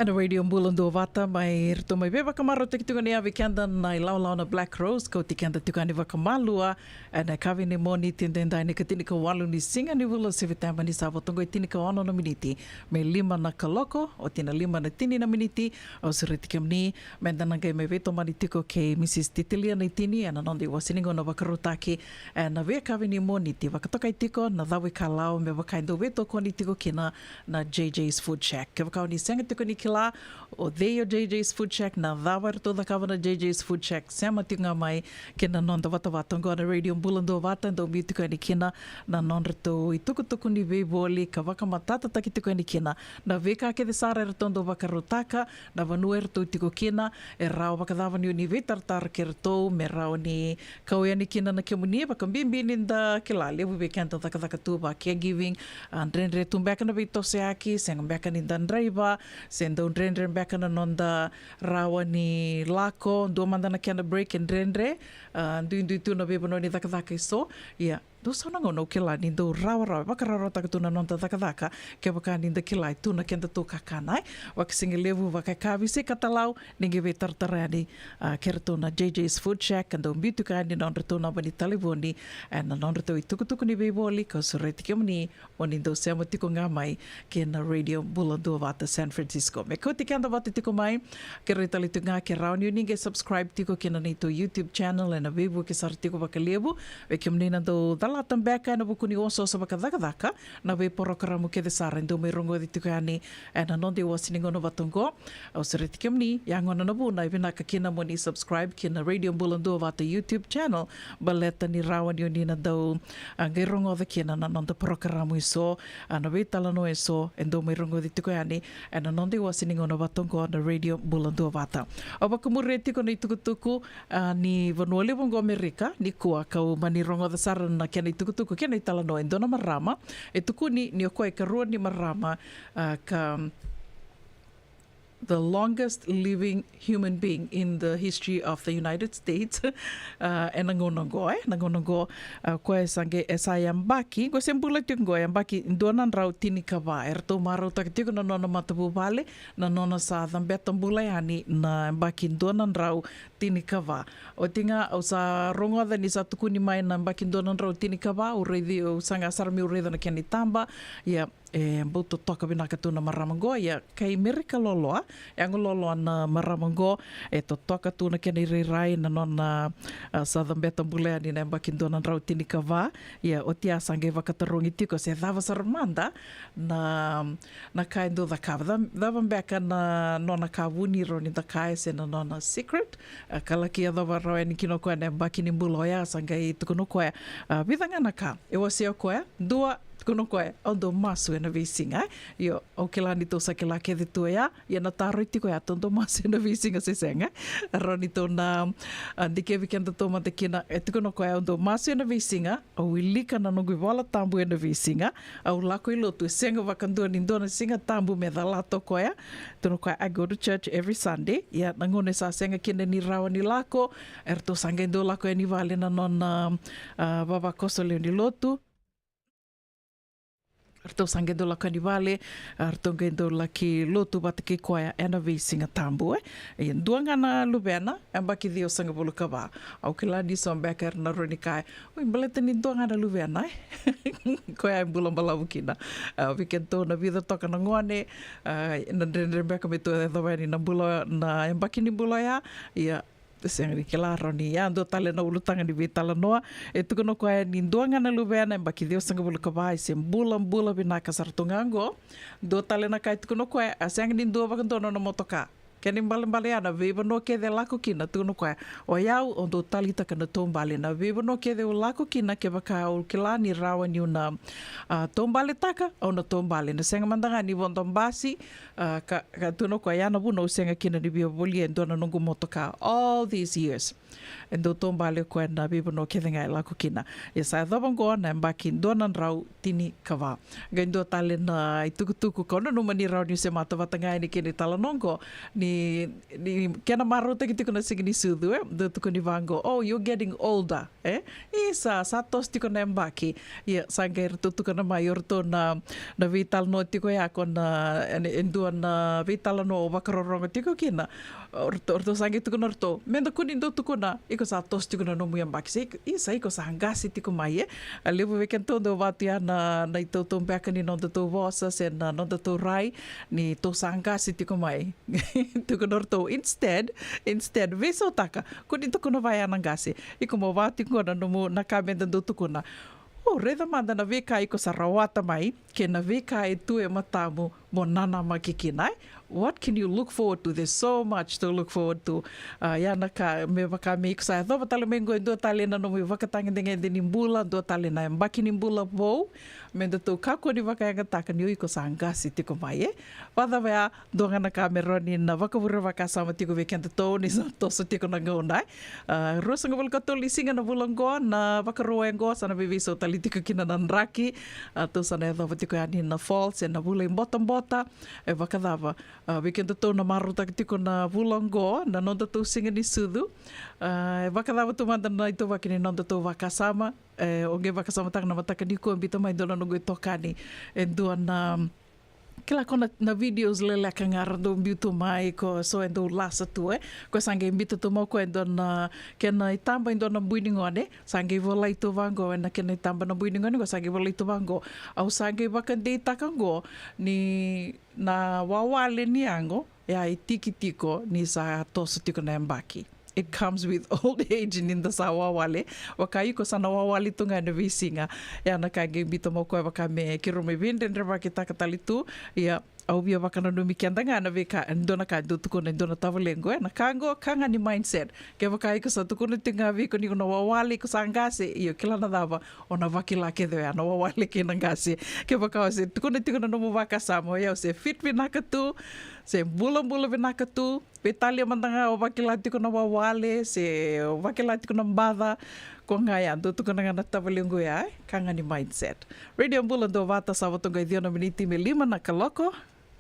Ana radio bulan do vata mai rto mai beba kamaro te kitunga ni ave kanda na lau na Black Rose ko te kanda tukani wa kamalua ana kavi ni moni tendenda ni katini ka walu ni singa ni vula sevitamba ni savo tongo tini ka ono na miniti me 5 na kaloko o tina 5 na tini na miniti o suritikam ni mendana ngai me veto mani tiko ke Mrs. Titilia ni tini ana nondi wasiningo na wakarutaki ana ve kavi ni moni ti wakatokai tiko na dawi ka lau me wakaindo veto ko ni tiko kina na JJ's Food Shack ke wakau ni senga tiko ni lá, odeio JJ's Food Shack, na dawar toda kava na JJ's Food Shack, sema tinga mai, ke na non da vata vata ngona radio mbulando vata, ndo mi tuko ni kina, na non reto i tuku ni vei voli, ka waka matata taki tuko ni kina, na veka ke de sara reto ndo waka rotaka, na vanua reto i tuko kina, e rao waka dawa ni vei tartar ke reto, me rao ni kauia ni kina na kemunia, waka bimbini nda ke la, lewu vei kenta taka tu ba caregiving, ndrenre tumbeka na vei tose aki, senga mbeka ni ndandraiva, sendo ndrenre mbeka na nonda rawa ni lako, ndo mandana kiana break and ndrenre, ndu tu na beba no ni taka iso, yeah. Do sana ngono kila ni do rawa wakarawa taka tuna nonta taka ke waka ni da kila tuna kenda to kakanai waka singe levu waka kavi se katalau ninge ve tartarani kerto na JJ's Food Shack ando bitu ka ni non reto na bani telefoni na non reto i tuku ni be boli ko soreti kemni oni do sema tiko ngamai ke na radio bulando vata San Francisco me ko tikanda vata tiko mai ke retali tunga ke rauni ninge subscribe tiko ke na ni to YouTube channel na vebu ke sartiko waka levu ve kemni na do la tambeka na buku ni oso sa bakadaka na we porokaramu ke de sara ndo me rongo ditukani na nonde wasiningo no batongo o seretikemni yangona na buna ivina kakina mo ni subscribe kina radio bulando vata YouTube channel baleta ni rawan yoni na do ngai rongo de kina na nonde porokaramu iso na we tala no iso ndo me rongo ditukani na nonde wasiningo no batongo na radio bulando vata o bakumureti ko ni tukutuku ni vanole bongo Amerika ni kua kau mani rongo de sara na kena i tukutuku, kena i tala noa, ndona marama, e tukuni ni o koe ka rua ni marama ka the longest living human being in the history of the United States. E nangonongo, koe sange e sa yambaki, koe sembula tungo yambaki, ndonan rau tini kawa, e rato marau takatiko na nona matapu vale, na nona sa thambeta mbula yani, na yambaki ndonan rau tini kawa. O tinga, au sa rongoda ni sa tukuni mai na yambaki ndonan rau tini kawa, o reithi, o sanga asarami o reitha na keni tamba, ia, e mbauto toka bina katuna maramango ia kai Amerika loloa e angololoa na maramango e to toka tuna kena rai na nona Southern Betambulea ni na mbakindona rau tini kawa ia o tia sange vakatarongi tiko se dhava saramanda na kai ndo dhakava dhava mbeka na nona kawuni roni dhakai se na nona secret kalaki a dhava rau ni kino koe na mbakini mbuloia sange tukuno koe vidhangana ka e wasio koe dua kuno koe ondo masu e na visinga yo o ke lani to sa ke la ke de to ya na taro ti ko ya tondo masu e na visinga se senga roni to na dike vikenda to mate kina e kuno koe ondo masu e na visinga o ilika na no gwivala tambu e na visinga au lako ilo to senga vakando ni ndona singa tambu me da lato koe to no koe I go to church every Sunday ya ngone sa senga kina ni rawa ni lako to sangendo lako e ni vale na nona baba kosole ni lotu Arto sangendo la kanivale, arto ngendo la ki lotu bata ki koia ena visinga tambu e duanga na lubena amba ki dio sanga bulu kava au ki la diso ambeka na roni kai oi baleta ni duanga na lubena koia mbula mbalavu kina vikento na vida toka na ngone na ndre mbeka me to e dhavani na mbula na amba ki ni mbula ya ia sengri ke la roni ya ando tale na ulutanga ni vitala noa e tukono koe ni nduanga na luvena mbaki dio sanga bulu kawai se mbula bina kasartungango do tale na kai tukono koe a sanga ni ndua vakantono na motoka keni mbale ana veva no ke de lako kina tukono koe o yau ondo talita kana tombale na veva no ke de o lako kina ke baka o kila ni rawa ni una tombale taka o na tombale na senga mandanga ni vondombasi ka tuno koe ana buno senga kina ni bia boli endo na nungu motoka all these years endo tombale koe na veva no ke de ngai lako kina e sa dhabango na mbaki donan rau tini kawa gaindo tale na itukutuku kona no mani rau ni se mata vatangai ni kini talanongo ni ni kena maruta ki tiko na sige ni sudu do tuko ni vango oh you're getting older isa satos tiko na embaki sangger tuko na mayor to na vital no tiko ya kon na endua na vital no vakarorong tiko kina orto sangger tiko na orto mendo kuni do tuko na iko satos tiko na no muyambaki isa iko sa hangasi tiko mai levo weekend to do vatia na ito tumbeka ni non to vosa sen na non to rai ni to hangasi tiko mai tuko na orto instead viso taka kuni tuko na vai anangasi iko mo vati ko na no na kamenda do tuko na reda manda na veka iko sa rawata mai ke na veka e tu e matamu mo nana makikinai. What can you look forward to? There's so much to look forward to. Yana ka me vaka me iko sa do tale mengo do tale na no me vaka tangi de nimbula do tale na mbaki nimbula vo me do to kako ni vaka nga taka ni iko sa hangasi tiko mai pada va do ngana ka meroni na vaka vura vaka sama tiko weekend to ni to so tiko na ngona rosa ngol ka to lisinga na bulango na vaka roengo sana beviso tali tiko kina nan raki to sana do tiko ani na falls na bula bottom bota e vaka dava weekend to na maruta tiko na bulango na non to singa ni sudu e vaka dava to manda na ito vaka ni non to vaka sama onge vaka sama tak na mataka ni ko bito mai dona no go tokani e do na kila kona na videos lele kangar do biutu mai ko so endo lasa tu ko sange bitu tu mo ko endo na kena itamba endo na buini ngone sange vola itu vango na kena itamba na buini ngone ko sange vola itu vango au sange bakan de takango ni na wawale ni ango ya itiki tiko ni sa tosu tiko na mbaki. It comes with old age in the sawawale. Wakai ko sana wawali tunga na visinga. Ya na kage bito mo ko wakame kiro me vinden reba kita katalitu. Ya au bia wakana no mikianda nga na veka ndona ka do tuko na ndona tavalengo na kango kanga ni mindset. Ke wakai ko sa tuko na tinga vi ko ni no wawali ko sangase iyo kila na dava ona vakila ke do ya no wawali ke nangase. Ke wakao se tuko na tinga no mo vaka samo ya se fit vinaka tu. Se bula vinaka tu. Petalia mantanga o vakilati ko na wawale se vakilati ko na mbada ko ngaya do tuko na ngana tavalengo ya kanga ni mindset. Radio Mbula do vata sa watunga idio na miniti me 5 na kaloko.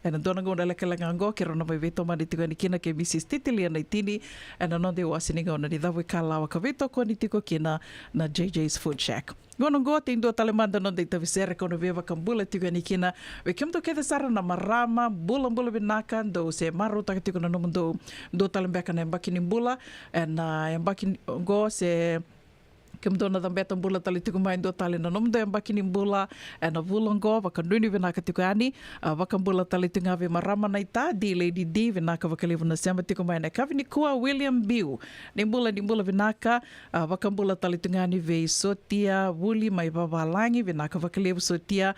Ena dona ngona lekelangango kero na mai veto mani tiko ni kina ke Mrs. Titilia na itini ena nonde wasininga ona ni dawe kalawa ka veto ko ni tiko kina na JJ's Food Shack. Ngono go tindo talemanda nonde tavisere ko no veva kambula tiko ni kina we kemto ke sara na marama bula binaka do se maru ta tiko na mundo do talembeka na mbaki ni bula ena mbaki go se kemdona também tambula tali tiku mai do tali na nomdo mbaki ni bula na vulongo vaka nuni vinaka tiku ani vaka bula tali tinga ve marama na ita di Lady D vinaka vaka levu na sema tiku mai na kavini kua William Biu ni bula vinaka vaka bula tali tinga ni ve sotia wuli mai babalangi vinaka vaka levu sotia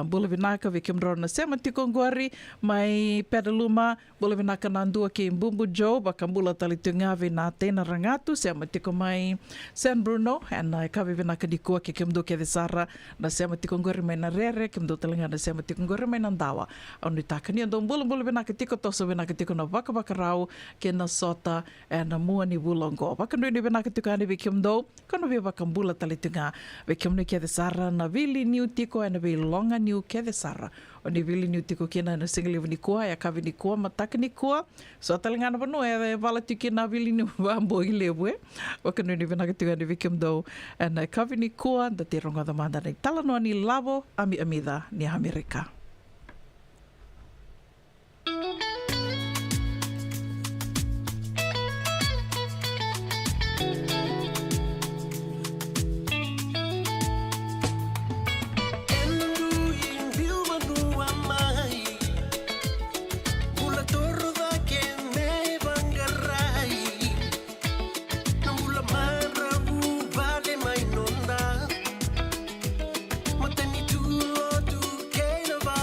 bula vinaka ve kemdora na sema tiku ngori mai pedaluma bula vinaka nandua ke Mbumbu Joe vaka bula tali tinga ve na tena rangatu sema tiku mai San Bruno na kavi vinaka di kua ke kemdo ke desara na sema tiko ngori mai na rere kemdo telenga na sema tiko ngori mai na ndawa onu takani ando bulu vinaka tiko toso vinaka tiko na vaka rau ke na sota na mua ni bulongo vaka ndui vinaka tiko ani vi kemdo kono vi vaka mbula talitinga vi kemdo ke desara na vili niu tiko na vi longa niu ke desara oni vili niu tiko kena na single ni kua ya kavi ni kua mataka ni kua so telenga na vanu vala tiki na vili ni vambo ilewe vaka ndui vinaka tiko ani vi kemdo na kavini kua da te ronga da manda nei talanoa ni lavo ami amida ni Amerika. Mateni tu o tu ke na va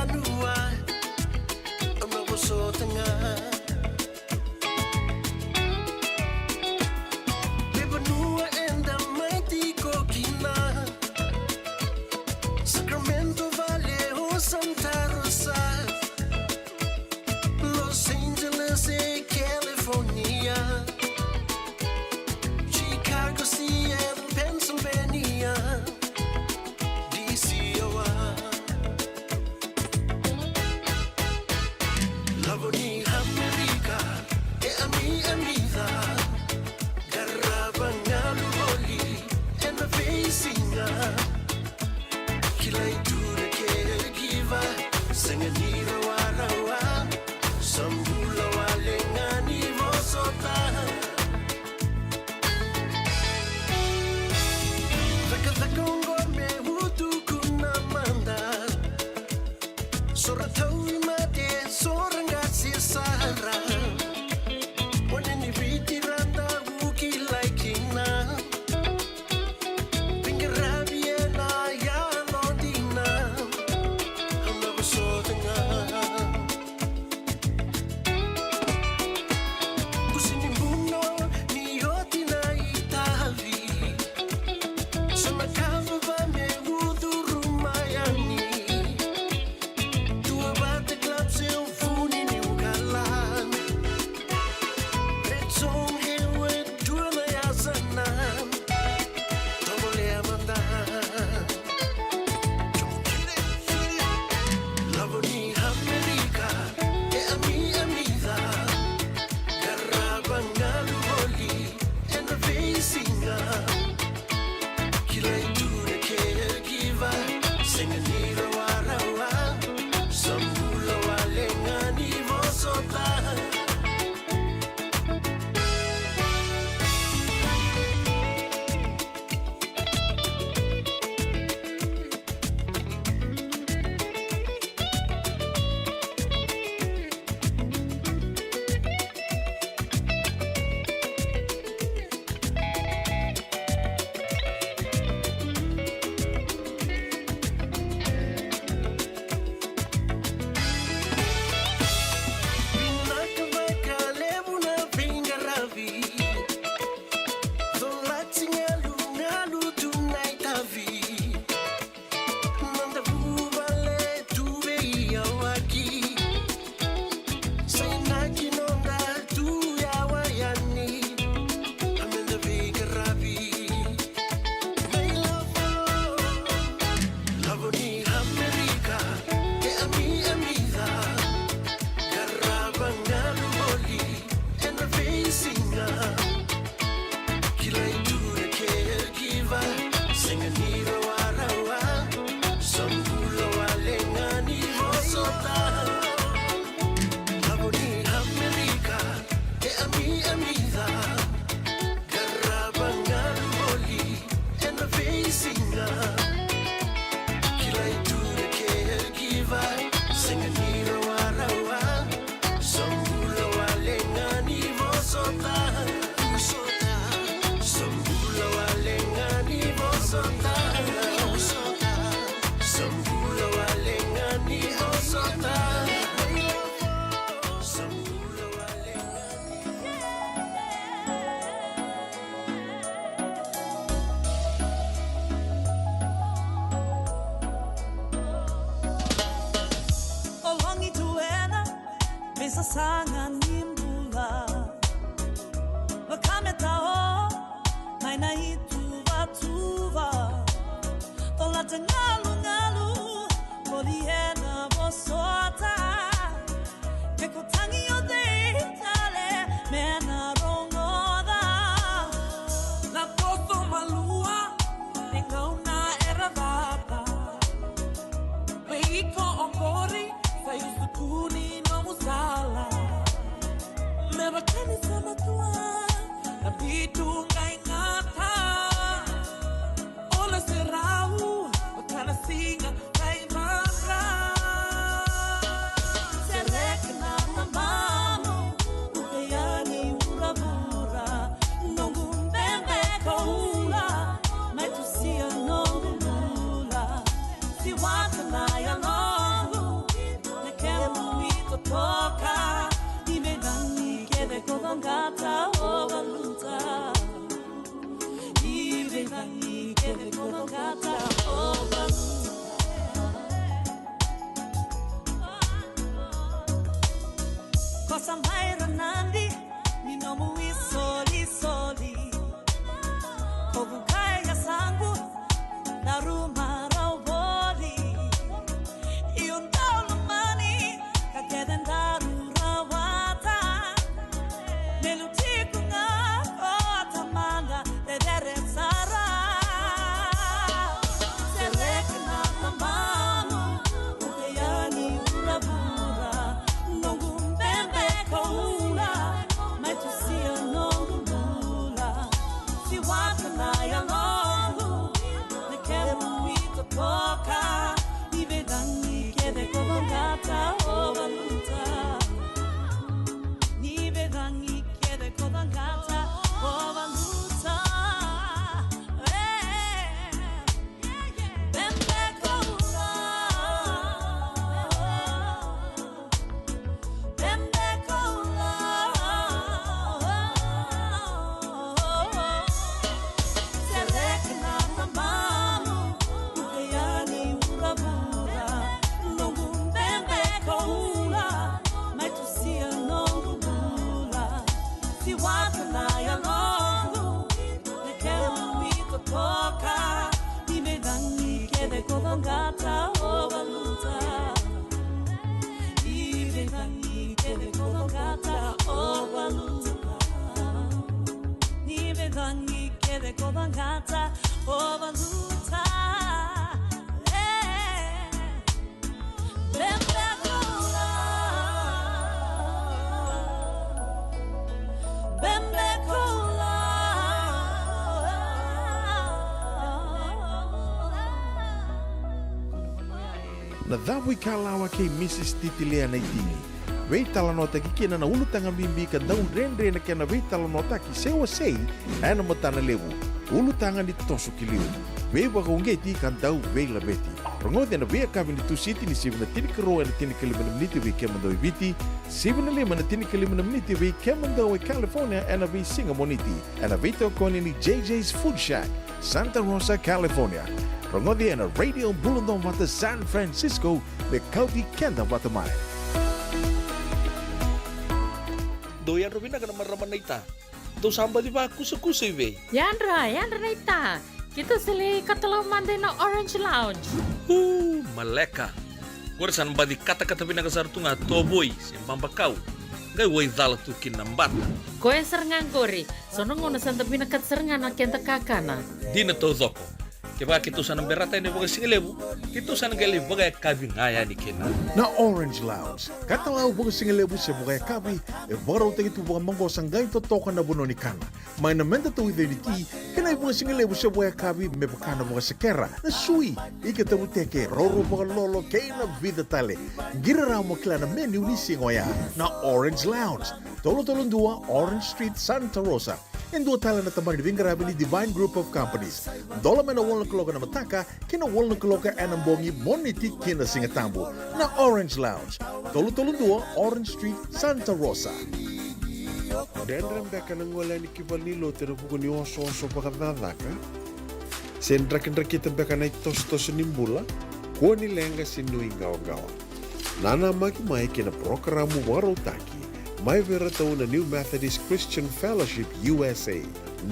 tangan nimbula Wakame tao Mai na ituva tuva Tola te ngalu ngalu Poliena bosota Keko tangi o de tale Mena rongoda La posto malua Ningauna era vata Veiko ongori Sayu sukuni no musala Mebakani sama tua Tapi tungai ngata Ola serau Bakana singa Kai maka Serekna mamamu Ukayani urabura Nongu mbembe kaula Metusia nongu lula Si watana ya nongu Nekemu mito toka Nimegani kede kodongata ovaluta Nimegani kede kodongata ovaluta Kosa maira nandi Ninomu isoli soli Kovukaya sangu Naruma rauboli Iundau lumani Kakeden daru rawata Melutiku nga otamanda Dedere sara Serekna mamamu Ukeyani urabura Nongu mbembe kaula Metusia nongu lula Si watana ya longu Nekemu mito toka Nivedani kede kodongata ovaluta Nivedani kede kodongata ovaluta Bembe koula Bembe koula Serekna mamamu Ukeyani urabura Nongu mbembe kaula Metusia nongu lula Si watana ya longu Nekemu mito toka Nimegani kede kodongata ovaluta Nimegani kede kodongata ovaluta Nimegani kede kodongata ovaluta Bembe koula Bembe koula Na dhavu ikalawa kay Mrs. Titilea na itingi. Wei talanota ki kina na ulu tanga mimbi ka daun rendre na kena wei talanota ki sewa sei ana matana lewu. Ulu tanga ni tosu kiliu. Wei waka ungeti kan dau wei labeti. Rongode na wei kabi ni tu siti ni sibina tini karo na tini kalimana meniti wei kemando i viti. Sibina lima na tini kalimana meniti wei kemando i California ana wei singa moniti. Ana wei tau koni ni JJ's Food Shack, Santa Rosa, California. Rongode na Radio Bulundong Wata San Francisco me kauti kenda wata mai. Doyan Robina ka naman raman na ita. Ito samba di ba kusa-kusa iwe? Yandra na ita. Kita sili katalaw manday na Orange Lounge. Maleka. Kuarsan ba di kata-kata pinakasar tu nga toboy simbang bakaw. Gay way dala tu kinambat. Koe serengan kori. Sono ngona santa pinakat serengan na kenta kakana. Di na to zoko. Kaya kita sana berata ini bagai singelebu, kita sana gali bagai kabi ngaya ni kena. Na Orange Lounge, katalaw bagai singelebu siya bagai kabi, baraw tayo ito bagai manggo sanggay totokan na buno ni kana. May namenta to identity, kanay bagai singelebu siya bagai kabi, may bakana bagai sekera, na sui, ikatabu teke, roro bagai lolo, kay na vida tale. Giraraw mo kila na menu ni singoya, na Orange Lounge, tolo-tolong dua, Orange Street, Santa Rosa. En dua tala na tamang ni Vingarabi ni Divine Group of Companies. Dola may na walang kaloka na mataka, kina walang kaloka anambongi moniti kina singatambo na Orange Lounge. Tolo-tolong dua, Orange Street, Santa Rosa. Dendram beka nang wala ni kibalilo tero buko ni oso-oso pakadadaka. Sendrak-ndrak kita beka na itos-tos nimbula, kuha ni lenga sinuing gawa-gawa. Nana maki mai kena programa warotaki. Mai vera tau na New Methodist Christian Fellowship USA.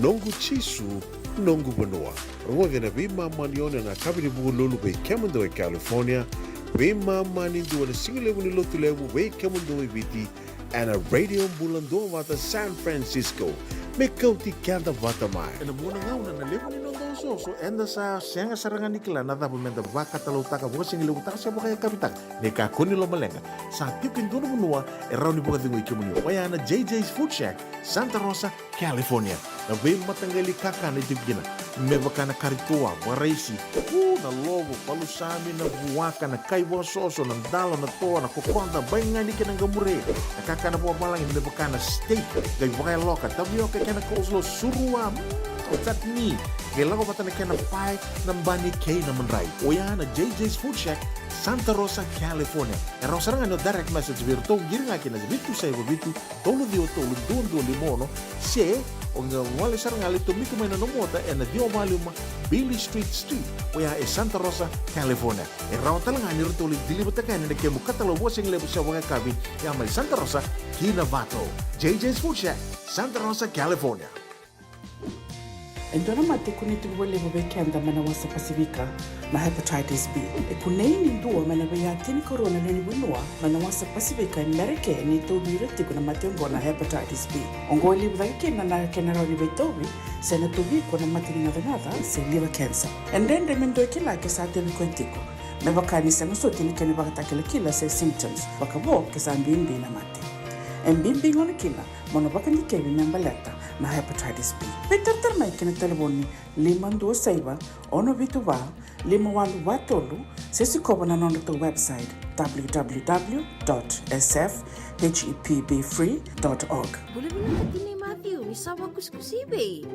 Nongu chisu, nongu banoa. Rua vena vima manione na kabini bugu lulu bei Kemando e California. Vima mani dua na singilewu ni lotu lewu bei Kemando e viti. And a radio bulan doa wata San Francisco. Me kauti kanda wata mai. Ena muna ngau na lewu ni nonton so enda sa senga sarangan nikla na tabu menda vaka talau taka buka singi lewu taka siapa kaya kapitang. Neka kuni lo malenga. Sa tipin dono menua erau ni buka tingu ikimuni. Waya na JJ's Food Shack, Santa Rosa, California. Na vei matanggali kaka na itibigina. Mebaka na karitoa, waraisi. Na logo, palusami na buwaka na kaiwa soso, na dalo na toa, na kokonda, baingan ni kinang gamure. Na kaka na buwa malangin, mebaka na steak, gay wakay loka, tabioka kaya na coleslaw, surua, chutney. Kaya lago pata na kaya na pie, ng bani kay na manray. Oya na JJ's Food Shack, Santa Rosa, California. Erau sarangan no direct message virto, giring akin na bitu sa iba bitu, tolo dio tolo, doon limono, se, o nga wali sarang alito miko may nanomota e na dio maluma Billy Street o ya e Santa Rosa, California. E raw talang ani rito ulit dilibot ka ni nagkemo katalo wasing lebo sa mga kabin ya may Santa Rosa, Kinavato. JJ's Food Shack, Santa Rosa, California. Endona mate kuniti wale bobe kenda mana wasa Pasifika na hepatitis B. E kunei ni ndua mana baya tini corona nini bunua mana wasa Pasifika Amerike ni tobi retiku na mate ngona hepatitis B. Ongo libu dhaki kena na kena rao ni betobi se na tobi kuna mate ni ngadha se liver cancer. Endende mendo kila kesa tini kwentiko. Mebaka ni se nusoti ni kene baka kila se symptoms baka bo kesa mbimbi na mate. Mbimbi ngona kila mono baka ni kebi membaleta na hepatitis B. Peter termai kena telefoni 52 ono vituva 51 sesi kobo na nondo to website www.sfhepbfree.org. Boleh-boleh katini Matthew, isa bagus kusibe.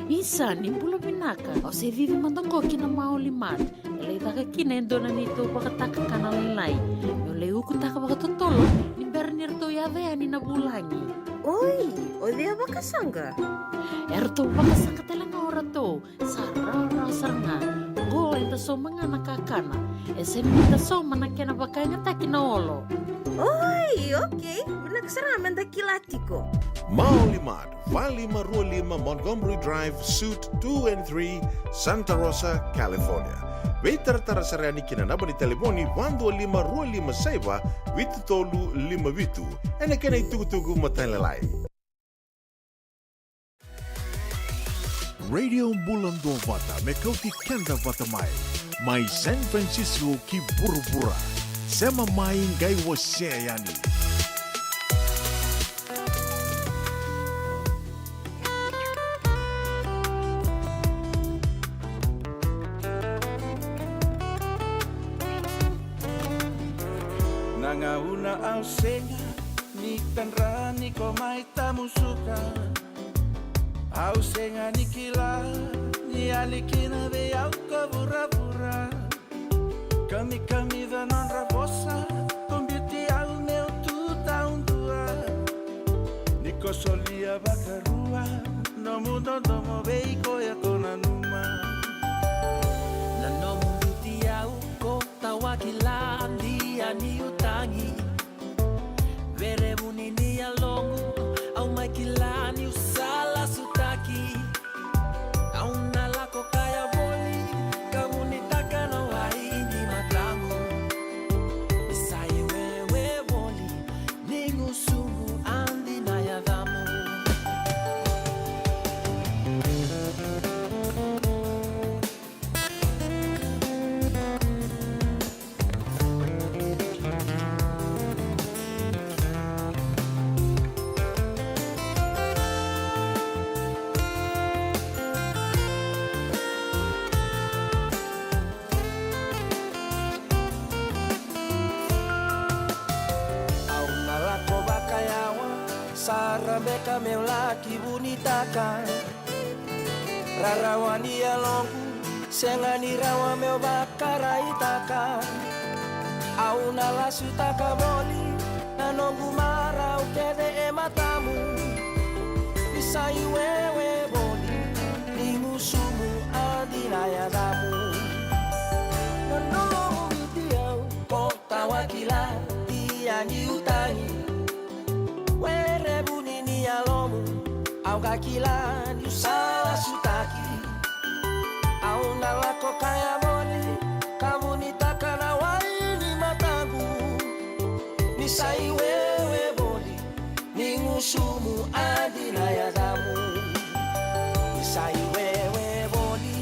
Isa ni bula binaka, o se vive mandongo kina maulimat. Ele taka kina endona nito bakataka kana lain. Yo leu kutaka bakatotolo, ni bernir to yave ani na bulangi. Oi, o dia bakasanga. Erto bakasanga telanga orato, sarara saranga. Go enta so mga nakakana. Ese nita so manakena bakanya takina olo. Oi, okay. Nagsaraman dakilatiko. Maulimad, Valley Marulima, Montgomery Drive, Suite 2 and 3, Santa Rosa, California. Veter tarasarani kinanaba ni telefoni 125 saiba vitu tolu 5 vitu. Ena kena itugutugu matalalay. Radio Bulan Dovata me kauti kenda vatamai. Mai San Francisco ki burubura. Sema mai ngai waseyani. Nangauna au senga ni tanrani ko mai tamusuka au senga ni kila ni alikina ve au kabura kami da non ravosa convirti au meu tu taundua ni ko solia bakarua no mundo no mo veiko ya konanuma na no mundo ti au ko tawakila ni utangi vere munini ya longu au maikilani usala sutaki au nalako kaya boli kamu nitaka no haini matamu isai wewe boli ningu sumu andi na ya damu Sarabeka meu laki bunitaka Rarawani ya longu Sengani rawa meu bakara itaka Au nalasu taka boli Nanongu mara ukede matamu Isai wewe boli Ni musumu adina ya damu Nanongu bitiau Kota wakila ni utangi were bunini alomu au kakila ni usala sutaki au nalako kaya boli kamu nitaka na waini matangu nisai wewe boli ni ngusumu adina ya damu nisai wewe boli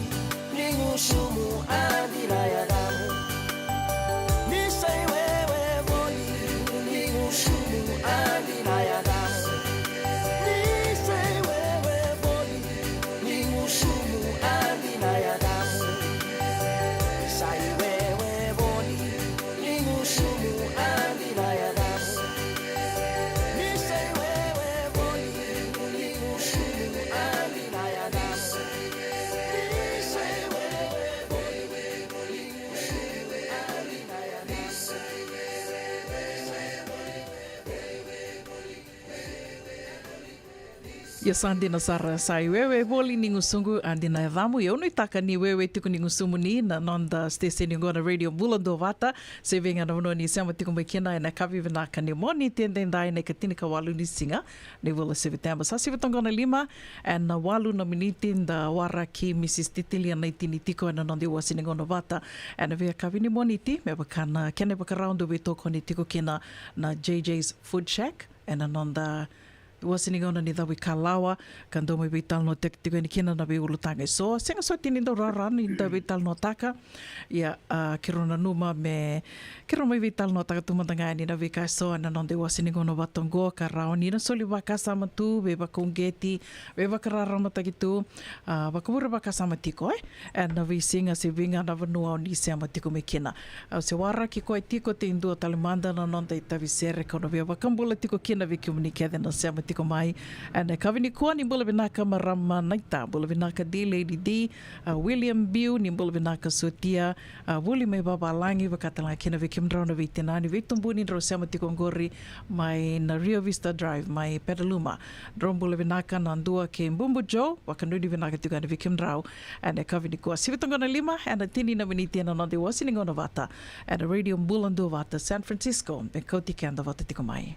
ni ngusumu adina ya damu nisai wewe boli ni ngusumu adina ya damu nisai wewe boli ni ngusumu adina ya damu nisai wewe boli ni ngusumu adina ya damu nisai wewe boli ni ngusumu adina ya damu nisai wewe boli ni ngusumu adina ya Ia sandina sara sai wewe boli ningu sungu andina e vamu ia unu itaka ni wewe tiku ningu sumu ni na nonda station ngona radio Bulando Vata se venga na vano ni sama tiku mekena na kavi vinaka ni moni tende ndai na katini ka walu ni singa ni vula se vitemba sa se vitongona lima and na walu na miniti nda wara ki Mrs. Titilia na itini tiko na nondi wasi ngona Vata and vea kavi ni moni ti me bakana kene baka roundu we toko ni tiko kina na JJ's Food Shack and na nonda Wasiningona ni dawi kalawa kando mai vital no tek tiko ni kina na be ulutanga so senga so tini ndo raran ni da vital no taka ya kirona numa me kirona mai vital no taka tumandanga ni na vika so na nonde wasiningona batongo karao ni na soli baka sama tu be bakongeti be bakarara mata gitu bakubura baka sama tiko and na vi singa se vinga na vanua ni sama tiko me kina se wara ki ko tiko te indu talimanda na nonde tavi sere kono be bakambula tiko kina vi komunikade na sama tiko mai and kavini kua ni bula vinaka marama naita bula vinaka D Lady D William Biu ni bula vinaka Sotia Wuli mai baba langi vakatala kina vikimdrau na vitinani vitumbu ni drosema tiko ngori mai na Rio Vista Drive mai Petaluma drom bula vinaka na ndua ke Mbumbu Joe wakanudi vinaka tiko na vikimdrau and kavini kua sivitongona lima and tini na miniti na nonde wasiningona Vata and radio Bulando Vata San Francisco me koti kenda Vata tiko mai.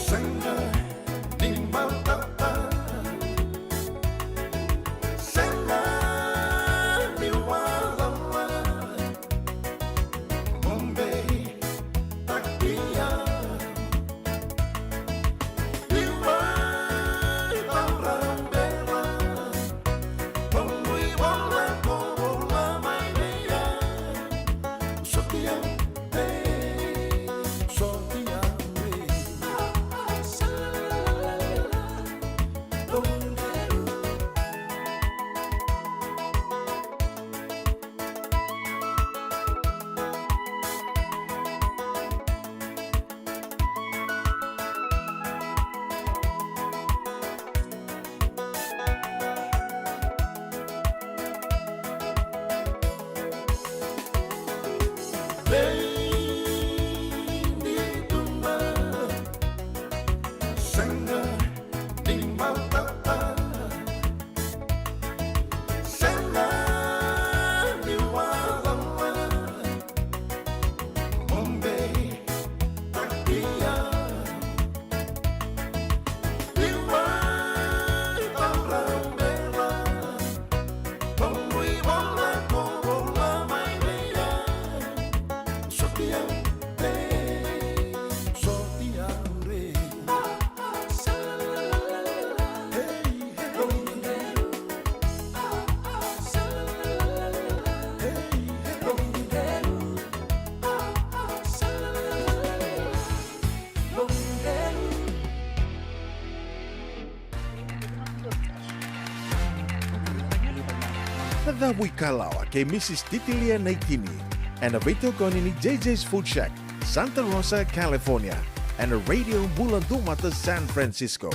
Senga, nimba Nadhawi Kalawa kay Mrs. Titilia Naitini, and a Vito Konini JJ's Food Shack, Santa Rosa, California, and a Radio Bulan Dumata, San Francisco.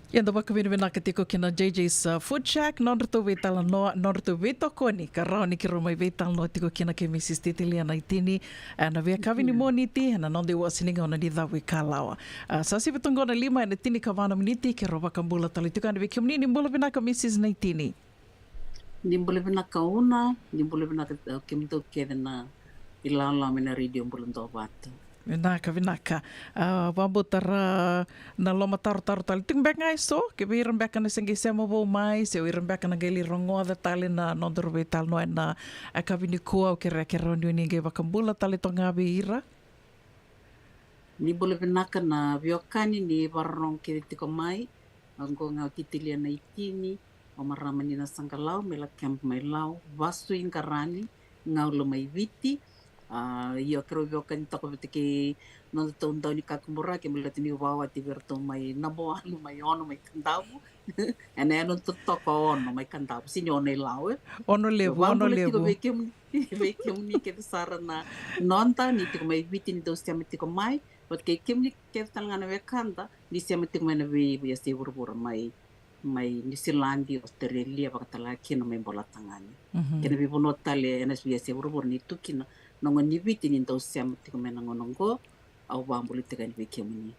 Yan dapat kami nakatiko kina JJ's Food Shack, nonrto vital no, nonrto vito koni, karani kiro may vital no tiko kina kay Mrs. Titilia Naitini, na via kavini moniti, na non de wasininga na di dawi kalawa. Sasi betungo na 5 na tini kavana miniti, kiro bakambula talitukan na vikium ni nimbula binaka Mrs. Naitini. Nimbula binaka una, nimbula binaka kimito kede na ilala mina radio bulan tobato. Vinaka. Wambutara na loma taru tali. Ting bek ngai so, ke biran bek na sengi semo bo mai, se wiran bek na geli rongo da tali na nondor betal no na akavini kua o kere ronyo ni ge bakambula tali tonga ira. Ni bole vinaka na viokani ni barong ke tiko mai, anggo ngau Titilia Naitini, o maramani na sangkalau, mela camp mai lau, vastu inkarani, ngau lo mai viti, io kero viokan tako betiki no taon ni kakumura ke mula tini wawa ti verto mai nabo alu mai ono mai kandabu ene ano toko ono mai kandabu sinyo ne lawe ono levu vekem ni ke sarana nonta ni tiko mai viti ni dos tiam tiko mai but ke kemni ke talangana vekanda ni siam tiko mai na vi se burbur mai New Zealand, Australia, bakatala kino mai bola tangani. Kena bi bono tale ena se burbur ni tukina nongo ni viti ni dos siam tiko mai nongo au bambuli tega ni vekemni.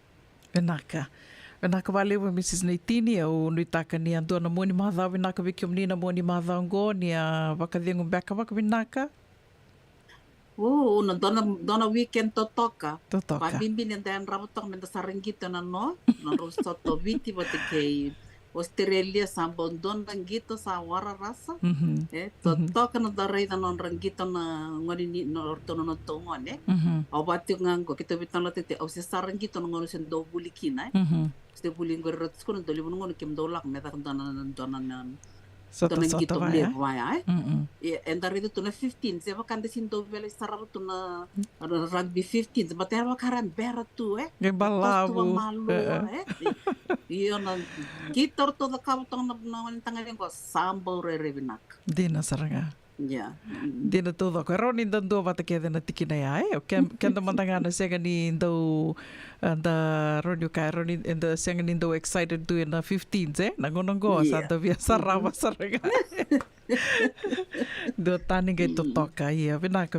Venaka wale wa Mrs. Naitini au nuitaka ni andua na moni madha venaka vekemni na moni madha ngo ni a vakadhengu beka vaka venaka. Na dona weekend totoka. Pabimbi ni dan rabotong menda sarengito na no rosoto viti botike Australia sambon don rangito sa wara rasa. Totoka na daray non rangito na ngoni ni no ortono no tongon Au bati ngango kita bitan la tete au se sarengito no ngono sen do bulikina. Ste bulingor rotsko no doli ngono kem dolak meta dona Soto vai endar itu na 15 se vakan desin do vele sarar tu na rugby 15 but era karan bera tu balabu iyo na kitor to da kabutong na tangan ko sambo re binak dina saranga ya dina todo ko roni dando vata ke na tikina ya ken da mantanga na sega ni do da roni ka roni and the sega ni do excited to na 15 nangonongo sa da via sarava saranga do tani ge to toka ia vinaka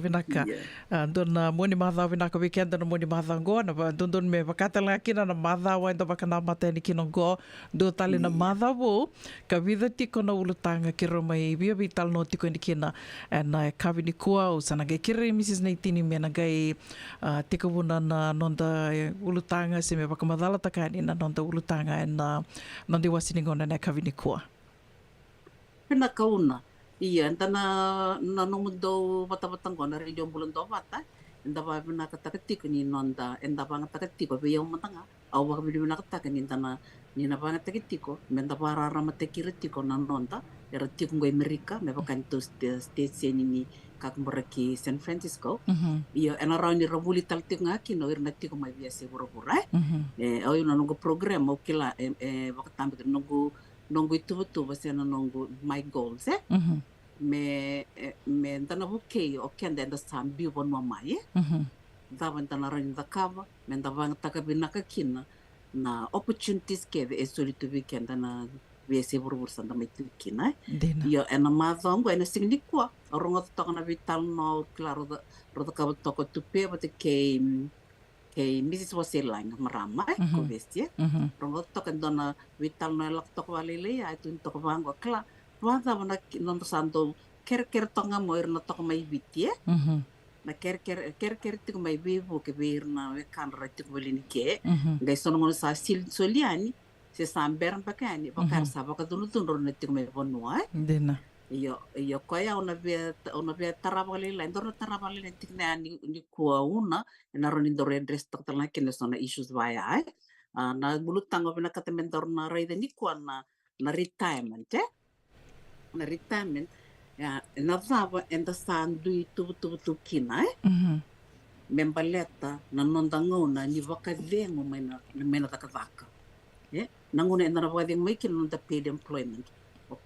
don moni madha vinaka weekend na moni madha go na don me vakata la kina na madha wa ndo bakana mate ni kinongo do tali na madha wo ka vida tiko na ulutanga ki romai bia vital no tiko ni kina na kavini kua o sana ge kire Mrs. Naitini me na gai tiko buna na nonda ulutanga se me bakamadala takani na nonda ulutanga na nonda wasiningo na kavini kua pena kauna iya antana na numundo bata-batang ko na radio bulan do bata enda ba na katakatiko ni nonda enda ba katakatiko be yung matanga aw ba bi na katakani intana ni na ba katakatiko menda para ramatekiritiko na nonda era tiko ngo Amerika me ba kanto states ni kakmoraki San Francisco iya ena raw ni rabuli taltik ngaki no irna tiko mai biasa bura-bura ayo na nungo program o kila bakatambi nongo itu betul bahasa nongo my goals me tana okay anda anda sambil bon mama dawan tana ran da kava me dawan taka binaka kina na opportunities ke esoli to weekend na vese burbur sanda mai kina yo ena mazongo ena singlikwa Rongo toka na vital no claro roda ka toka tupe but kay Mrs. Waselang marama ko bestia. Rongo toka dona vital no lak toka walele ya itu toka bango kla. Wanda mana non santo ker tonga moir na toka mai bitie. Na ker tiku mai vivo ke vir na we kan tiku welini ke. Ngai sono ngono sa soliani se samberan pakani bakar sa baka dunu na tiku mai bonua. Dena. Iyo koya ona via tarabali la ndoro tarabali la tikna ni kuwa una na roni ndoro address toktal na kene sona issues vaya ai na bulut tango bina katemendor na raida ni kuwa na retirement na retirement ya na zava enda sandu tu kina membaleta na nondangona ni vakadengo mena takavaka nanguna enda na vakadengo mai kina nonda paid employment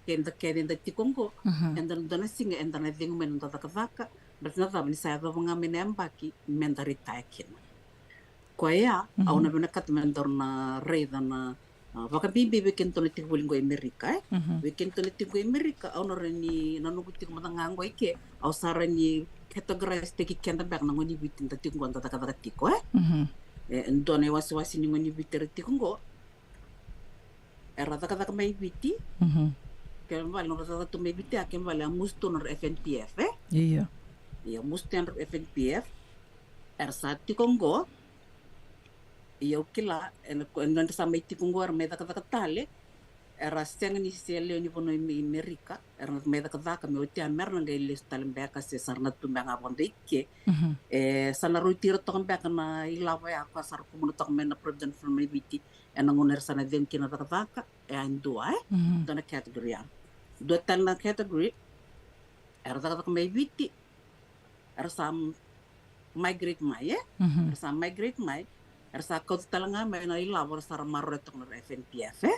Kenda kenda tikongo, enda dona singa enda na dingo men da kavaka, but na dava ni sa dava nga menembaki menda ritakin. Koya, au na bina kat mendor na reida na vaka bibi weekend to nitik bulingo Amerika weekend to nitik Amerika au na reni na nugutik matangango ike au sara ni categorize teki kenda bak na ngoni bitin da tikongo da kavaka tiko ndone wasi ni ngoni bitir tikongo era da kavaka mai biti Kembali nomor satu maybe dia kembali musto nor FNPF Iya. Iya musto nor FNPF satu Kongo. Iya ukila en sama itu Kongo meda kata tale era steng ni sele ni pono Amerika meda kata kami uti Amerika ngai listal mbeka se sarna tumbanga bonde ikke sana rutir to mbeka na ilawa ya ko sar ko to mena president from biti enangoner sana den kina kata andua dona category dua tanah category kata may biti sam migrate mai sam migrate mai sa ko talanga may na ilawa sar marro to no FNPF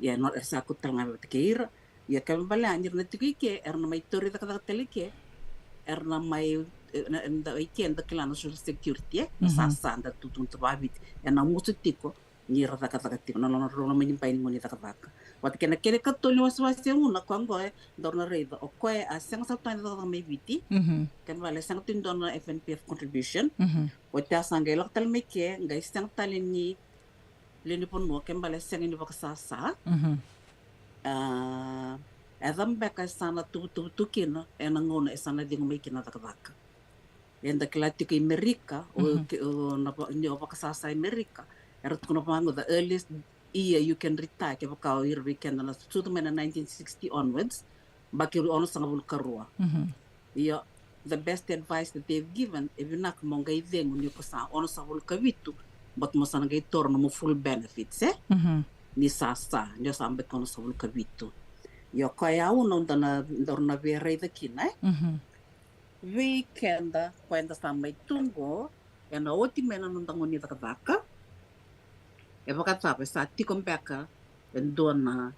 ya no sa ko talanga betkir ya kembali anjir na tiki na may tori kata telike na may enda ike enda klano social security sa anda tutun tababit na musutiko ni rata kata tiko no manyimpain mo ni takataka wat kena kene katoli waswasi una kwango dorna reida o koe asang sa tan do may biti kan wala sang tin don FNPF contribution wat ta sangelak tal meke ngai sang talin ni leni pon mo kan wala sang ni bakasasa adam beka sana tu kina enangona sana dingo may kina takataka enda klati ke Amerika o na ni bakasasa Amerika kuna pango the earliest year you can retire ke bakau ir weekend na sutu mena 1960 onwards bakiru ono sangabul karua the best advice that they've given if you nak mongai dengu ni kosa ono sangabul kavitu but mo sangai torno mo full benefits ni sasa ndio sambe kono sangabul kavitu kaya uno ndana dorna verei da kina weekend kwenda samai tungo na oti mena nondangoni takavaka baka sabe sa tikom beka dona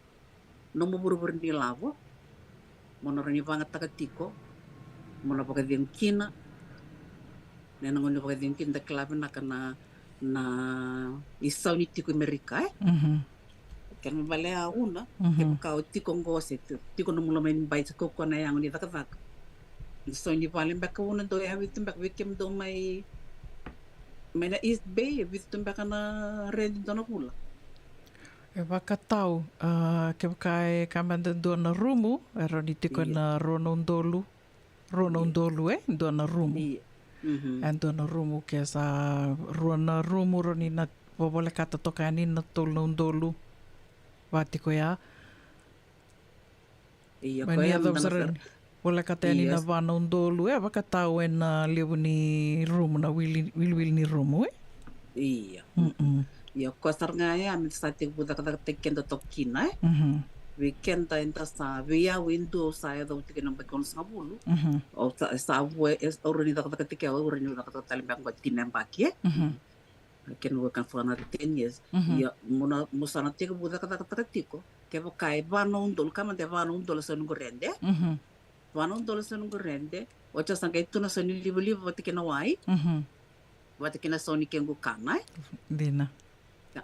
no mo buru ni lavo mono ni vanga takatiko mono baka din kina nena ngono baka din kin da klabe na kana na isaw ni tiko Amerika kan vale a una ke baka tiko ngose tiko no mulo men bai ko ko na yang ni takavak so ni vale baka una do ya witum baka wikem do mai Mena East Bay vitu mbaka na rendi dona pula. Baka tau ke baka kamanda dona rumu roni tiko na ronondolu dona rumu. And dona rumu ke sa rona rumu roni na bobole kata tokani na tolondolu. Watiko ya. Iya Mania dona Wala kata ni na vana undolu baka tau na lewu ni rumu na wil ni rumu Iya. Iya kosar nga ya min sa tig budak kata tekendo tokkina weekend ta entra sa via window sa ya daw tikin ng bakon sa bulu o sa we es already kata tikya already kata talimbang ba tinembaki ken wo kan for another 10 years ya muna musana tig budak kata tiko ke kai vana undol kama de vana undol sa ngorende $1 sa nung rende, o cha sangkay ito na sa nilibo-libo, wati kinawai, wati kinasoni kengu kanay. Di na.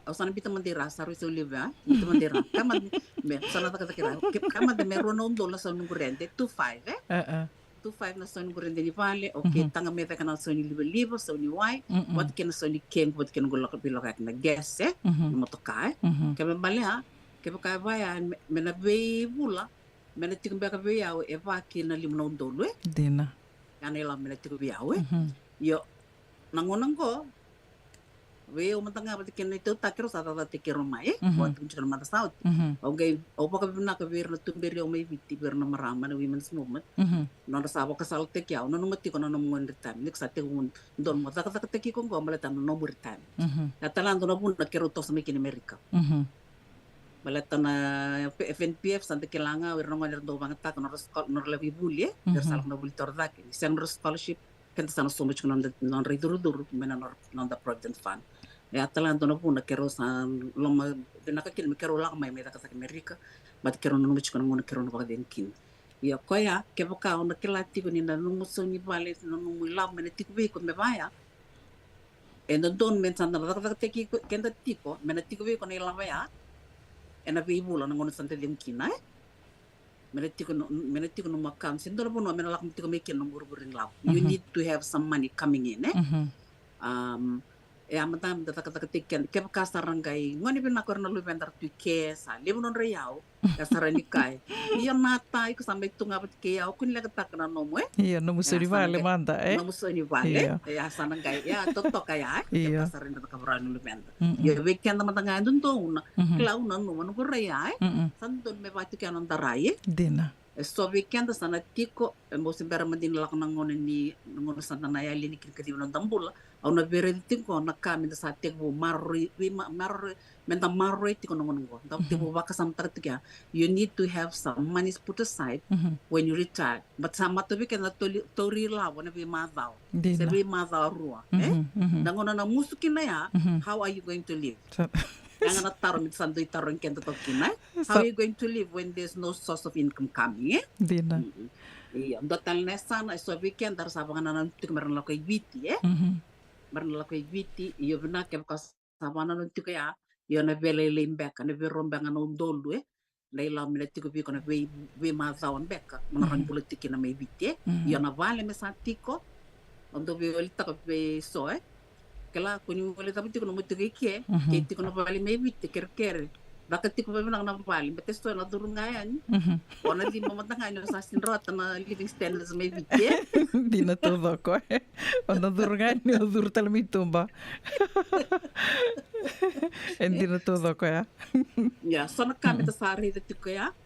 O sana bita mandira saru se oliva, bita mandira. Kama me sana takira. Kama de merono dola sa nungurente 25 25 na son corrente ni vale, okay, tanga me kana son libo so ni wai, wat ken son ken wat ken gola kapilo kak na gas motokai. Kama bale ha, kama kai vai me na ve bula, me na tikumbe ka ve au e va kina limo dolo Dina. Kanela me na tikumbe au yo nangonang ko we o matanga pati ken ito takiro sa tata tikiro mai wat kunjukal mata saut okay o pa ka na ka ver na tumberi o mai viti ver na marama na women's movement no na sabo ka sal te kya no mati ko no mo ndetam nik sa te un don mo ta ka te ki ko ngomala tan no muritan atalando no bun na kero to sa mekin America balata na FNPF sante kelanga wir no ngal do banget tak no levi bulie der salak no bulitor dak sen scholarship kan sana so much non dur mena non da provident fund ya talando no puna kero san loma de nakakil me kero lak mai me da ka America bat kero no much kono no kero no ba den kin ya koya ke boka on kelati ko ni na no muso ni vale no mu lam me tik be ko me vaya en don men san da ka te ki kenda tiko me na tiko be ko ni lam ya en a be bula no sante den kin ai menetiko no makam sindoro bono mena lak mitiko mekin no burburing law you need to have some money coming in e amatam da taka tiken ke ka sarangai ngoni bin nakor no lubendar tu kesa lebunon reyao ka sarani kai iya mata iku sampai tunga pat ke au kun lega takna no mo iya no musori vale manda no musori vale ya sanangai ya toto kaya ke ka sarani da kabran lubenda ya weekend matanga ndun to una klau no no ko reya sandon me batu ke anon tarai dina so weekend sana tiko mo simbera mandin lak nangon ni nangon sana na ya lini kiri no dambula au na berenti ko na kami da sa teko marri menta marri tiko nangon ko da teko baka sam tartiga you need to have some money put aside when you retire but sama to weekend to rila wana be madao se be madao ruwa nangon na musukin na ya how are you going to live Yang na taro mit sandoy taro kento to kinay. How are you going to live when there's no source of income coming? Dina. Iya, dotal nesa na so weekend dar sa mga nanantik meron lang ko'y biti Meron lang ko'y biti. Iyo na kaya sa mga nanantik kaya iyo na belay beka na beron ba nga nung dolo Na ilaw minatiko bi ko na we mazawan beka. Mga politiki na may biti Iyo na vale me sa tiko. Ondo bi walita ko be so Kala kuni wala tapi tiko no mutu ke tiko no bali may bitte ker bakit tiko ba nang napali betes to na durungayan ona di mo matanga no sa sinrota na living standards may bitte di na todo ko ona durungayan no durtal mi tumba hindi na todo ko ya so na kami ta sari tiko ya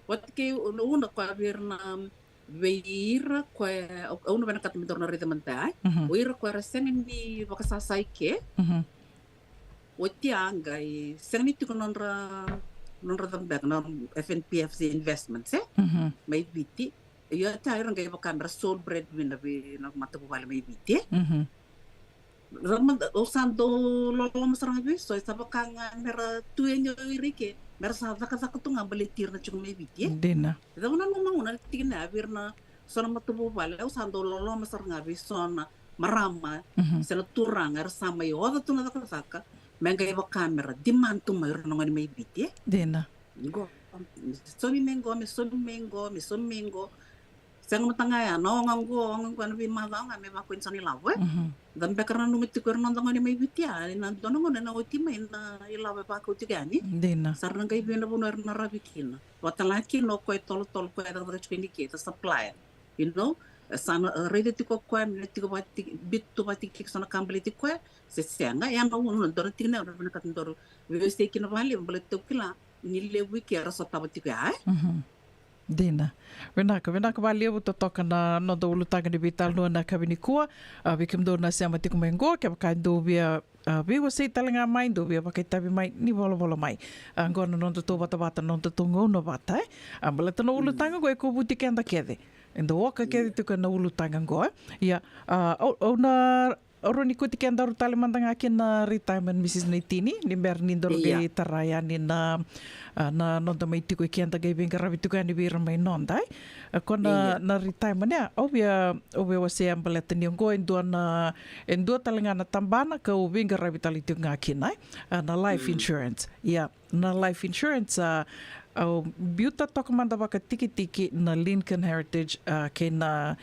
wat ke una ko na Weira kwa uno bana kat mitor na rita mantai weira kwa rasen di bakasasai ke wati angai sengni tu nonra tambak na FNPFC investments may biti yo tayo ngai bakamera soul bread win na mata bubala may biti ramad usando lolo masarang bi so sa bakanga mera tuenyo irike Mer sa zaka tu ngambalitir na chung may biti dina da una una tigna virna sona matubo vale usando lolo masar ngabi sona marama sena turang ar sama yo da tuna da saka menga iba kamera dimantu mayro no ngani may biti dina go somi mengo Sang matangaya no nganggo ano bi maga nga may makuin sa nilawe dan bekarna numiti ko ron ngani may bitia na dono ngone na uti may na ilawe pa ko tigani dina sarna kay bino bunar na rabikin watalaki no ko tol ko da chini ke supply sana ready to ko kwan to bit to pati kik sana kambali ti ko se senga yan no dor tigna ro na katndor we stay kin vale mbale to kila nile wiki ara sa tabati ko ai Dina. Wenaka valia buto toka na no do lutanga di vital no na kabini kua bikim do na sama tiku mengo ke ka do bia bi wo sei talenga mai do bia pakai tabi mai ni bolo mai angona non to bata non to tungo no bata ambala to no lutanga go ko buti kenda kede endo waka kede to na lutanga go ya ona Oroni ko tiken daru tali mandang akin na retirement Mrs. Naitini ni berni dor Iya. gay tarayani na nonda mai tiko iken gay bing karabi tukan ni bir mai nondai ko na retirement ya obia wase ambalet ni ngo endo talinga na tambana ka bing karabi tali tukan akin na life insurance ya na life insurance biuta toka manda baka tiki na Lincoln Heritage ke na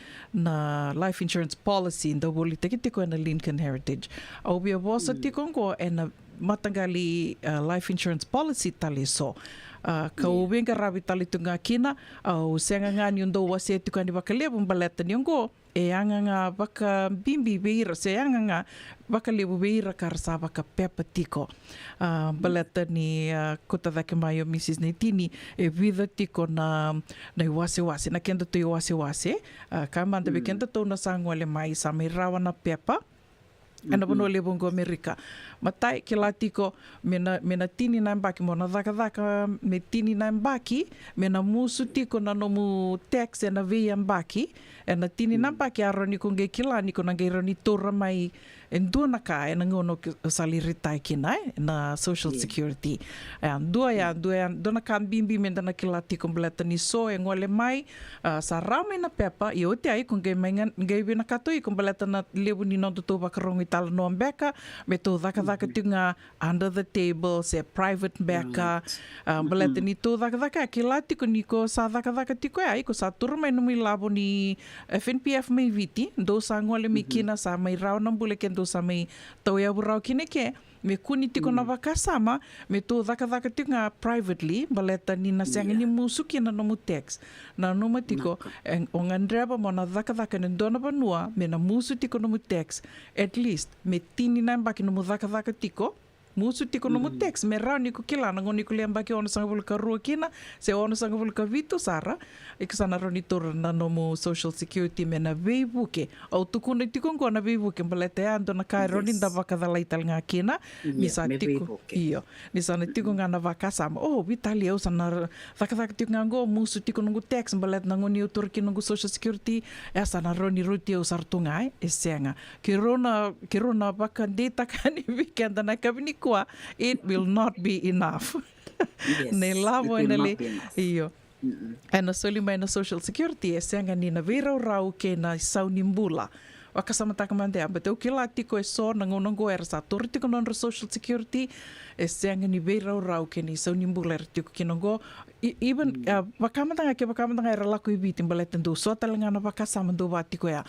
life insurance policy nda boli tiki na Lincoln Heritage. Au bia bosa tikong ko na matangali life insurance policy tali so. Ka ubing ka rabi tali tunga kina au senga nga nyundo wase tukani baka lebu mbaleta nyongo anga nga baka bimbi beira anga nga baka lebu beira karsa baka pepa tiko baleta ni kota dake mayo Mrs. Naitini vida tiko na wase na kenda to wase ka manda be kenda to na sangwale mai sa mai rawa na pepa ana bono le bongo Amerika matai ke latiko mena tini na mbaki mo na daka me tini na mbaki mena musu tiko na nomu tax na via mbaki na tini na mbaki aroni ko nge kila ni ko na nge roni tora mai enduna ka na ngono sali ritai kinai na social security dua dona kan bimbi menda na kila tiko bleta ni so ngole mai sa rame na pepa yo te ai ko nge mengan nge bina katoi ko bleta na lebu ni no to ba karong tal no beka beto daka tinga under the table se private beka bleta ni to daka kila tiko ni ko sa daka tiko ai ko sa turma no mi labo ni FNPF mai viti do sa ngole mi kina sa mai rau na bule ken do sa mai tau ya burau kine ke me kuni tiko na waka sama me to daka tinga privately baleta ni na siang ni musuki na nomu tax na noma tiko o ngandreba mo na daka ni dona banua me na musu tiko nomu tax at least me tini na mbaki nomu daka tiko musu tiko nomu tax me rau ni ko kila na ngoni ko liambaki ono sanga bulka rua kina se ono sanga bulka vito sara ikasana roni tora na nomu social security me na veibuke au tukuna tiko ngona veibuke baleta ya ando na kai roni nda vaka dalai tal nga kina misa tiko iyo nisa na tiko nga na vaka sama vitali au sana vaka tiko nga ngo musu tiko nungu tax balet na ngoni utur ki nungu social security sana roni ruti au sartungai esenga kirona vaka data kani weekend na kabini it will not be enough. Yes, ne lavo it will nele not be enough. iyo. Ana soli mai na social security senga ni na vera rau ke na saunimbula. Wakasama takamande but o kila tiko so na ngongo era sa tortiko non social security senga ni vera rau ke ni saunimbula tiko kinongo even wakamata era laku ibiti mbaletan do so talanga na wakasama do batiko ya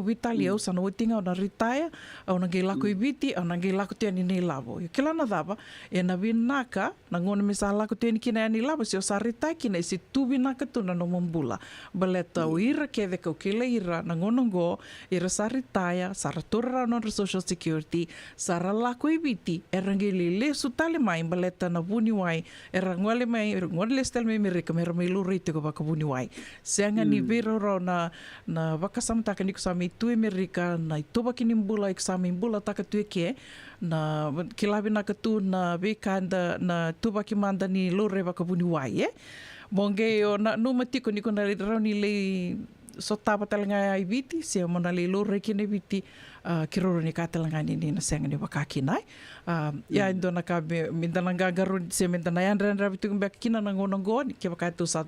vitali au sana utinga na retire au na laku ibiti au na laku teni ni lavo kila na dava na vinaka na ngona misa laku teni kina ni lavo se sa retire kina si tu vinaka tu na no mbula baleta ira ke de ko kila ira na ngonongo ira sa retire sa ratura no social security sa laku ibiti era le su tale mai baleta na buni wai era ngole mai ngole me mereka mera mai luri te ko baka buni wai senga ni vero ro na wakasama taka ni ko sa mi tu Amerika na itoba kini mbula exame mbula taka tu ke na kilabi na katu na bekanda na tuba ki manda ni lure baka buni wai bonge o na no matiko ni ko na ro ni le so tapa talanga ai viti se mo na le lure kini viti kiroro ni katalanga ni na senga ni wakakinai ya indo na ka mindana garu se mindana yandra bitu mbak kina na ngonongo ke bakatu sa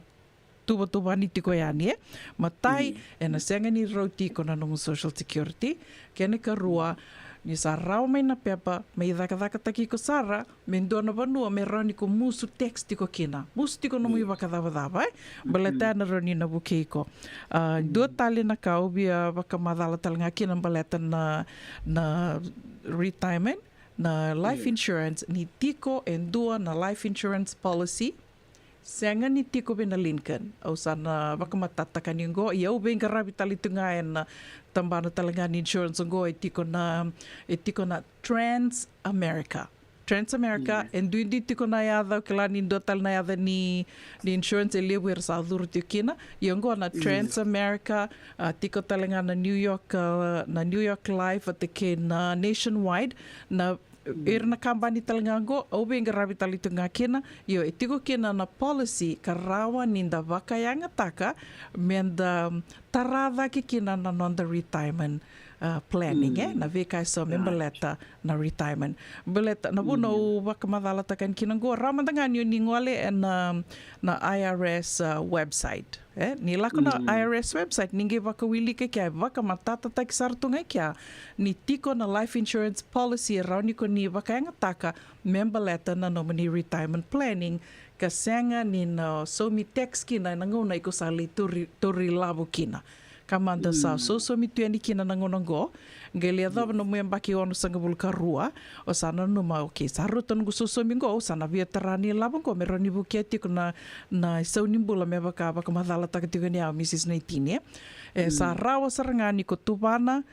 tuba ni tiko yani matai ena senga ni roti ko na no social security kene ka rua ni sa rau mai na pepa mai daka taki ko sara mendona banua me rani ko musu text tiko kina musu tiko no mu baka dava baleta na rani na bukeiko do tali na ka obia baka madala talanga kina baleta na retirement na life insurance ni tiko endua na life insurance policy senga ni tiko bina Lincoln au sana baka matata kaningo ia ube ngarabi tali tunga na tambana talanga ni insurance ngo etiko na Trans America and duindi tiko na yada kala ni dotal na yada ni insurance elewer sa durti kina yongo na Trans America tiko talanga na New York Life at ke na nationwide na na company talngango au benga rabi talito ngakena yo etiko kena na policy karawa ninda vakayanga taka menda tarada ki kina na non the retirement planning na veka so membeleta na retirement beleta na buno wakamadala takan kinango ramandangan yun ningwale na IRS website ni lako na IRS website ninge wakawili ke kya wakamatata tak sartunga kya ni tiko na life insurance policy rauni ko ni wakayanga taka membeleta na nominee retirement planning kasenga ni no so mi text kina nanguna iko sali turi labo kina kamanda sa so mi tuani kina nangonongo ngelia dava no muembaki ono sanga bulkarua o sana no ma okay sarutan gu so mingo sana veterani labo ko merani buketi kuna na so nimbula me baka madala takatiga ni Mrs. Naitine sa rawa sarangani ko tubana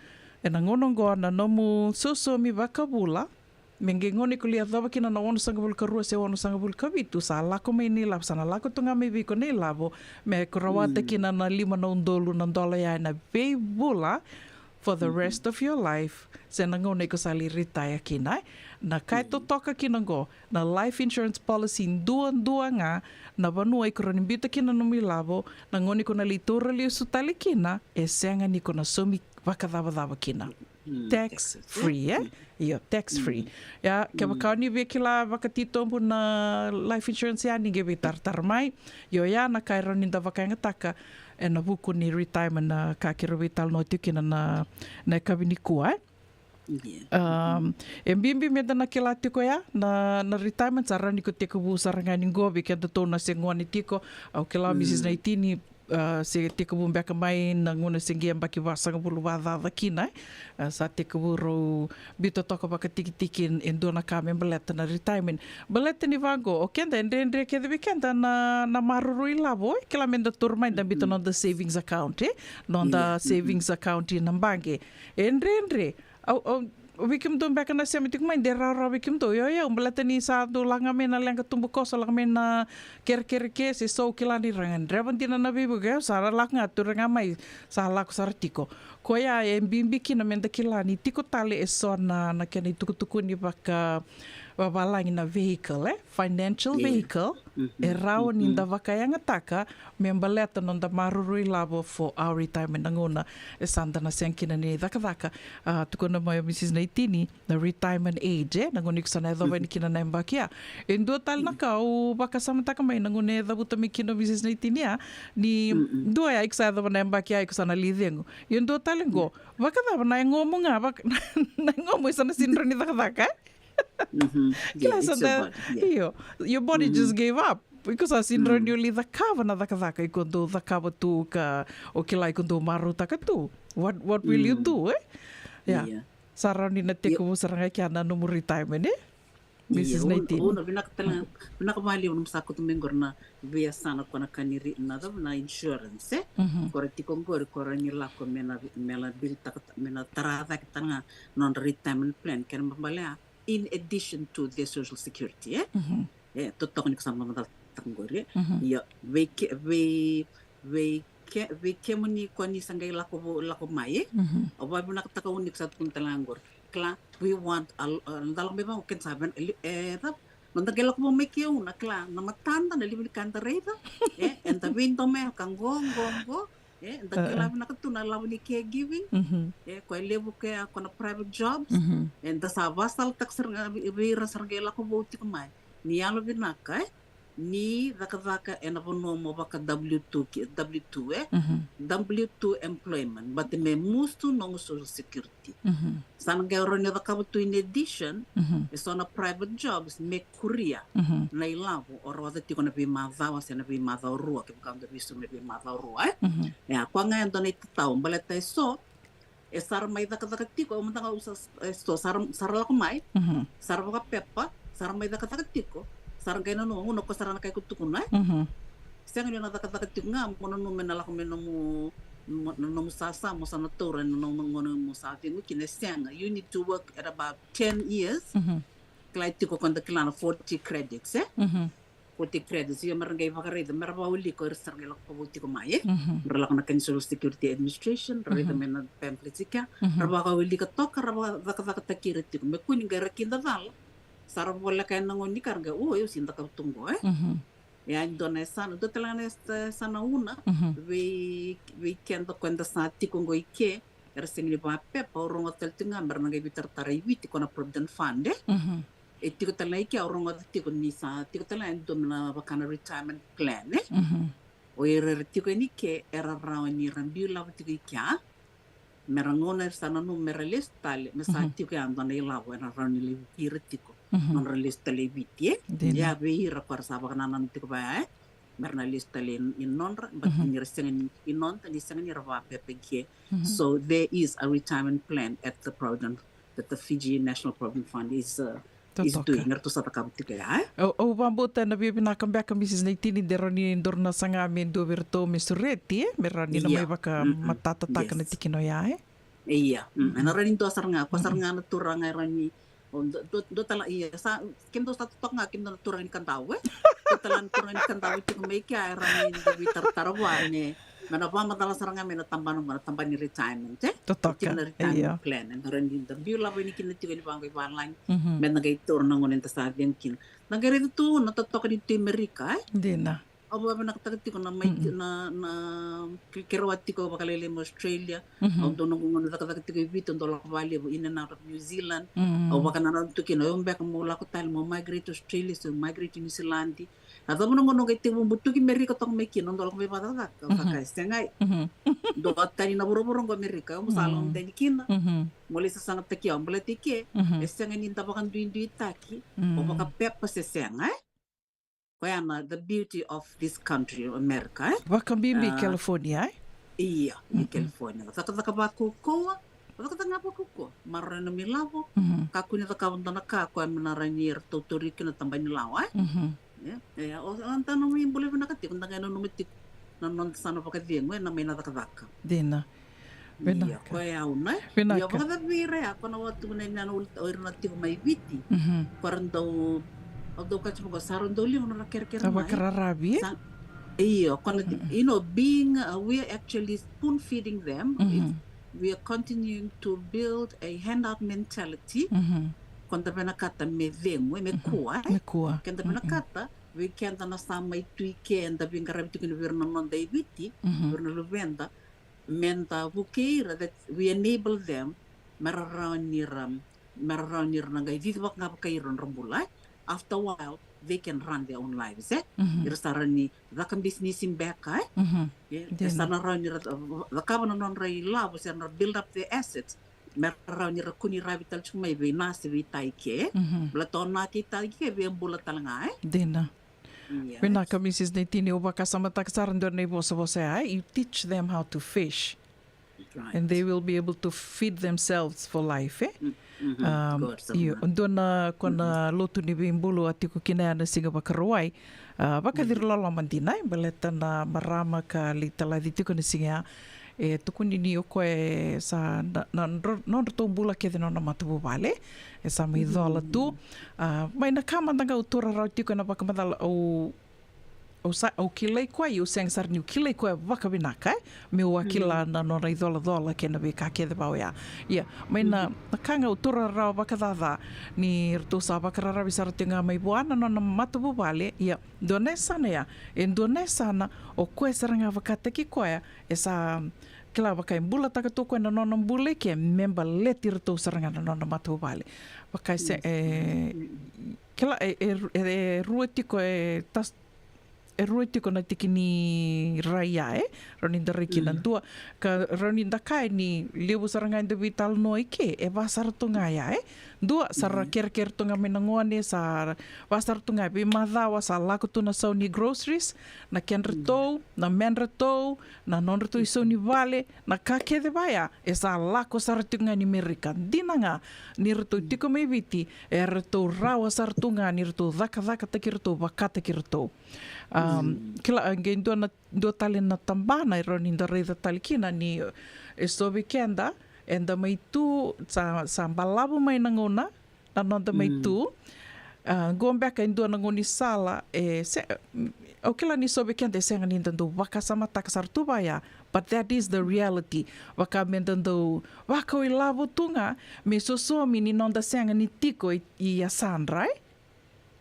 nangonongo na nomu so mi bakabula mengengoni kulia dava kina na ono sanga bulkarua se ono sanga bulkavitu sa lako me ni labo sana lako tunga me viko ni labo me kurawata kina na $5 na $1 ya na bula for the rest of your life se nangone ko sali retire kina na kai to toka kinango na life insurance policy dua nga na banua ko ranimbita kina no milabo nangone ko na litura li sutali kina senga ni ko na somi vakadava kina tax free tax free ke bakani vekila vakatito na life insurance ya ninge vitar mai ya na kai raninda vakanga taka na buku ni retirement na kakiro vital no tikina na kabinikua bimbi meda na kilatiko ya na retirement sarani ko teko bu sarangani gobi ke to na sengwani tiko au kila Mrs. Naitini se teko bu mbeka mai na nguna sengi ambaki wasanga bulu wada kina sa teko bu ro bito toko baka tiki endona kame beleta na retirement beleta ni vago o kenda endre ke de kenda na maruru ilabo kila menda turma inda bito no the savings account no the savings account na bange endre au wikim tu mbeka na semitik main dera wikim tu yo beleta ni sa do langa mena langa tumbu kosa langa mena ker ke se so kilani rangan revantina na bibu ge sara langa turanga mai sa lak sartiko koya bimbi kina menda kilani tiko tale esona na keni tukutuku ni baka babalangi na vehicle financial vehicle rao ninda vakayanga taka membaleta nonda maruru labo for our retirement nanguna sanda na senkina ni daka tukona mo Mrs. Naitini na retirement age nanguni kusana dova ni kina na mbakia endo tal na kau baka samata kamay nangune dabuta mi kino Mrs. Naitini ni dua ya iksa dova na mbakia ikusana lidengo endo talengo baka dava na ngomo nga baka na ngomo sana sinro ni daka your body just gave up because as in renewally the cover na daka ikondo the cover tu ka o kila ikondo maru taka tu what will you do sarani na teko saranga kiana no retirement Mrs. Naitini Uno binakabali unum sako tumengor na via sana kona kaniri na insurance kore tikongor kore nila ko mena bil mena tarada kitanga non retirement plan kan mambalea in addition to the social security totoo ni kasama madal tanggori ya we kemuni kwani sangai lako mai oba buna kataka unik sa puntalangor kla we want dalam beba ken saben nonta gelak mo mekeu na kla na matanda na libi kantareta enta winto me kangongo enta kela na katuna lawni caregiving ko lebu ke akona private jobs enta sa vasal taksar vira sargela ko bouti mai ni alo binaka ni daka enabono mo baka W2 W2 employment but me mustu no social security san gawro ni daka to in addition is on a private jobs me kuria na ilavo or wada tiko na bi madhawa se na bi madhawa rua ke kanga bisu me bi madhawa rua ya kwa nga ndo na itataw baleta so sar may daka tiko umtanga usas so sar la kumai sar baka pepa sar may daka tiko sarang kayo no uno ko sarang kayo kutukun siang yun nataka nga mono no menala ko meno mo sasa mo sa natura no mo sa atin kinesiang you need to work at about 10 years klay tiko kon dakilana 40 credits 40 credits yung marangay vakarida marabawuli ko sarang ilo ko buti ko mai maralak na kan Social Security Administration rida mena pamphlets ka marabawuli ka to karaba daka takiriti ko me kuning garakinda dal sarap wala kayo nangoni karga yo sinta ka tunggo ya dona sana do talanga sana una we kendo kwenda sa tikongo ike era sing ni ba pepa orang hotel tinga merna ngai bitar tarai witi kona provident fund e tiko tala iki orang hotel tiko ni sa tiko tala endo na bakana retirement plan o era tiko ni ke era rao ni rambiu la tiko ikia merangona sana no meralestale mesa tiko ando na ilawo era rao ni le tiko non relestale witi ya be ira par sa bakana nan tiko ba merna listale in non but ni reseng in non tani seng ni rawa pepeke so there is a retirement plan at the Provident that the Fiji National Provident Fund is doing ngerto sa takabutika ya o bambuta na bibi na kambia ka Mrs. Naitini deroni ndorna sanga men do verto mesureti merani na may baka matatataka na tikino ya iya ana rani to sarnga pasarnga na turanga rani do tala iya sa kim do sa tok nga kim do turang kan tawe do talan turang kan tawe ti may kaya rani do bitar tarawane mana pa matala saranga men tamban ni retirement totoka na retirement plan and rani do biula ni kin ti ni bangay balang men nagay tur na ngonen ta sa diyan kin nagay to na totok ni Amerika dina abo ba nakatagti ko na may na kirawati ko bakalele mo Australia o doon ko ngono nakatagti ko bito dola valley in and out of New Zealand o baka na to kino yung back mo la ko tal mo migrate to Australia so migrate to New Zealand ado mo ngono kay tibo buto ki Amerika tong may kino dola ko may patata ka kay stengay do atani na buro-buro ko Amerika mo salong den kin muli sa sangat taki ang bulatike stengay ni tabakan duin-duin taki o baka pepa se sengay kaya na the beauty of this country, America. Baka bibi California, Iya, di California. Taka ba kuko? Taka nga pa kuko. Mara na milabo. Kakunya taka na kako ay manaranir tuturi kina tambay nilawa. Ya, o anta no mo boleh nakati kung tanga no numitik na non sana pa kadien na may natakadaka. Dina. Iya, kaya una. Iya, baka bira ako na watu na nanul o irnati ko may biti. Parang daw although kasi mo saron daw liyo na nakirkira na kararabi iyo being we are actually spoon feeding them we are continuing to build a handout mentality kung tabi nakata me vengwe me kuwa kung tabi nakata we can't nasama ituike and tabi ngarabi tukin virna non daibiti virna luvenda menta vukeira that we enable them mararawnir na gay dito bak nga kairon rambulay. After a while, they can run their own lives. Irasara ni dakam businessin back Irasara ni dakam non ray labo sa build up their assets. Meron ni rakuni rabital chumay be nasi vitai ke. Blaton nati taike be bulat talanga Dina. Pinaka Mrs. Naitini o baka sa mataksaran doon na ibosa you teach them how to fish. And they will be able to feed themselves for life doon na kuna luto ni Bimbulo at ko kinaya na singa bakaraway baka dirlala man dinay baleta na marama ka litala dito ko na singa tukun ni ko sa non to bula ke no na matubo vale sa may dola tu may nakama nga utura raw tiko na baka madala o kilay ko eu seng sar ni kilay ko baka binaka me wakila na no rai dola ke na be ka ke de bawya may na nakanga utura raw baka dada ni rto sa baka rara bisar tinga may buana no na matubo vale donesa na Indonesia na o ko saranga baka ki ko esa kila baka imbula taka to ko na no bule ke memba letir to saranga no na matubo vale baka se kila rueti ko tas ruiti ko na tikini raya roninda rekinan tua ka roninda kai ni lebu saranga inda vital no ike basar tunga ya dua sar ker tunga menangone sar basar tunga bi madawa sa laku tuna so ni groceries na kenreto na menreto na nonreto iso ni vale na kake de baya esa laku sar tunga ni Amerika dinanga ni reto tiko me viti reto rawa sar tunga ni reto daka takirto bakata kirto kila angin do talin na tambana roninda reda talikina ni so weekenda enda may tu sa balabo may nanguna nanonda may tu going back indo nanguni sala o kila ni so weekenda senga nindando waka sama taksar tu baya but that is the reality waka mendando waka ilabo tunga me sosomi ni nonda senga ni tiko i asan right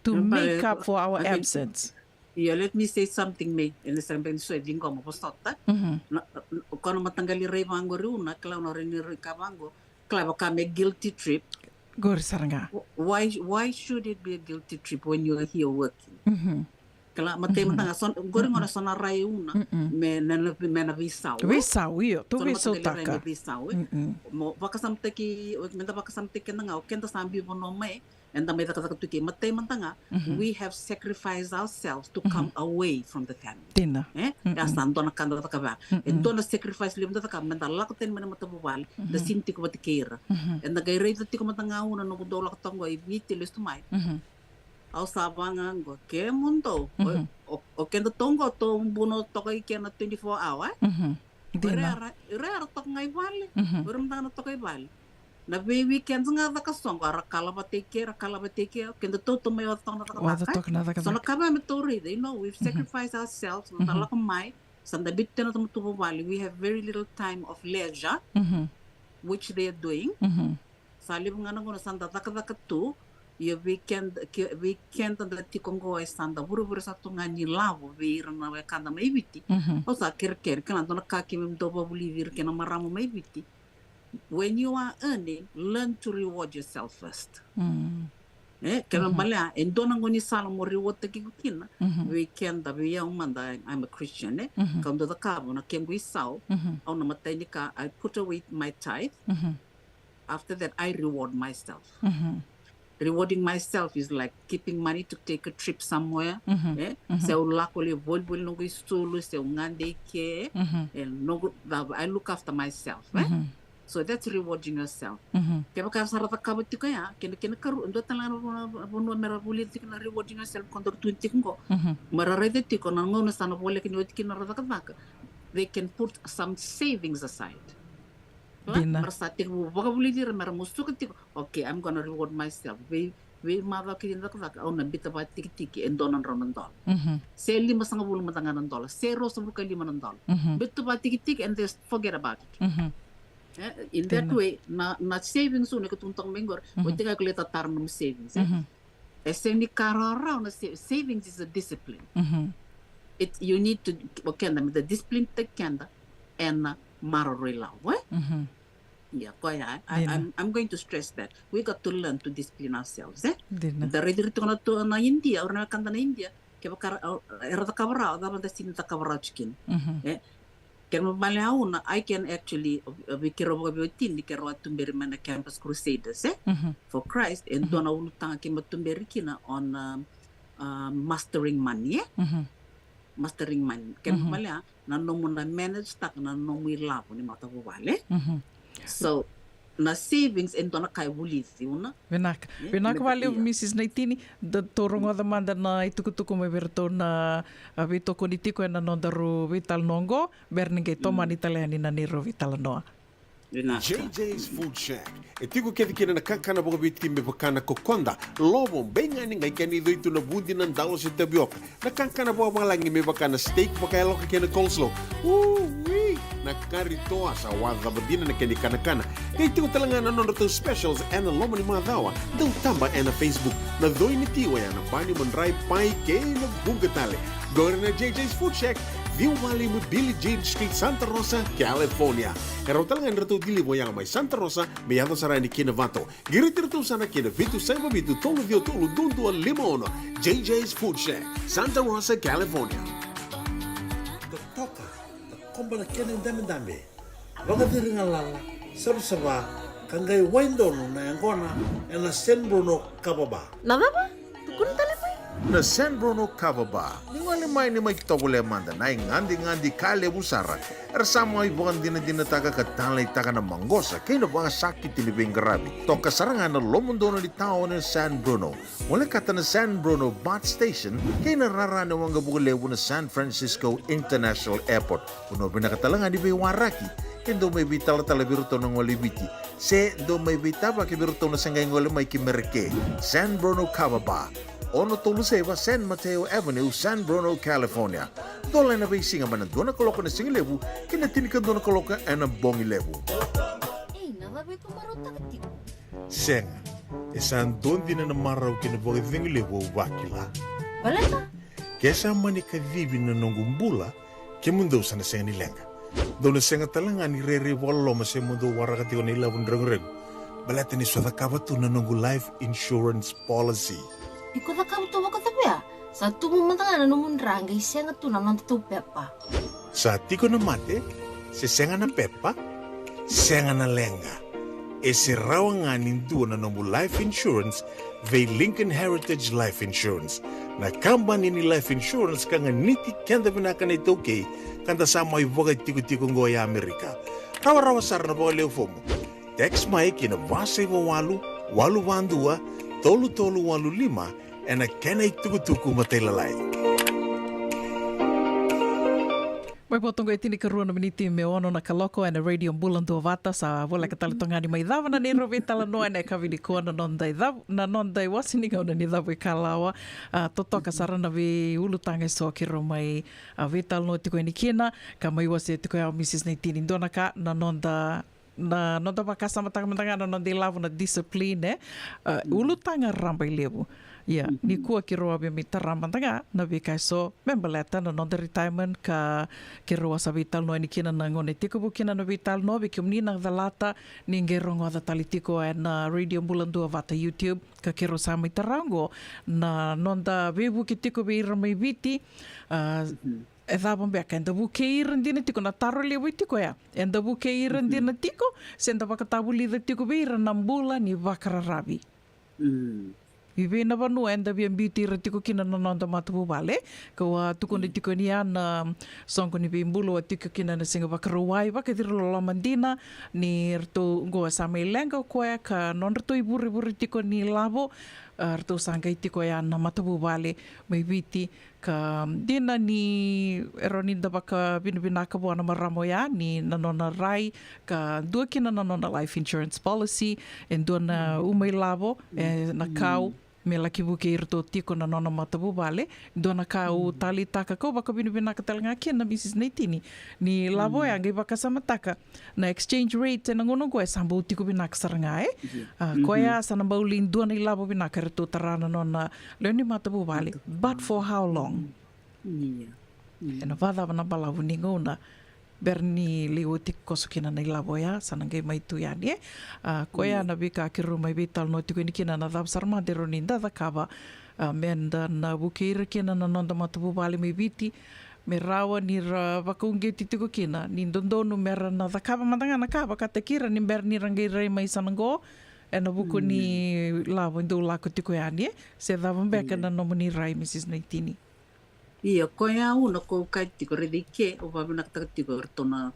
to make up for our absence. Yeah, let me say something me. And this time so edin ko mo postota. Kono matanggali rei bango riuna, kala no rini kabango, kala ka me guilty trip. Gor saranga. Why should it be a guilty trip when you are here working? Kala matay matanga son gori ngona sona rai una me na visau. Visau iyo, tu visau taka. Mo pakasamteki menta pakasamteki nga kenda sambi bono mai and may takatuki matay matanga we have sacrificed ourselves to come away from the family. Tina. Ya santo na kanda takaba. Ento na sacrifice lim taka menta lakten mena matabubal the sinti ko batikira. And nagayray tati ko matanga una no kudola katango ibiti listo mai. Au sabangan go ke mundo o kendo tongo to buno to kay kena 24 hour ira tok ngai vale urum dana to kay vale na be weekend nga da kasong ara kalabate kendo to may otong na taka so nakaba me to read you know we've sacrificed ourselves natala ko mai sanda bitte na to vale we have very little time of leisure which they are doing salib nga na sanda taka tu ya weekend da ti kongo ai standa buru sa tunga ni lavo vir na we kanda mai biti o sa ker kana dona ka ki mem do babuli vir kana maramu mai biti when you are earning learn to reward yourself first kana mala en dona ngoni sala mo reward te ki kina weekend da we manda I'm a Christian kando da ka bona kengu isao au na matai ni ka I put away my tithe after that I reward myself rewarding myself is like keeping money to take a trip somewhere. Se ulakole volbol no istulu se ungande ke I look after myself. So that's rewarding yourself. Kaya ka sarata kabati kaya kena karu ndo talana bono mera bulit na rewarding yourself kontor 20 ko. Mararede ti ko nango na sana bole kini wati kina rata kabaka. They can put some savings aside. Mersatik baka buli dira mera musukati okay I'm going to reward myself we mother kidin tak au na bita ba tiki endonan $5 se 5 matanga $5 se rosa buka $5 bitu ba tiki and just forget about it in that way na savings une ko tuntang mengor o tika kuleta tarnum savings eseni karara na savings is a discipline you need to the discipline tekenda and marorela yeah, I'm going to stress that we got to learn to discipline ourselves. Dari na to na India or na kanta na India, kaya bakar era takabara, dapat na sin takabara chicken. Kaya mabalaw na I can actually we kero magabitin ni kero atumberi man na Campus Crusaders for Christ and doon na ulutang kaya matumberi kina on mastering money. Mastering money. Kaya mabalaw na nomo na manage tak na nomo ilabo ni matabubale. So na savings ento na kay bulisi una Vinaka valeu Mrs. Naitini da torongo da manda na itukutuku me verto na vito konitiko na nondaru vital nongo berninge toma ni talani na niro vital noa JJ's Food Shack. E tigo kedi kina na kakana boga biti me bakana kokonda. Lobo benga ni ngai kani do itu na bundi nan dalo se tabioka. Na kakana boga malangi me bakana steak baka loka kena coleslaw. Na karito asa waza badina na kani kana. Kay tigo talangana non to specials and lomo ni madawa. Dau tamba na Facebook. Na doi ni tiwa ya na bani mandrai pai ke na bugatale. Gore na JJ's Food Shack. Viu Valley mo Billie Jean Street, Santa Rosa, California. Kaya talangan rito dilibo yang may Santa Rosa, may ato sa rani kinavato. Giritirto sana kinavitu sa mabitu tolo dio tolo dundu al limono. JJ's Food Shack, Santa Rosa, California. Toka, komba na kenen dami. Waka diri nga lala, saba kangay windon na yangona na San Bruno kababa. Nababa? Tukun talimay? Na San Bruno Cavaba, ningalimay ni may togole manda na ngandi kale busara. Ersamo ay bukan dinataga katalay taga na manggosa kay na mga sakit tinibing grabe. Toka sarangan na lomundono di tao ng San Bruno. Mula kata na San Bruno Bot Station kay nararano ang gabulewo na San Francisco International Airport. Puno binakatalangan di Waraki. Kendo may bitala talabirto ng walibiti. Se do may bitaba kibirto na sanggay ngole may kimerke. San Bruno Cavaba. Ono Toluseva, San Mateo Avenue, San Bruno, California. Doon na basing naman ng doon na koloka na singilebu, kinatinikan doon na koloka ang bongilebu. Nababay ko maruta katiko. Seng, isan doon din na namaraw kinabogay singilebu wakila. Wala na? Kesa mani ka vivi na nongumbula ke mundo sana senga ni lenga. Dona senga talanga ni rere wala ma se mundo wara ka ni la regu. Balata ni swada ka tu na nongu life insurance policy. Iko da kamu to waka tapia. Sa tumu matanga na numun ranga isenga tu na non tupe pa. Sa tiko na mate se senga na pepa senga na lenga. E se rawa nga nindu na nongu life insurance ve Lincoln Heritage Life Insurance. Na company ni life insurance kanga niti kenda vinaka na itoke kanda sama ivoga tiko-tiko ngo ya Amerika. Rawa-rawa sar na bawa leo fomo. Text mai kina vasa iwa walu vandua, tolu walu lima, ena kena ituku-tuku matailalai. Mai potongo e tini karua na miniti me ono na kaloko e na radio mbulan tua vata sa wala ka tali tongani mai dhawa na nero ve tala noa e kawini kua na non dai wasini ngau na ni dhawa e kalawa totoka sarana ve ulutanga so kiro mai ve tala noa tiko e ni kina ka mai wase tiko e au Mrs. Neitini ndona ka na nonda wakasa matanga na nonda lavu na discipline ulutanga ramba i levu. Yeah, ni kua ki roa be mita ramandanga na vikai so membaleta na nonda retirement ka ki roa sa vital no ni kina na ngone tiko bukina na vital no vi kumni na dalata ni ngerongo da talitiko na radio mbulandu vata YouTube ka ki roa sa mita rango na nonda vebu ki tiko be ramai viti e dhabon beka enda buke iran dina tiko na taro lewa tiko ya enda buke iran dina tiko senda wakatabuli da tiko be iran nambula ni wakararabi Vive na vanua enda via mbiti ratiko kina na nonda matupu vale. Kawa tuko ni tiko ni ana songko ni bimbulo tiko kina na singa wakarawai wakadira lolamandina ni rto ngoa sama ilenga koe ka non rto iburi tiko ni lavo rto sanga tiko ya na matupu vale mai viti ka dina ni eroninda baka binaka buana maramo ya ni na nona rai ka dua kina na nona life insurance policy en dua na umai lavo na kau me laki buke i rito tiko na nona matabu vale, dona ka o tali taka ko baka binubina ka talanga kia na Mrs. Neitini. Ni lavo e angai baka samataka. Na exchange rate na ngono koe sambo tiko binaka saranga e. Koe a sana baulin dua ni lavo binaka rito tarana nona leoni matabu vale. But for how long? E na vada wana balavu ni ngona. Berni liu tik kosukina na ilabo ya sanangai mai tu ya ni koe ana bika kiru mai vital no tiko nikina na dab sarma de roninda da kava menda na bukeira kina na nonda matubu vale mai viti me rawa ni ra vakunge titiko kina ni ndondonu mera na da kava mandanga na kava katakira ni berni rangai rei mai sanango e na buku ni lavo ndo lako tiko ya ni se davam beka na nomuni rai Mrs. Neitini. Ia, koe a una ko kai tiko redi ke, o wabu nakataka tiko rtona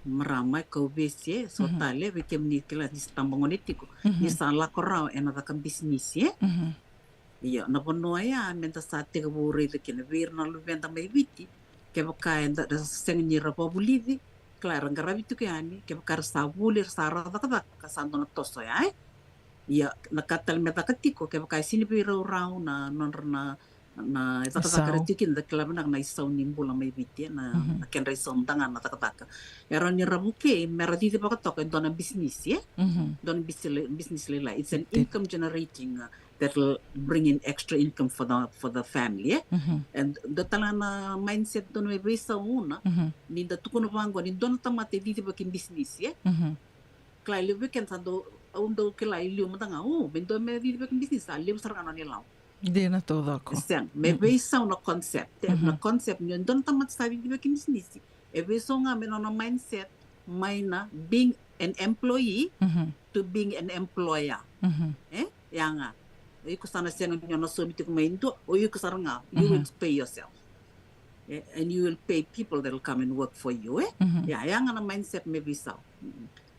maramai kau besi so tale, veke mni kila ni stambangone tiko, ni sa lako rao e na daka bisnis Ia, na ponoa ia, menta sa teka bure ke na vir na luvenda mai viti, ke baka enda da sengi rapabulidi, klara ngarabi tuke ani, ke baka sa bule, sa radaka sandona toso ya Ia, na katal metaka tiko, ke baka sini pira rao na nonrna na takataka tikin da kelabana na isau nimbula mai viti na kenra isau ndanga na takataka era ni rabuke meradi pa ka dona business dona business lela it's an income generating that will bring in extra income for the family and the talana mindset don me visa una ni da tukono vango ni dona tamate viti pa kin business klai le weekend sando undo klai liu matanga bendo me viti pa kin business liu sarana ni lao Dena todo ako. Siang, me veisa una concept. Na concept nyo, don tamat sabi di ba kinisnisi. E veisa nga meron na mindset, may na being an employee to being an employer. Yang nga. Iko sana siang nyo na sumiti kumainto, o iko sana nga, you will pay yourself. And you will pay people that will come and work for you. Yang nga na mindset me veisa.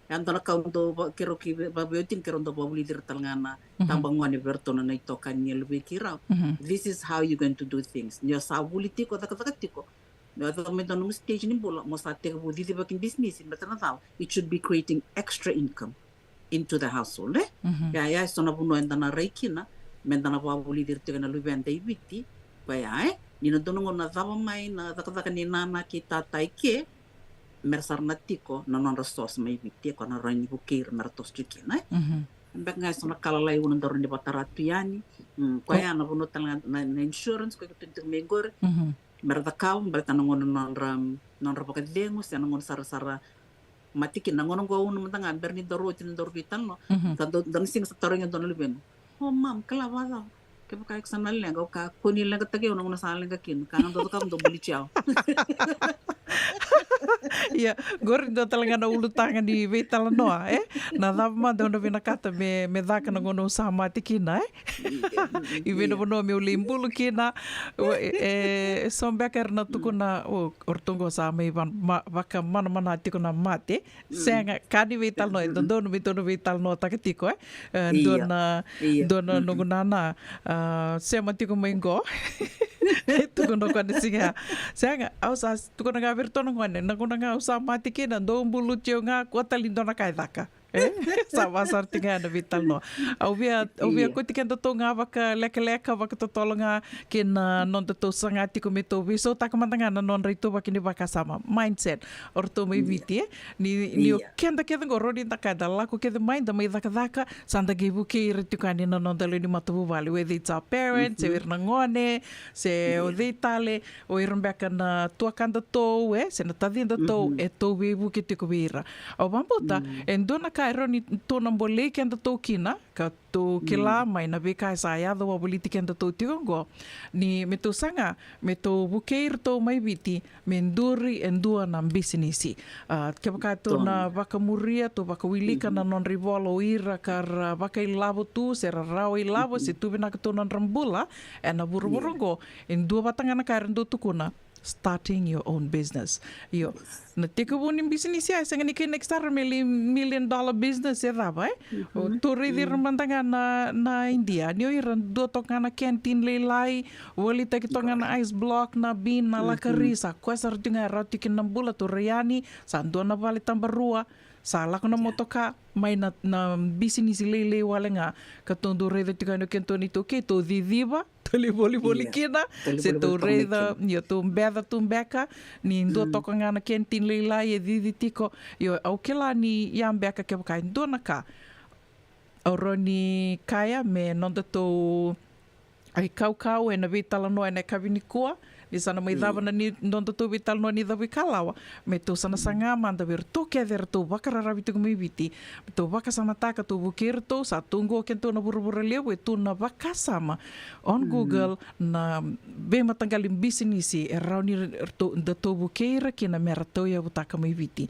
Yang tona kaundo kero ki babutin kero ndo babuli dir talngana tambang wani bertona na ito kanya lubi kira. This is how you're going to do things. Nyo sa buliti ko takataka tiko. No ato me dono stage ni bola mo sa te budi di bakin business matana tao. It should be creating extra income into the household. Ya so na buno enda na reikina mendana babuli dir tiko na lubi anda ibiti. Pa ni na dono na tava mai na takataka ni nana ki tatai ke mersar na tiko na non restos mai viti ko na rani bukir mertos tukina Ambek ngai sama kalalai unang dorong di bataratu yani. Kaya na puno talang na insurance ko tuntung mengor. Berta kau berta nangon non pakai dengus ya nangon sara matikin nangon ko unang mentang berni doro vital no. Tanto dan sing setorong yang don lebih. Oh mam kelawala. Kaya kaya sanal lang ko ka kunil lang katagi unang saling kakin. Kanang do kam do buli ciao. Ia, gori do talaga na ulu tangan di vital noa, na dava dona vina kata me daka na ngono sama tikina, I vina bono me ulimbulu kina, sombekar na tukuna ortungo sama ivan vaka mana tikuna mate, senga kani vital no, dono vital no takatiko, dona nungunana, sema tiko mengo, tukuna kani singa, senga, ausa tukuna gavir tono kani, naguna nga usa matikina do bulu tio nga kota lindo na kaidaka sama sartinga na vital no ovia ko tikenda to nga vaka leka vaka totolo nga kina non to sanga tiko mito viso takamantanga na non rito vakini vaka sama mindset orto mai viti ni kenda go rodi takada la ko keda mind mai daka sanda givu ke ritukani na non dalo ni matu vale whether it's our parents se virnangone se o deitale o irmbeka na tua kanda to se na tadinda to e to vivu ke tiko vira o vamputa endona Roni tōna mbole kenda tō kina, ka tō ke la mai na veka e sa iado wa boliti kenda tō tigongo, ni me tō sanga, me tō bukeir tō mai viti, me nduri e ndua na businesi. Ke waka tōna wakamuria, tō wakawilika na non rivolo ira kar waka I lavo tu, se rarao I lavo, se tūwina ka tōna rambula, e na buruburongo, e ndua watangana ka rendo tukuna, starting your own business. Yo, na teko bunin business ya, sanga ni next $1 million business ya dabai. To ready ramantanga na India. Nio iran do tokana canteen lelai, wali taki tokana ice block na bin na lakarisa. Kuasa ratinga ratikin nambula to rayani, sando na vale tambarua. Sala ko na motoka mai na business lele wala nga katondo reda tikano kentoni to ke to didiba tole boli kina se to reda yo to mbeda tumbeka ni ndo toka nga na kentin lele e diditiko yo au kela ni yambeka ke kai ndona ka oroni kaya me nonda to ai kau e na vitala no e na kavinikua ni sana mai dava na ni nonda to vital no ni davi kalawa me to sana sanga manda ver to ke ver to vakarara vitu mi viti to vakasama taka to bukir to sa tungo kento na buru lewe to na vakasama on Google na be matanggalim business e rauni to da to bukira kina merato ya butaka mi viti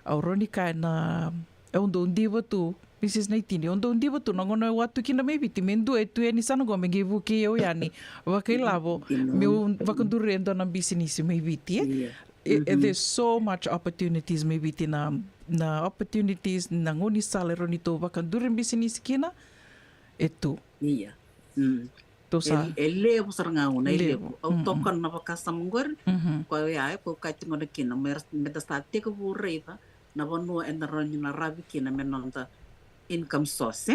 auroni ka na ondo ndiva tu Mrs. Naitini, ondo ndiva tu nangono watu kina mai viti mendu e tu e ni sana go mengi vuki eu yani wakai lavo meu vakundure endo na business mai viti there's so much opportunities mai viti na opportunities na ngoni salero ni to vakundure business kina etu to sa elevo sarangau na elevo au tokan na vakasamngor ko ya ko katingo na kina mer medastate ko burreva na vonu endaroni na ravi kina menonta income source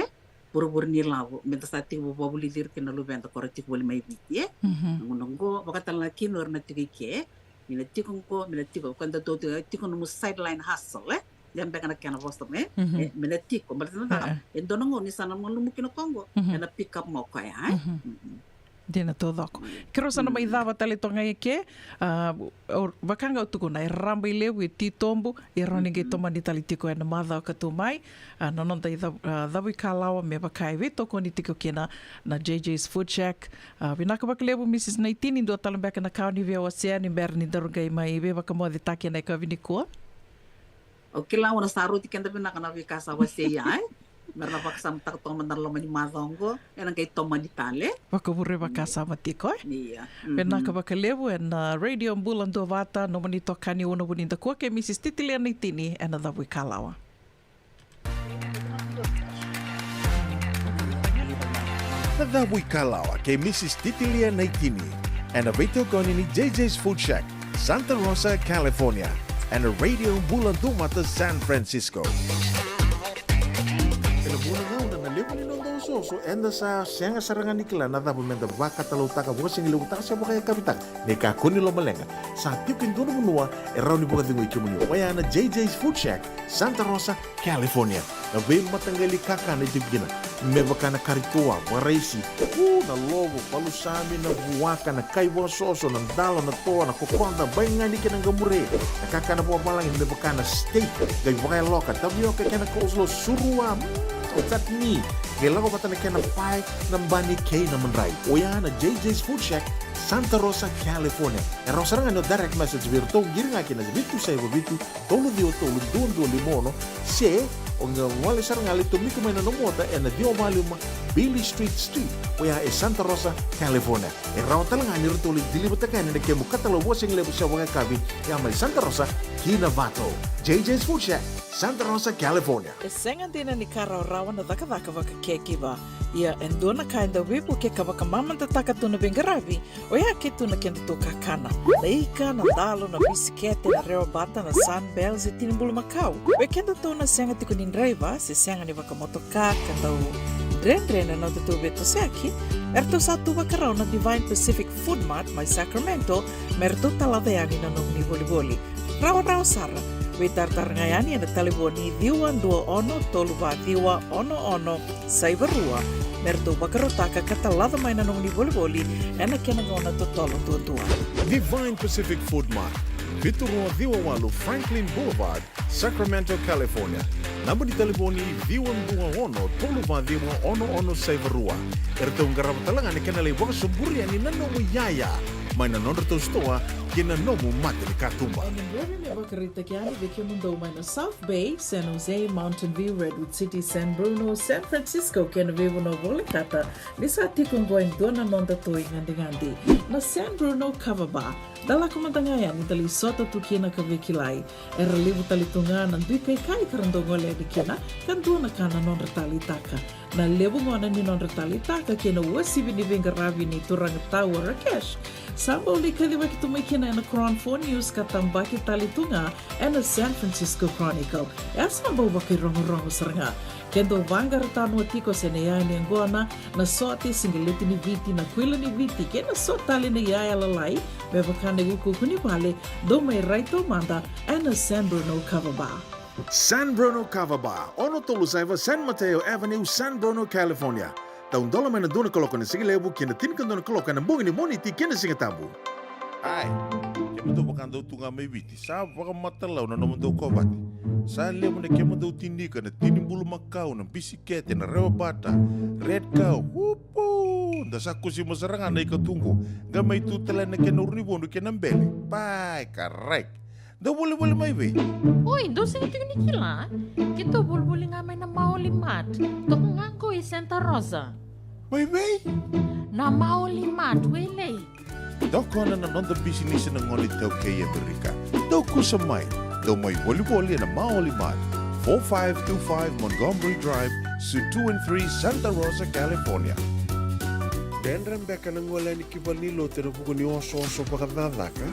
pur ni lavo menta sati bo bobuli dir ke na lubenta korati boli mai viti ngongo bakata laki nor na tiki mina tiko kanda to tiko no sideline hustle jam bekana kana vosto me mina tiko balta endonongo ni sana mo lumukino kongo na pick up mo kaya Dina todoko. Kero sana mai dava tale tonga ke wakanga utukuna e ramba I lewu e titombu e ronige toma ni tali tiko e na madha o katu mai nanonta I dhawi kalawa me wakai we toko ni tiko kena na JJ's Food Shack vinaka waka lewu Mrs. Naitini ndua talambeka na kauni vea wasea ni mbera ni darungai mai we waka moa de take na eka vinikua o kila wana saruti kenda vinaka na vikasa wasea Merna paksam tak tong mandar lo mani mazongo enang kay toma di tale wakabure bakasa matiko iya pena ka bakalevu en radio bulan do vata no mani tokani uno buninda ko ke Mrs. Titilia Naitini and the wikalawa The wikalawa ke Mrs. Titilia Naitini and a video goni ni JJ's Food Shack Santa Rosa California and a radio bulan do mata San Francisco Bulan na naliw ni nung so enda sa sianga sarangan ikila na tabu menda baka talau taka buka singi lu taka siapa kaya kapitang neka kuni lo malenga sa tipin dono menua erau ni buka tingu ikimuni wayana JJ's Food Shack Santa Rosa California na be matanggali kaka na jibgina mebakana karitua waraisi na logo palusami na buwaka na kaiwa soso na dalo na toa na kokonda bayangani kinang gamure na kaka na buwa malang mebakana steak gay wakay loka tabioka kena coleslaw surua tatni gela ko patana kena pai na bani kay na manray oya na JJ's Food Shack Santa Rosa California e rosaranga no direct message virto giringa kina bitu sai bitu tolo dio tolo dondo limono se onga wale saranga lito miku mena no mota e na dio maluma Billy Street oya e Santa Rosa California e rawtalanga ni rutoli dili batakan ne kemu katalo washing lebu sa wanga kabi ya mai Santa Rosa Kinavato JJ's Food Shack Santa Rosa California e senga dina ni kara rawa na daka waka kekiva ia endona kainda wipu ke kawaka mamanta taka tuna bengarabi oya ke tuna kenda to kakana leika na dalo na bisikete na reo bata na sunbells e tinimbulu makau we kenda tuna senga tiku nindraiva se senga ni waka motoka kanda u dren na tutu beto seki erto satu wakarau na Divine Pacific Food Mart mai Sacramento merto taladayani na nung ni boli rawa sara we tartar ngayani na taliboni diwan dua ono toluva diwa ono saivarua merto bakarotaka katalada mai na nung ni boli ena kena ngona totolo tua Divine Pacific Food Mart Viturua Diwawalu Franklin Boulevard Sacramento California Nama di telefoni Diwan Dua Ono Toluva Diwa Ono Saivarua Erto ngarap talangan ni kena lewang suburi ani nanomu yaya Maina nonderto stoa kena nomu mate ni katumba. Bakarita kiani vike mundo maina South Bay, San Jose, Mountain View, Redwood City, San Bruno, San Francisco kena vivo no volikata. Nisa tikunggoing dona nonda toi ngandi. Na San Bruno Kavaba, dala kumandangaya ni dali sota tukina kavekilai. Era livu talitunga nandui kai karandongole dikina kan dona kana nonda talitaka. Na lebu ngona ni nonda talitaka kena wasibi ni vengaravi ni turang tawa Rakesh. Samba uli kaliwa kitumikina na Crown 4 News katambaki talitunga and San Francisco Chronicle. Samba waki rongo saranga. Kendo vanga ratano atiko senea ni angona na sote singileti ni viti na kwila ni viti kena sotali ni yaya lalai bebakane guku kuni vale dome raito manda and San Bruno Kavaba. San Bruno Kavaba, ono tolu saiva San Mateo Avenue, San Bruno, California. Taun dola mana dona kolokan singi lebu kena tinkan dona kolokan bungi ni moniti kena singa tambu. Ai, kema do bakando tunga mai viti. Sa baka matalau na nomo do kobati. Sa lebu na kema do tindika na tinimbulu makau na bisikete na rewa bata. Red cow, wupu. Da sa kusi masarangan na ikatungo. Gamay tutala na kena urnibondo kena mbele. Pai, karek. Da boleh mai be. Oi, do sing tingni kila. Kita boleh ngamai na Maulimat. Tok nganggo i Santa Rosa. Mai be. Na Maulimat wele. Doko na nonda business na ngoli tau kay Amerika. Doko sa mai. Do mai volleyball na Maulimat. 4525 Montgomery Drive, Suite 2 and 3, Santa Rosa, California. Dendran beka na ngola ni kibalilo tero buko ni oso pakadadaka.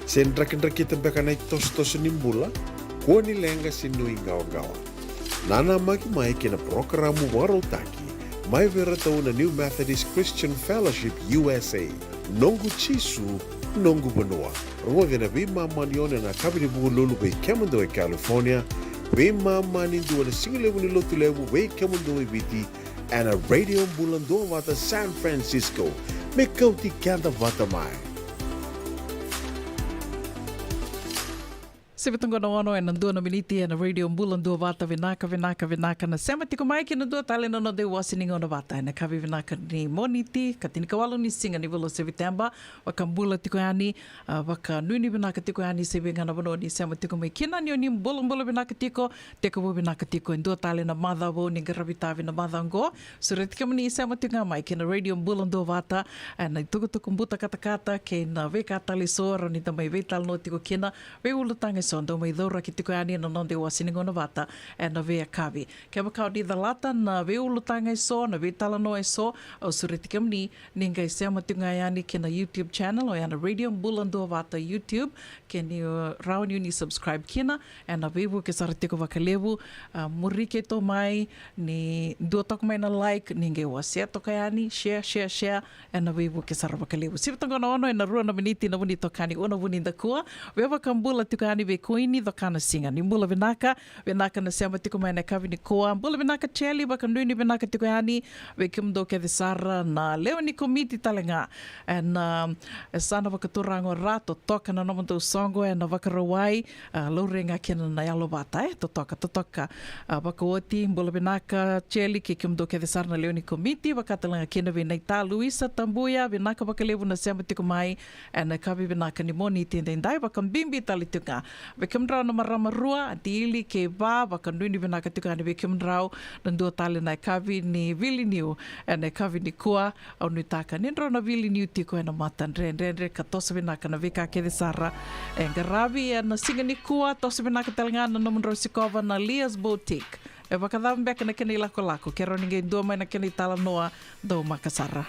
Sendra-kendra kita beka na tos nimbula, kuo ni lenga sinu ingaw-gawa. Nana mai kina programu warotaki, mai vera tau na New Methodist Christian Fellowship USA, nongu chisu, nongu benua. Ruwa na bima manione na kabini buku lulu bei kemundo e California, bima mani dua na singilewu ni lotu lewu bei kemundo e biti, and a radio bulando wata San Francisco, me kauti kanda wata mai. Sibitunggo na wano en nandua na miniti en radio mbulan dua vata vinaka na sema tiko mai ki nandua tali no de wasiningo na vata en kavi vinaka ni moniti katini kawalu ni singa ni volo sevitemba waka mbula tiko yani waka nuni vinaka tiko yani sevinga na wano ni sema tiko mai kina ni mbula vinaka tiko teko bo vinaka tiko en dua tali na madha bo ni garavitavi na madha ngo suretika mani sema tiko mai kina radio mbulan dua vata en tuku mbuta kata ke na veka tali sora ni tamai vetal no tiko kina ve ulutanga so tondo mai dora ki tuku ani na nonde wa siningona wata e na vea kawi. Ke wakau di lata na ve ulutanga so, na ve talano so, o sureti kamni, ninga se matunga ani ke na YouTube channel o ya na Radio Bulandua Wata YouTube, ke ni rao ni subscribe kina, e na vewu ke sarate ko wakalewu, muri ke to mai, ni dua tok mai na like, ninga wa share toka ani, share, e na vewu ke sarate wakalewu. Sivatonga na ono e na rua na miniti na wuni tokani, ona wuni da kua, wewa kambula tukani ve koini do kana singa, ni mbula venaka na sema tiko mai na kavi ni koa, mbula venaka cheli, baka nui ni venaka tiko yani, ve kimdo ke de sara na leo ni komiti talenga, e na sana wakaturango rato toka na nomanto songo e na wakarawai laurenga kena na yalo bata to toka baka oti mbula venaka cheli ke kimdo ke de sara na leo ni komiti wakatalanga kena ve naita Luisa Tambuya venaka wakalevu na sema tiko mai e na kavi venaka ni moni tindai baka mbimbi tali tuka ve kimdrau na maramarua diili ke va baka nui ni venaka tuka ni ve kimdrau na dua tali na kavi ni vili niu e na kavi ni kua au nui taka nindro na vili niu tiko e na matan re ka tosa venaka na veka ke de sara e ngaravi e na singa ni kua tosa venaka talanga na nomandro sikova na Lias Boutique e wakadhawa mbeka na kena ilako lako kero ninge dua mai na kena itala noa do makasara.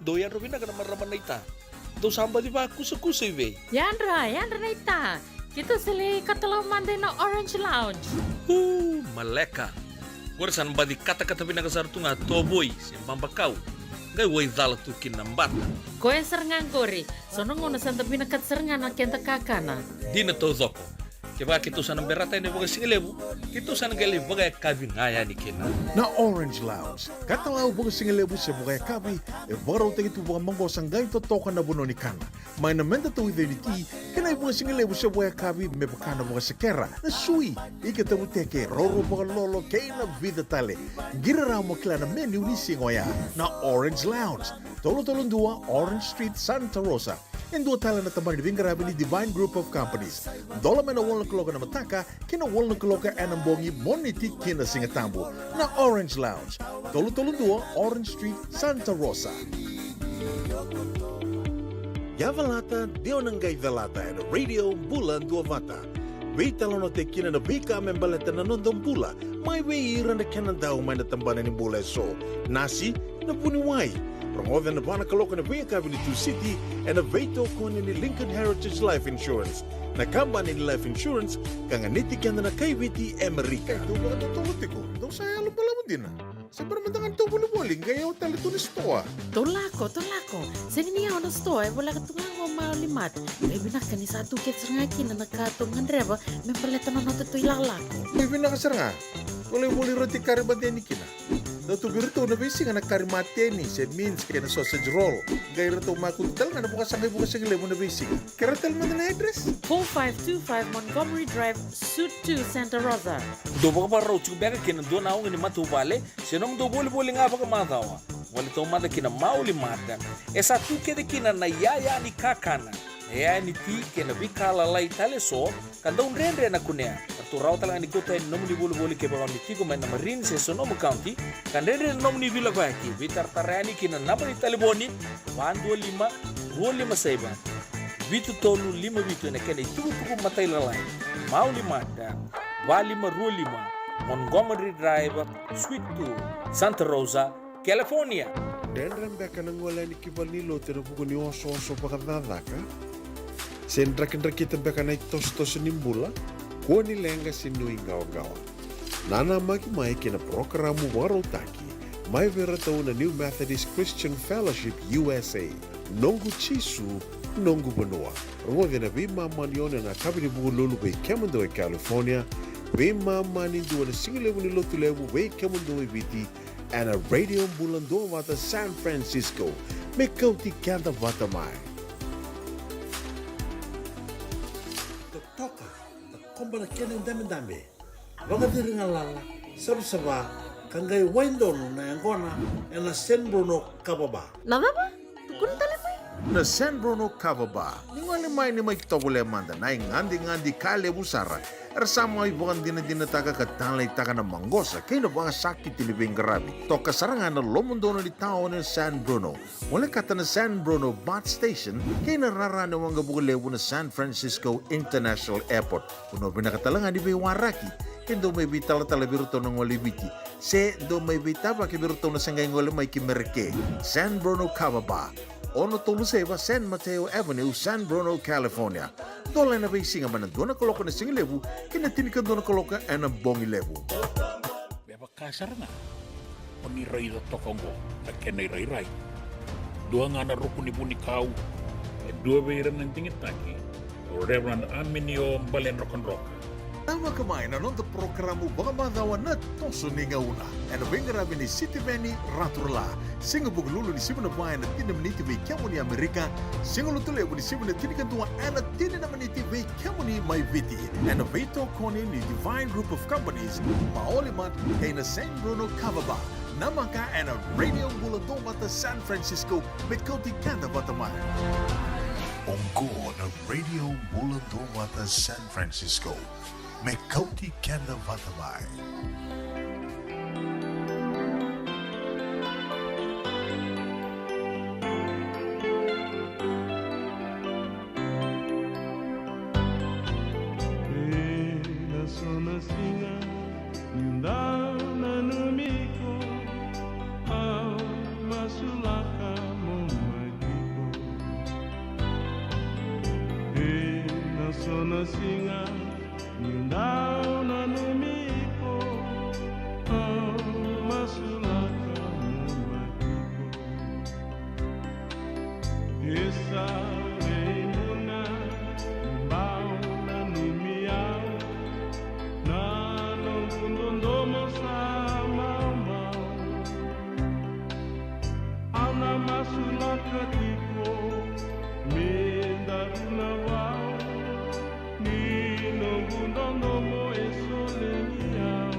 doyan robina kana maraman naita. Do samba di ba kusa-kusa iwe. Yandra naita. Kita sili katalau mandai na Orange Lounge. Maleka. Gurasan badi kata-kata pinakasar tunga toboy simpang bakau. Gai wai dala tukin nambata. Koe serengan kori. Sono ngono santa pinakat serengan na kenta kakana. Dina to zoko. Keba kita sana berata ini bagai singelebu. Kita sana gali bagai kabi ngaya ni kena. Na Orange Lounge, katalau bagai singelebu se bagai kabi, baru tegi tu bagai manggosang gai to tokan na buno ni kana. Mai na menta tu identity, kena bagai singelebu se bagai kabi me bakana bagai sekera. Na sui, ika tabu teke roro bagai lolo kena vida tale. Gira ramo klana menu ni singoya. Na Orange Lounge, tolo-tolong dua Orange Street, Santa Rosa. En dua tala na tambari di Vingarabi ni Divine Group of Companies. Dola mena wala kaloka na mataka, kina wala kaloka anambongi moniti kina singatambo. Na Orange Lounge, tolo-tolong dua Orange Street, Santa Rosa. Yavalata, Dionangay Valata, and Radio Bulan Duavata. Wait talono te kina na vika membaleta na nondong bula. May weiran na kanan daw may natambanan ni bula so. Nasi, na puniway. Promoven na bana kaloka na Via Cabinet City and a veto kon ni Lincoln Heritage Life Insurance. Na company ni Life Insurance kang aniti kanda na kay Witi America. Ito ba ito tawati ko? Ito sa alam pala mo din na. Sa baramandangan ito buli-buli, kaya hotel ito ni Stoa. Tolako. Sini niya na Stoa, wala katungan ko maulimat. May binakan ni satu kit serngaki na nagkatungan reba, may paleta na nato ito ilalako. May binakasar nga. Wala roti karibate ni kina. Dato birito na bisi nga nakarimate ni said means kaya na sausage roll. Gaya rito makuntal nga na bukas ang ilemo na bisi. Karatal mo na address? 4525 Montgomery Drive, Suite 2, Santa Rosa. Do baka para ucu bega kina do na ni matu vale, senong do boli nga baka matawa. Wala to mata kina mauli mata. Esa tu kede kina na yaya ni kakana. Yaya ni ti kina bikala lai tale so, kanda unrendre na kunea. Turau talang ni kota en nom ni boli ke bawang ni tigo main na Marine se Sonoma County, kandere nom ni vila baki, vitar tarani kina napa ni taliboni, 125 saiba. Vitu tolu 5 vitu na kena tuku matai lalai. Mau 5 dan 2525 Montgomery Drive, Suite 2, Santa Rosa, California. Dendran beka nang wala ni kibal ni lo tero buku ni oso pakadada ka. Sendra kita beka na tos nimbula. Koni lenga sinui gawa-gawa. Nana mai kina programa warotaki. Mai vera tau na New Methodist Christian Fellowship USA. Nongu chisu, nongu benua. Rungo vina vima manione na kabini buku lulu bei kemendo e California. Vima mani dua na singilewu ni lotu lewu bei kemendo e viti. And a radio bulan doa wata San Francisco. Mekauti kanda wata mai. Kombana kene dame Baka diri ngalala Saba Kangai waindono na yangona na San Bruno Kababa. Nababa? Tukun talimay? Na San Bruno Kababa. Ningalimay ni may kitogole manda na ngandi kale busara. Ersama ibukan dinataga katalay taka na manggosa kaya na mga sakit tilibing garabi. Toka sarangan na lomundono di tao ng San Bruno. Wala kata na San Bruno Bot Station kaya nararana mga bugalewo na San Francisco International Airport. Kuno binakatalangan di Waraki. Kaya do may bitala-tala biruto ng walibiti. Se do may bitaba kibiruto na sanggay ng may kimerke. San Bruno Kababa. Ono Toluseva, San Mateo Avenue, San Bruno, California. Dola na bay singa man doon na koloka na singilebu, kinatinikan doon na koloka ang bongilebu. Beba kasar na. Paniray na tokongo, at kenay-ray-ray. Dua nga na rukun ibu ni kau, at dua bayaran ng tingit taki, o Reverend Aminio Balen Rock. Tama kamay na noon the programo baka madawan na toso ni ngauna. And bengarabi ni City Veni Raturla. Singa buglulu ni Simon Bayan na tinamniti may kamo ni Amerika. Singa lutulebo ni Simon na tinikantuwa na tinanamaniti may kamo ni Maiviti. And veto koni ni Divine Group of Companies. Maolimat kay na San Bruno Kababa. Namaka and a radio bulatong bata San Francisco with Koti Kanda Batamay. Ongko na radio bulatong bata San Francisco. Mekauti Kanda Vatamai. Masulaka sona singa Nindao na numiko Masulaka numatiko Esa reimuna Mbao na numiao Na nongundondomo sama mau Auna masulaka tiko Mendaruna wao Nino gundono mo esoleniao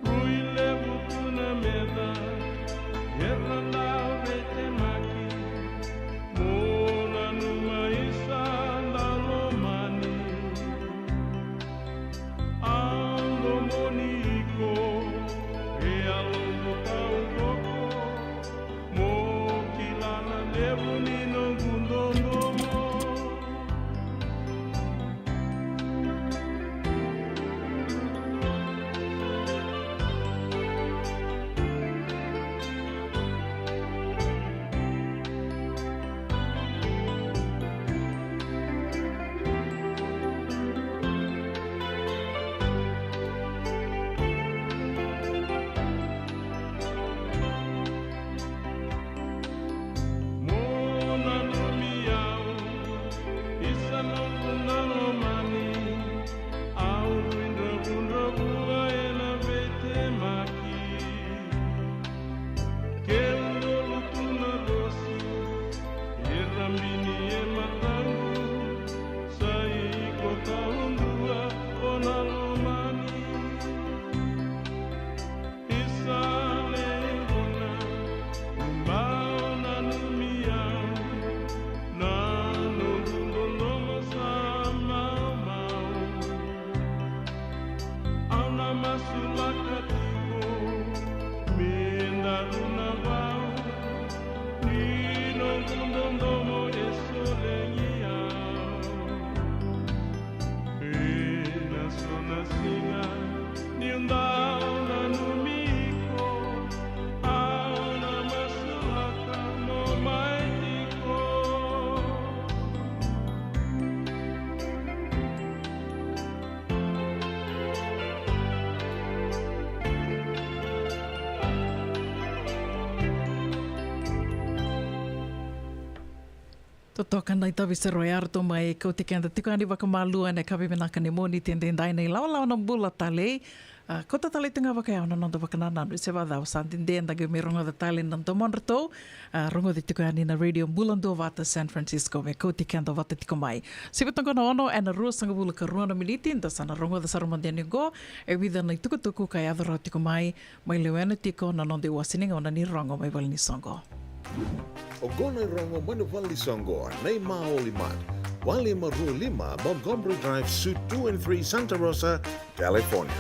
Ruile butuna meda Yerra lao vete maki Mona numa isa ndalo mani Ando moniko E alongo kaungoko Mo kilana levo nino gundono mo Mona numiao, isa no gunalo mani, au rindra bua ena vete maki. Kendo lutuna dosi, irambini e matangu, sai kota undua onalo mani. Isa leona, mbao na numiao, na nungundondomo sama mau. Auna masulaka tiko, mendaruna wao, nino gundondo esolengiao. Pena sona singa, niundao na numiko, auna masulaka no maitiko. Totoka nai tawi se roi arto mai ko te kenda tika ani waka malua ne kawe menaka ne moni tendendai nei lau na bula tale. Ko ta tale tunga waka au na nanda waka nananu se wada o santindenda ge me rongo da tale nan to monrato. Rongo de tika ani na radio Bulando Vata San Francisco me ko te kenda wata tika mai. Se watonga na ono ana rua sanga bula ka rua na miniti nda sana rongo da saramandeni go e wida nei tukutuku kai adara tika mai lewena tiko na nonde wasininga ona ni rongo mai walini songo. O gona rongo manu wali songo nei maoli mat. Wali maru lima Montgomery Drive, Suite 2 and 3, Santa Rosa, California.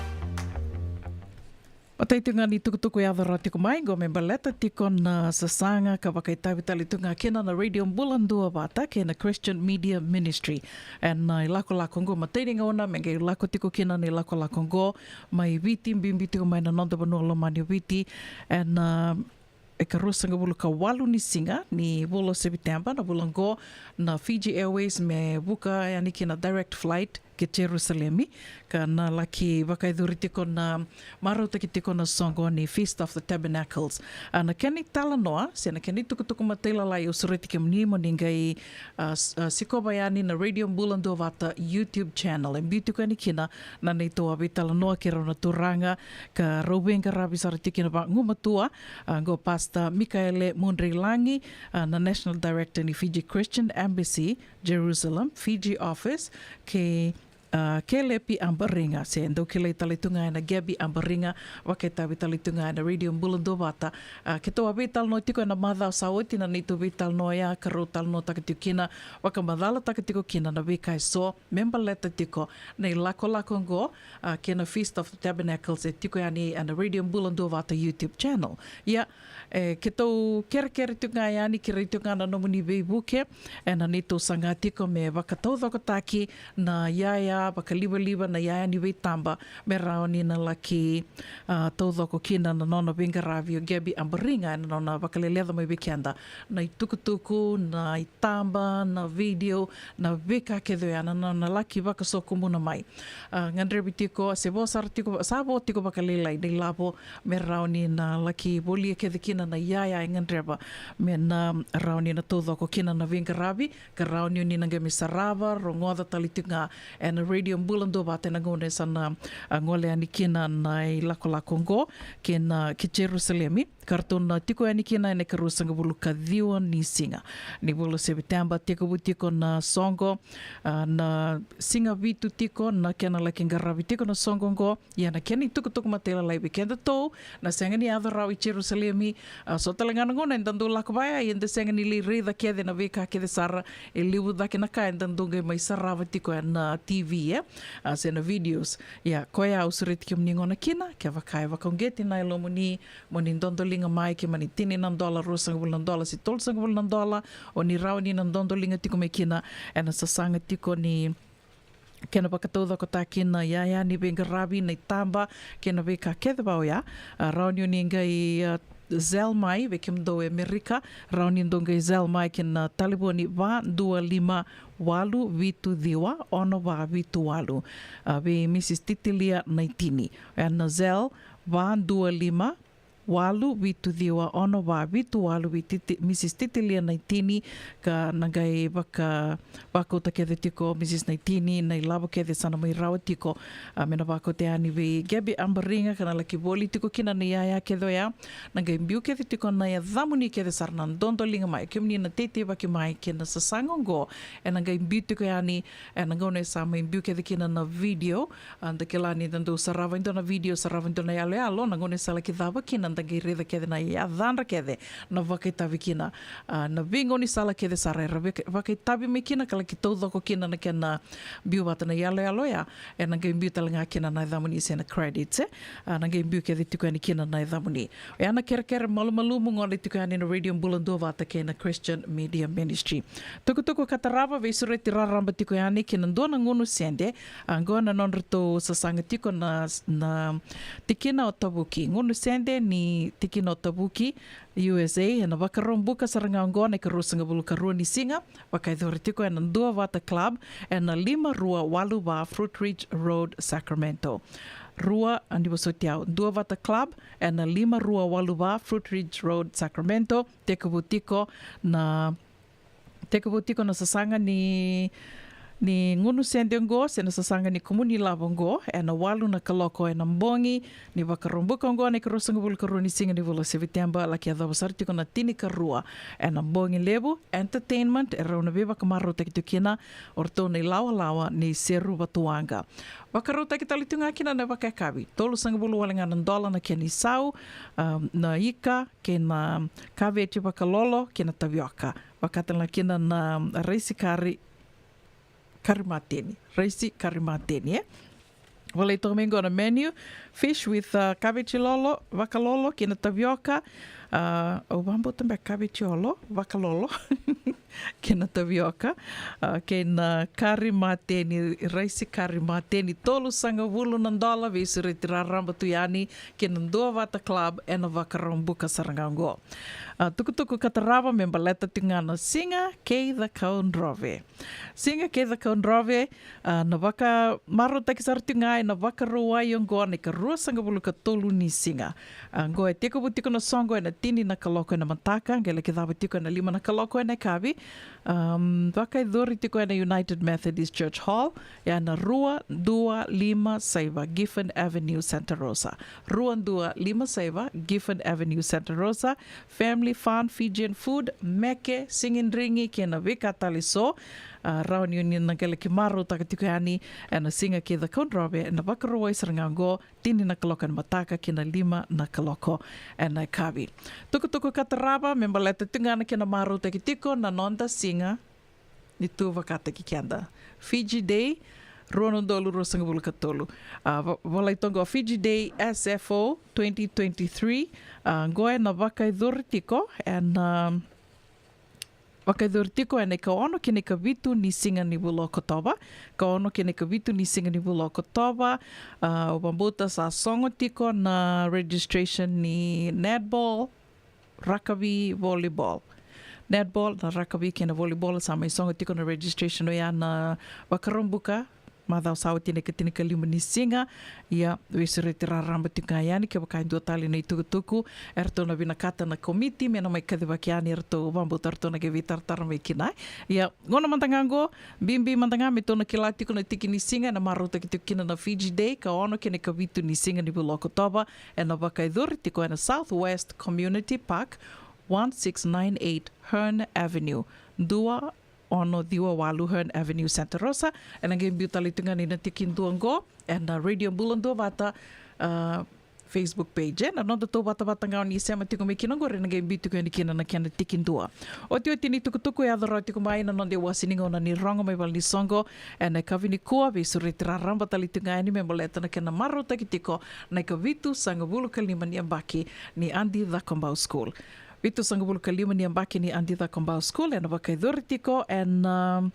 O teitunga ni tukutuku e adara tiko mai, go me baleta tiko na sasanga ka wakaitawi talitunga kena na radio Bulando Vata, kena Christian Media Ministry. And na ilako lakongo mateiringa ona, menga ilako tiko kena ni ilako lakongo, mai viti, mbimbi tiko mai na nonda banua lomani viti, and e ka rosanga bulu ka walu ni singa ni bolo September na bulango na Fiji Airways me buka yani ki na direct flight ke Jerusalemi ka na laki wakaiduri tiko na marauta ki tiko na songo ni Feast of the Tabernacles. Na keni tala noa, se na keni tukutuku matela lai o sureti ke mnimo ningai sikoba yani na Radio Bulando Vata YouTube channel. E mbitu ka ni kina na nei toa vitala noa ke rona turanga ka Raubenga Rabisara tiki na ba ngumatua go Pastor Mikaele Mundrilangi na National Director ni Fiji Christian Embassy Jerusalem Fiji Office ke Kelepi Ambaringa se ndo kile talitunga na Gabi Ambaringa waketa vitalitunga na Radio Bulando Vata ke toa vital no tiko na madha sauti na nito vital no ya karo tal no takatikina waka madala takatiko kina na vikai so member leta tiko na lako go ke na Feast of the Tabernacles e tiko yani na Radio Bulando Vata YouTube channel ya ke tau kere tunga yani kere tunga na nomuni veibuke na nito sanga tiko me wakatau taki na yaya Vika, baka liba na iaia ni wei tamba, me rao ni na laki taudoko kina na nona Bingaravi o Gabby Ambaringa na nona wakaleleda mai weekenda. Na i tukutuku, na i tamba, na video, na weka kedo ana na laki waka soko muna mai. Ngandrebi tiko, se bo sara tiko, sa bo tiko wakalelai, nei labo me rao ni na laki bolia kedo kina na iaia ngandreba, me na rao ni na taudoko kina na Bingaravi, ka rao ni na ngami sarava, ro ngoda talitunga, and a radio mbulando ba tena ngone sana ngole ani kina na i lako ngo, kina ki Jerusalemi, kartona tiko ani kina ene karusanga bulu kadhiwa ni singa. Ni bulu September tiko butiko na songo, na singa vitu tiko, na kena laki ngaravi tiko na songo ngo, ia na kena i tukutuku matela lai weekenda tau, na senga ni adha rau i Jerusalemi, so talangana ngona endandu lako baya, i enda senga ni li rida kede na weka kede sara, e liwu dake na ka endandu ngai mai sarava tiko na TV, se na videos, ia koia usuri tiki mni ngona kina, kia wakai wakaungeti na ilo muni ndondolinga mai ke mani tini nan dola, rosanga bulu nan dola, si tolsanga bulu nan dola, o ni rau ni nan dondolinga tiko me kina, e na sasanga tiko ni kena pakatauda ko tā kina iaia ni Bingaravi nei tamba, kena weka kethe wau ia, rau ni ni ngai zel mai, weke mdo Amerika, rau ni ndonga zel mai kena taliboni wa 25 walu vitu dhiwa, ono wa vitu walu. We Mrs. Titilia naitini. Ana zel wa 25 walu vitu dhiwa, ono wa vitu walu Mrs. Titilia naitini, ka nangai waka uta kethe tiko Mrs. naitini, nei labo kethe sana mai rawa tiko, mena wako te ani we Gabby Ambaringa, kana laki boli tiko kina na iaia ketho ia, nangai mbiu kethe tiko na ia dhamuni kethe sarana ndondolinga mai, kimni na tete waki mai kena sasangongo, e nangai mbiu tiko iani, e nangone sa mai mbiu kethe kina na video, anda kelani dandu sarava indo na video, sarava indo na ialo ialo, nangone sa laki dhawa kina, ndangai reda kethe na ia dhandra kethe, na wakaitavi kina, na vingo ni sala kethe sarera, wakaitavi me kina, ka laki taudoko kina na kena mbiu wata na ialo ialo ia, e nangai mbiu talanga kina na dhamuni se na credits, nangai mbiu kethe tiko ani kina na dhamuni. E ana kere malu ngole tiko ani na radio mbulando wata ke na Christian Media Ministry. Tuku katarava, veisure tiraramba tiko ani, kina ndona ngunu sende, ngoa na nonrito sasanga tiko na tikina o Tabuki. Ngunu sende ni tikina o Tabuki, USA, na wakarombuka saranga ngoa na karusanga bulu karua ni singa, wakaidhori tiko na ndua wata club, na 528 Fruit Ridge Road, Sacramento. Rua andi wasotiao dua vata club na 528 Fruit Ridge Road, Sacramento. Teka butiko na sasanga ni ngunu sende ngo, se na sasanga ni komuni lava ngo, na walu na kaloko na mbongi, ni wakarombuka ngo na karusanga bulu karua ni singa ni vula September, laki adha wasar tiko na tini karua, na mbongi lebu, entertainment, rauna beba kamaro tekitukina, orto ni lawa ni seru watuanga. Wakaruta ki talitunga kina na wakakawi. Tolu sanga bulu walinga na dola na kia ni sau, na ika, ke na kawe eti wakalolo, ke na tawioka. Wakatala kina na reisi karimateni. Reisi karimateni, Wale tō mengo on a menu, fish with cabbage lolo, wakalolo, kina tawioka, o wambo tambe cabbage lolo, wakalolo, kina tawioka, kina kari mateni, raisi kari mateni, tolu sanga wulu nandola, visuri tiraramba tuyani, kina ndua wata club, ena wakarambuka sarangango. Tukutuku katarawa memba leta tungana Singa Kei the Kaundrove. Singa Kei the Kaundrove, na waka maro takisar tungai, na waka roa yongo, na ka rua sanga bulu ka tolu ni singa. Ngo e teko butiko na songo, na tini na kaloko na mataka, ngele ke dhawa tiko na 5 na kaloko na kavi. Waka i dhuri tiko na United Methodist Church Hall, ya na Rua 257 Giffen Avenue, Santa Rosa. Rua 257 Giffen Avenue, Santa Rosa. Family fun, Fijian food, meke, singing ringi, kena wika taliso, raun union na kele ki maru takatikuani, na singa ke the Kaundrove, na wakaroa i sarangango, tini na kaloko na mataka, kena 5 na kaloko, na kavi. Tukutuku kataraba, memba leta tungana kena maru takitiko, na nonda singa, ni tu wakata ki kianda. Fiji Day, Ronondolu Rosanga Bulkatolu. Walaitongo Fiji Day SFO 2023. Goe na waka i dhuritiko, and Wakaidurtiko e nei ka ono ke nei ka vitu ni singa ni bula o kotoba. Ka ono ke nei ka vitu ni singa ni bula o kotoba. O pambuta sa songo tiko na registration ni netball, rugby, volleyball. Netball na rugby ke na volleyball sa mai songo tiko na registration o ia na wakarumbuka. Madau sawa tine ka lima ni singa ia wesere tira ramba tika yani ke wakain dua tali nei tukutuku erto na binakata na komiti mena mai kadhiwa kiani erto wambu tarto na gevi tartara mai kinai ia ngona mantangango bimbi mantanga me tona kilati kuna tiki ni singa na maruta ki tukina na Fiji Day ka ono kene ka vitu ni singa ni Bulokotoba e na wakaidhuri tiko e na Southwest Community Park 1698 Hearn Avenue Dua ono diwa walu Hearn Avenue Santa Rosa e na game talitunga ni na tikin duango e na Radio Bulandu Vata Facebook page na nonto to bata ngau ni sema tiko me kinongo re na game bitu ko ni kina na kiana tikin dua o tio tini tukutuku ya doro tiko mai na nonde wasiningo na ni rongo mai bal ni songo e na kavini kua be suritira ramba talitunga ni me boleta na kina maruta kitiko na ka vitu sanga bulu kalima ni ambaki ni Andi Thakombau School. Vitu sanga bulu kalima ni ambaki ni Andi Thakombau School e na wakaidhuri tiko e na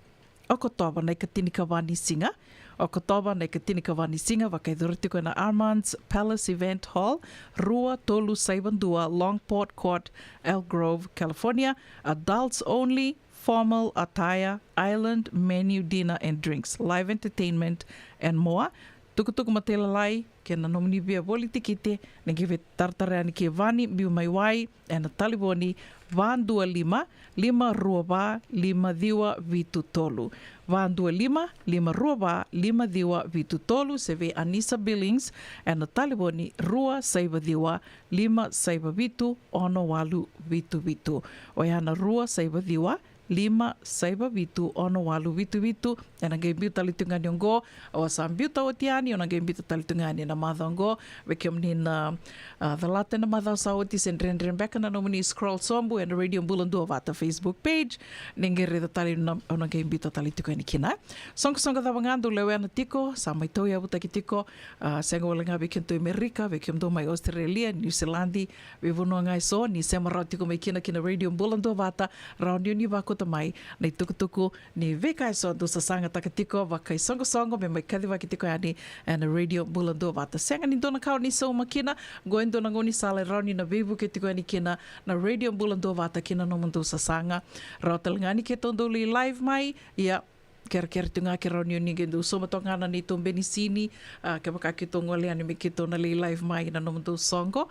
okotoba na ikatini kawani singa. Okotoba na ikatini kawani singa wakaidhuri tiko na Armand's Palace Event Hall, Rua Tolu Saibandua, Longport Court, Elk Grove, California. Adults only, formal attire, island menu, dinner and drinks, live entertainment and more. Tukutuku matelalai, ke na nomini bia boli tikite, na give tartare ani ke vani, biu mai wai, e na taliboni, Van 25 522 523. Van 25 522 523 se ve Anissa Billings e na taliboni Rua Saibadiwa 572 ono walu vitu. O ia na Rua Saibadiwa 572 ono walu vitu e na game talitunga ni ngo o sambiuta o tiani o na game talitunga ni na madongo vekem ni na the latin na madau sauti sendren back na nomini scroll sombu and Radio Bulandu Vata Facebook page ningere da tali na ona game talitunga ni kina songa da bangando lewe na tiko sa mai to ya buta kitiko sengo lenga vekem to America vekem do mai Australia New Zealand vivuno ngai so ni sema tiko mai kina Radio Bulandu Vata round ni ba mai nei tukutuku ni vekai so do sasanga takatiko wakai songo me mai kadhiwa kitiko yani and Radio Bulandu Vata senga ni dona kau ni so makina goendo na ngoni sale rauni na vivu kitiko yani kina na Radio Bulandu Vata kina no mundo sasanga rotelngani ke tondo li live mai ya ker tunga ke rauni ni gendo so matongana ni to benisini ke baka kitongo le ani me kitona li live mai na no mundo songo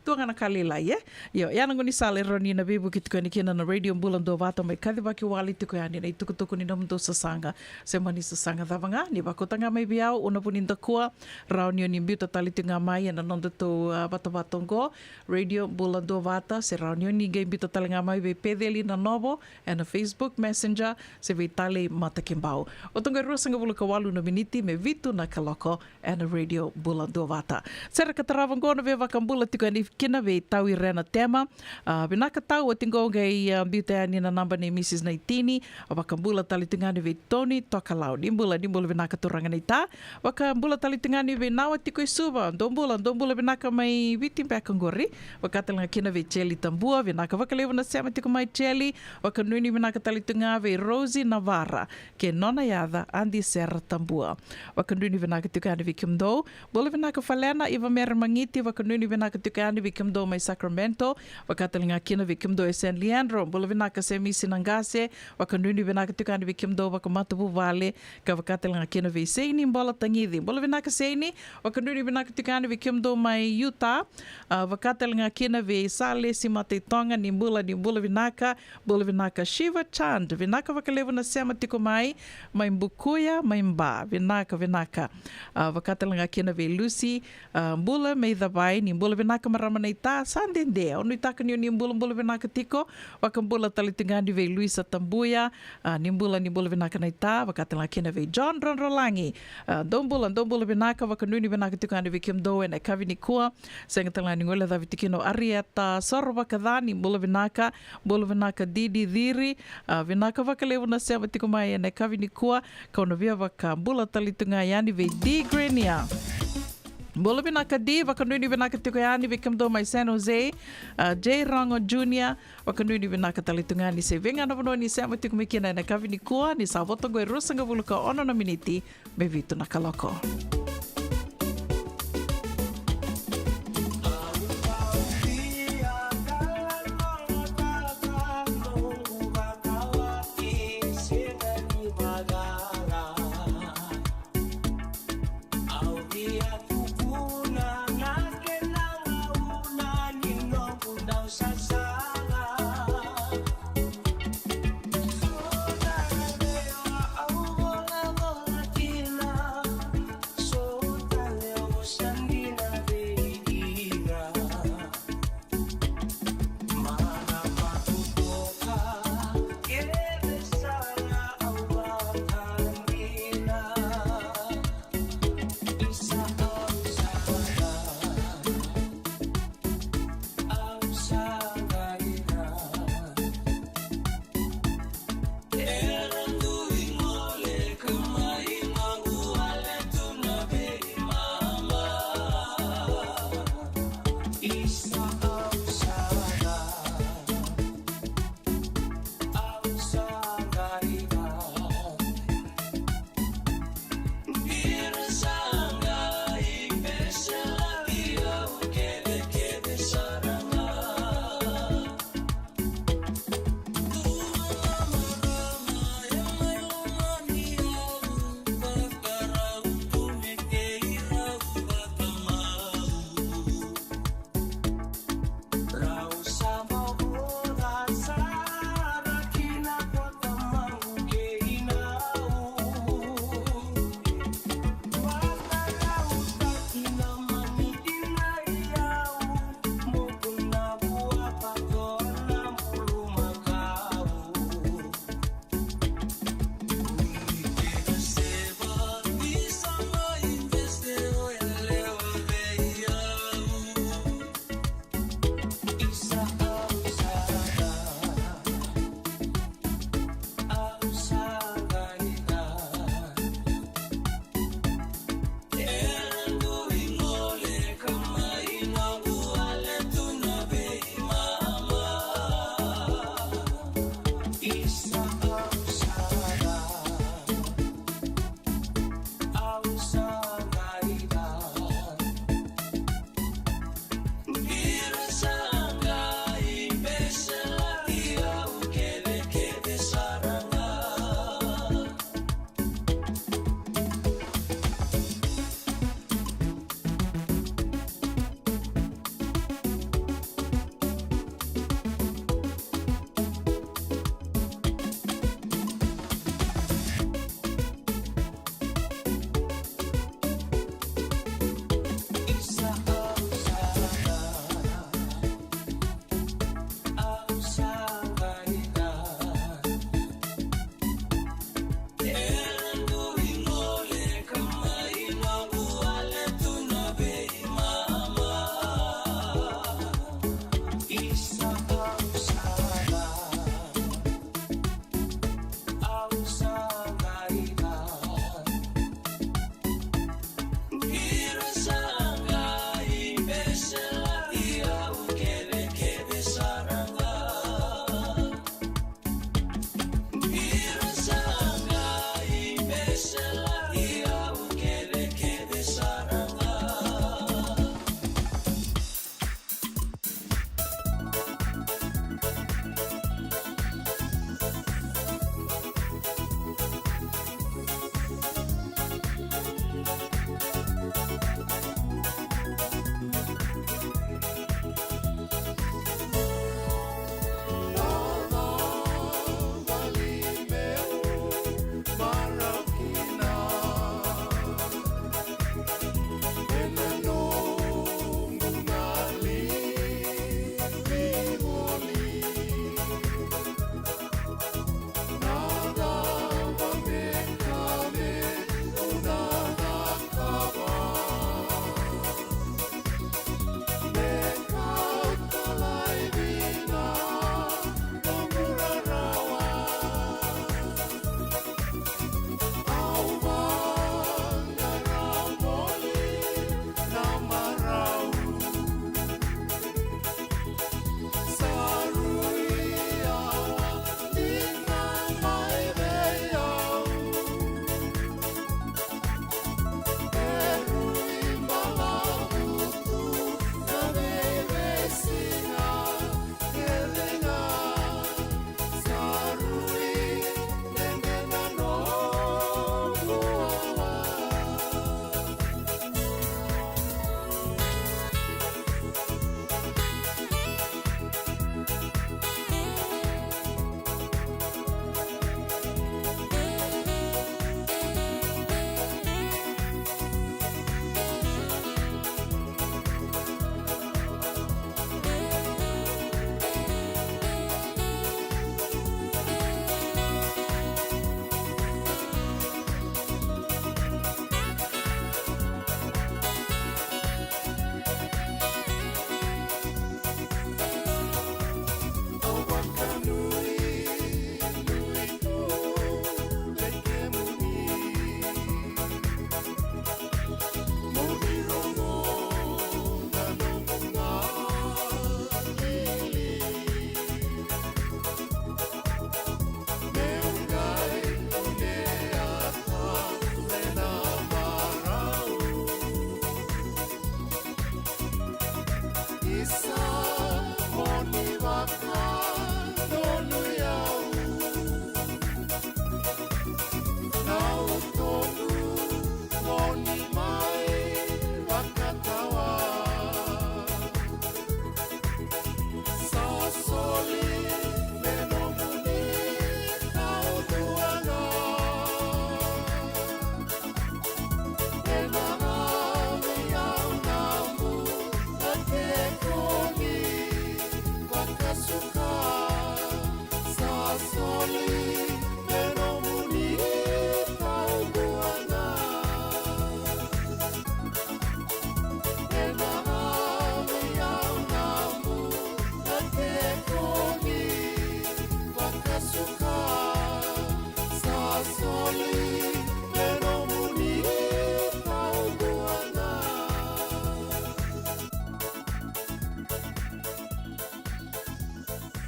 tuanga na kalila ye yo ya ngoni sale roni na bibu kitiko ni kina na Radio Bulandu Vata mai kadhiwa ki wali tiko yani nei tukutuku ni namundo sasanga se mani sasanga davanga ni bakotanga mai biao una puninda kua rauni ni biuta talitunga mai na nondo to batongo Radio Bulandu Vata se rauni ni game biuta talinga mai be pedeli na novo and a Facebook Messenger se vitale matakimbao o tonga rusanga buluka walu na miniti me vitu na kaloko and a Radio Bulandu Vata sera kataravango na ve vakambula tiko ni kina ve tau i rena tema. Binaka tau o tingo ngai biutea ni na namba ni Mrs. Naitini, o wakambula talitingani ve Tony Tokalau. Nimbula binaka turanga nei ta. Wakambula talitingani ve nawa tiko i suba. Dombula binaka mai viti mpekangori. Wakatalanga kina ve Cheli Tambua, binaka wakalewa na sema tiko mai Cheli. Wakanuni binaka talitinga ve Rosie Navarra, ke nona yada Andi Serra Tambua. Wakanuni binaka tikani ve Kimdo. Bula binaka falena iwa mera mangiti, wakanuni binaka tikani Vikimdo mai Sacramento, wakatalinga kina Vikimdo e San Leandro, bula vinaka se misi nangase, wakanuni vinaka tukani Vikimdo wakamatabu vale, ka wakatalinga kina vi seini mbola tangidi, bula vinaka seini, wakanuni vinaka tukani Vikimdo mai Utah, wakatalinga kina vi sale simate tonga ni bula vinaka Shiva Chand, vinaka wakalewa na sema tiko mai Mbukuya, mai Mba, vinaka, wakatalinga kina vi Lucy, bula mai Dhabai, ni bula vinaka marama nei tā sandende onu taka ni mbula vinaka tiko wakambula talitingani ve Luisa Tambuya nimbula vinaka nei tā wakatala kina ve John Ronrolangi dombula vinaka wakanuni vinaka tiko ani ve Kimdo e kavini kua sengatala ni ngole da vitikino Arieta Sorva kadani mbula vinaka Didi Dhiri vinaka wakalewa na sema tiko mai e kavini kua kauna via wakambula talitinga yani ve Digrenia Bola binaka di, wakanuni binaka tikuyani vikam do mai San Jose, J. Rango Jr. Wakanuni binaka talitungani se venga na vano ni sama tikumikina na kavini kua ni sa votongo e rusanga buluka ono na miniti me vitu na kaloko. So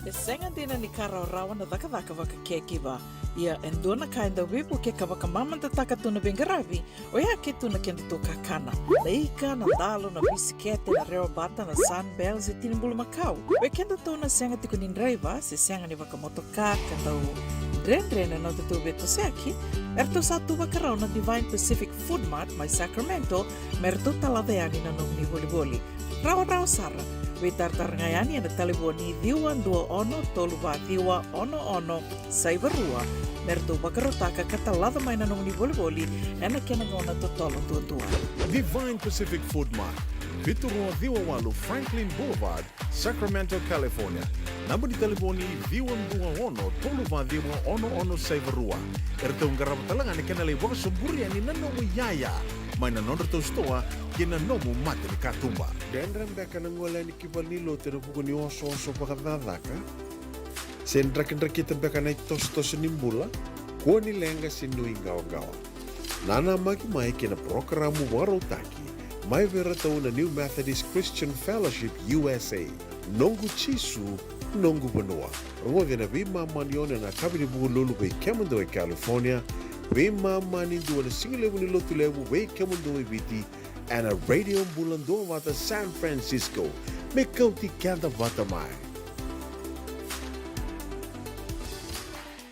E senga dina ni kara rawa na daka waka kekiwa. Ia endona kainda wipu ke ka waka mamanta taka tuna bengaravi, o ia ke tuna kenda tō kakana. Leika, na dalo, na bisikete, na reo bata, na sunbells e tinimbulu makau. O kenda tōna senga tiku ni nreiva, se senga ni waka motoka, kandau Dren na te tū beto seaki, erto sa tū wakarau na Divine Pacific Food Mart mai Sacramento, merto talaveani na nung ni boli. Rawa sara, we tartarangayani na taliboni diwa ndua ono, toluwa diwa ono, saivarua, merto wakarotaka katalada mai na nung ni boli, ena kena ngona totolo tua. Divine Pacific Food Mart, Viturua Diwawalu Franklin Boulevard, Sacramento, California. Namba di telefoni Viwan 21 Toluva Diwa ono Saivarua. Erto ngarama talanga ni kena lewa sumburi ani nanomu yaya. Mai na nondra to stoa kena nomu mate ni katumba. Dendram beka na ngola ni kibalilo te rupuko ni oso pakadadaka. Sendra kita beka na tos nimbula. Ko ni lenga sinui gawa. Nana maki mai kena programu warotaki. Mai vera tau na New Methodist Christian Fellowship USA. Nongu chisu nongu benua. Rua vena vima manione na kabini buku lulu bei Kemando e California. Vima mani dua na singilewu ni lotu lewu bei Kemando e viti. And a radio bulan doa wata San Francisco. Me kauti kanda wata mai.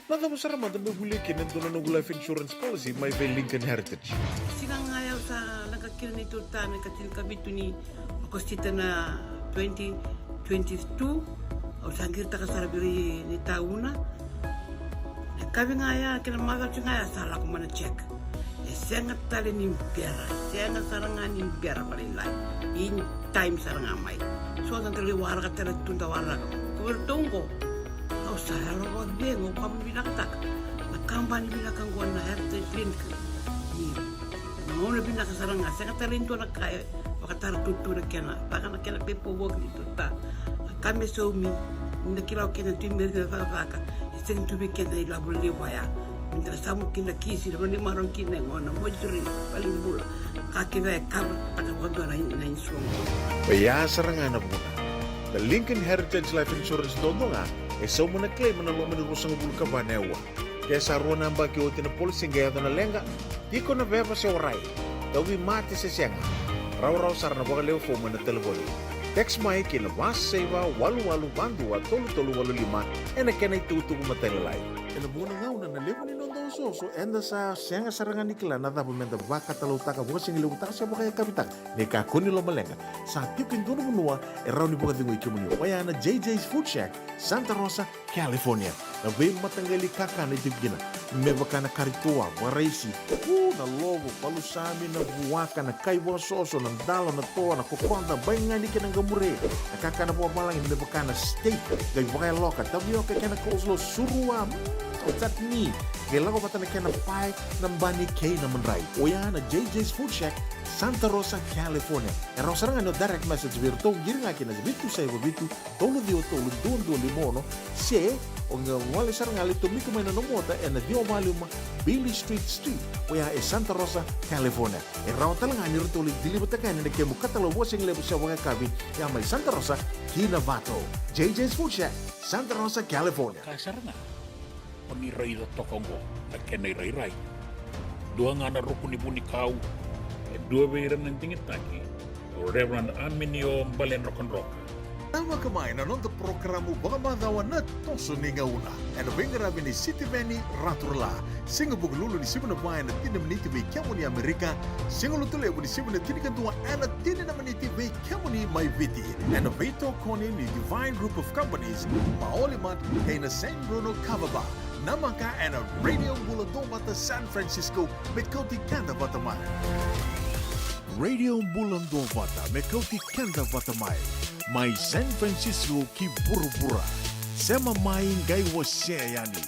Nada masara manda me huli kena dona nongu life insurance policy mai bei Lincoln Heritage. Sinang ayaw sa nagkakil ni Turta, nagkatil kabitu ni Agostita na 2022. O sangkir taka sarabiri ni tauna. Kami ngaya kena magal ngaya salah ko mana check. Sengat tali ni biara, sengat sarangan ni biara paling lain. In time sarang amai. So dan tali warga tali tunda warga. Kau tunggu. Kau salah lo bengo kamu bilang tak. Nakambani bilang kang gua na heritage link. Mau na bilang saranga sengat tali itu nak kaya. Bakatar tutu nak kena. Bahkan nak kena pepo work itu tak. Kami somi. Nda kila kena timber na vaka sen tu kena ila boleh waya nda samu kina kisi ro ni maron kina ngona mojuri paling bula kaki ve kar taka wado na insuo Ya sarangana buna. The Lincoln Heritage Life Insurance dondonga e so muna claim na lo mena rusang bulka banewa. Kaya sa ro namba ki otin na policy ngaya na lenga di ko na veva se orai. Dawi mati se sianga. Raw sarna bagaleo fo mena telefoni. Text mai kina waseva walu bandua tolu 85 ena kena itu matelai. Ena buna ngauna na levo ni nondo so enda sa senga sarangan ikla na dapo menda vaka talu taka buka singi levo taka siapa kaya kapitak. Neka kuni lo malenga. Sa tiukin dono menua erau ni buka tingu ikimuni. Waya na JJ's Food Shack, Santa Rosa, California. Na be matanggali kaka na itibgina. Mebaka na karitua, waraisi. Na logo, palusami na buwaka na kaiwa soso na dalo na toa na kukonda baingan di kena gamure. Nakaka na buwa malang hindi baka na steak. Gay bakay loka. Tabi okay kena coleslaw surua. O chutney. Gay lago pata na kena pie ng bani kay na manray. O yan na JJ's Food Shack, Santa Rosa, California. E rosarang ano direct message virto. Giri nga kina bitu sa iwa bitu. Tolo di o tolo doon limono. Se o ngawali sarang alito miko may nanomota e na di o maluma Billy Street. O ya e Santa Rosa, California. E raw talangan ni rito ulit dilibatakan na kaya mukatalo wasing lebo siya wanga kabi ya may Santa Rosa, Kinavato. JJ's Food Shack, Santa Rosa, California. Kasar na. Paniray da tokongo na kenay-ray-ray. Dua nga na rukun ni Bunikau. E dua beiran ng tingit taki. O Reverend Aminio Balen Rock. Tama kamay na nung programo baka madawa na toso ni ngauna. Ano bengarabi ni City Benny Raturla. Singa buglulu ni Simon Bayan na tinamniti may kiamo ni Amerika. Singa lutule ni Simon na tinikantua na tinanamaniti may kiamo ni Maiviti. Ano beito koni ni Divine Group of Companies. Maolimat kay na San Bruno Cavaba. Namaka and a radio buladong bata San Francisco may kauti kanda batamay. Radio bulandong bata may kauti kanda batamay. May San Francisco ki burubura. Sema maing gay waseyani.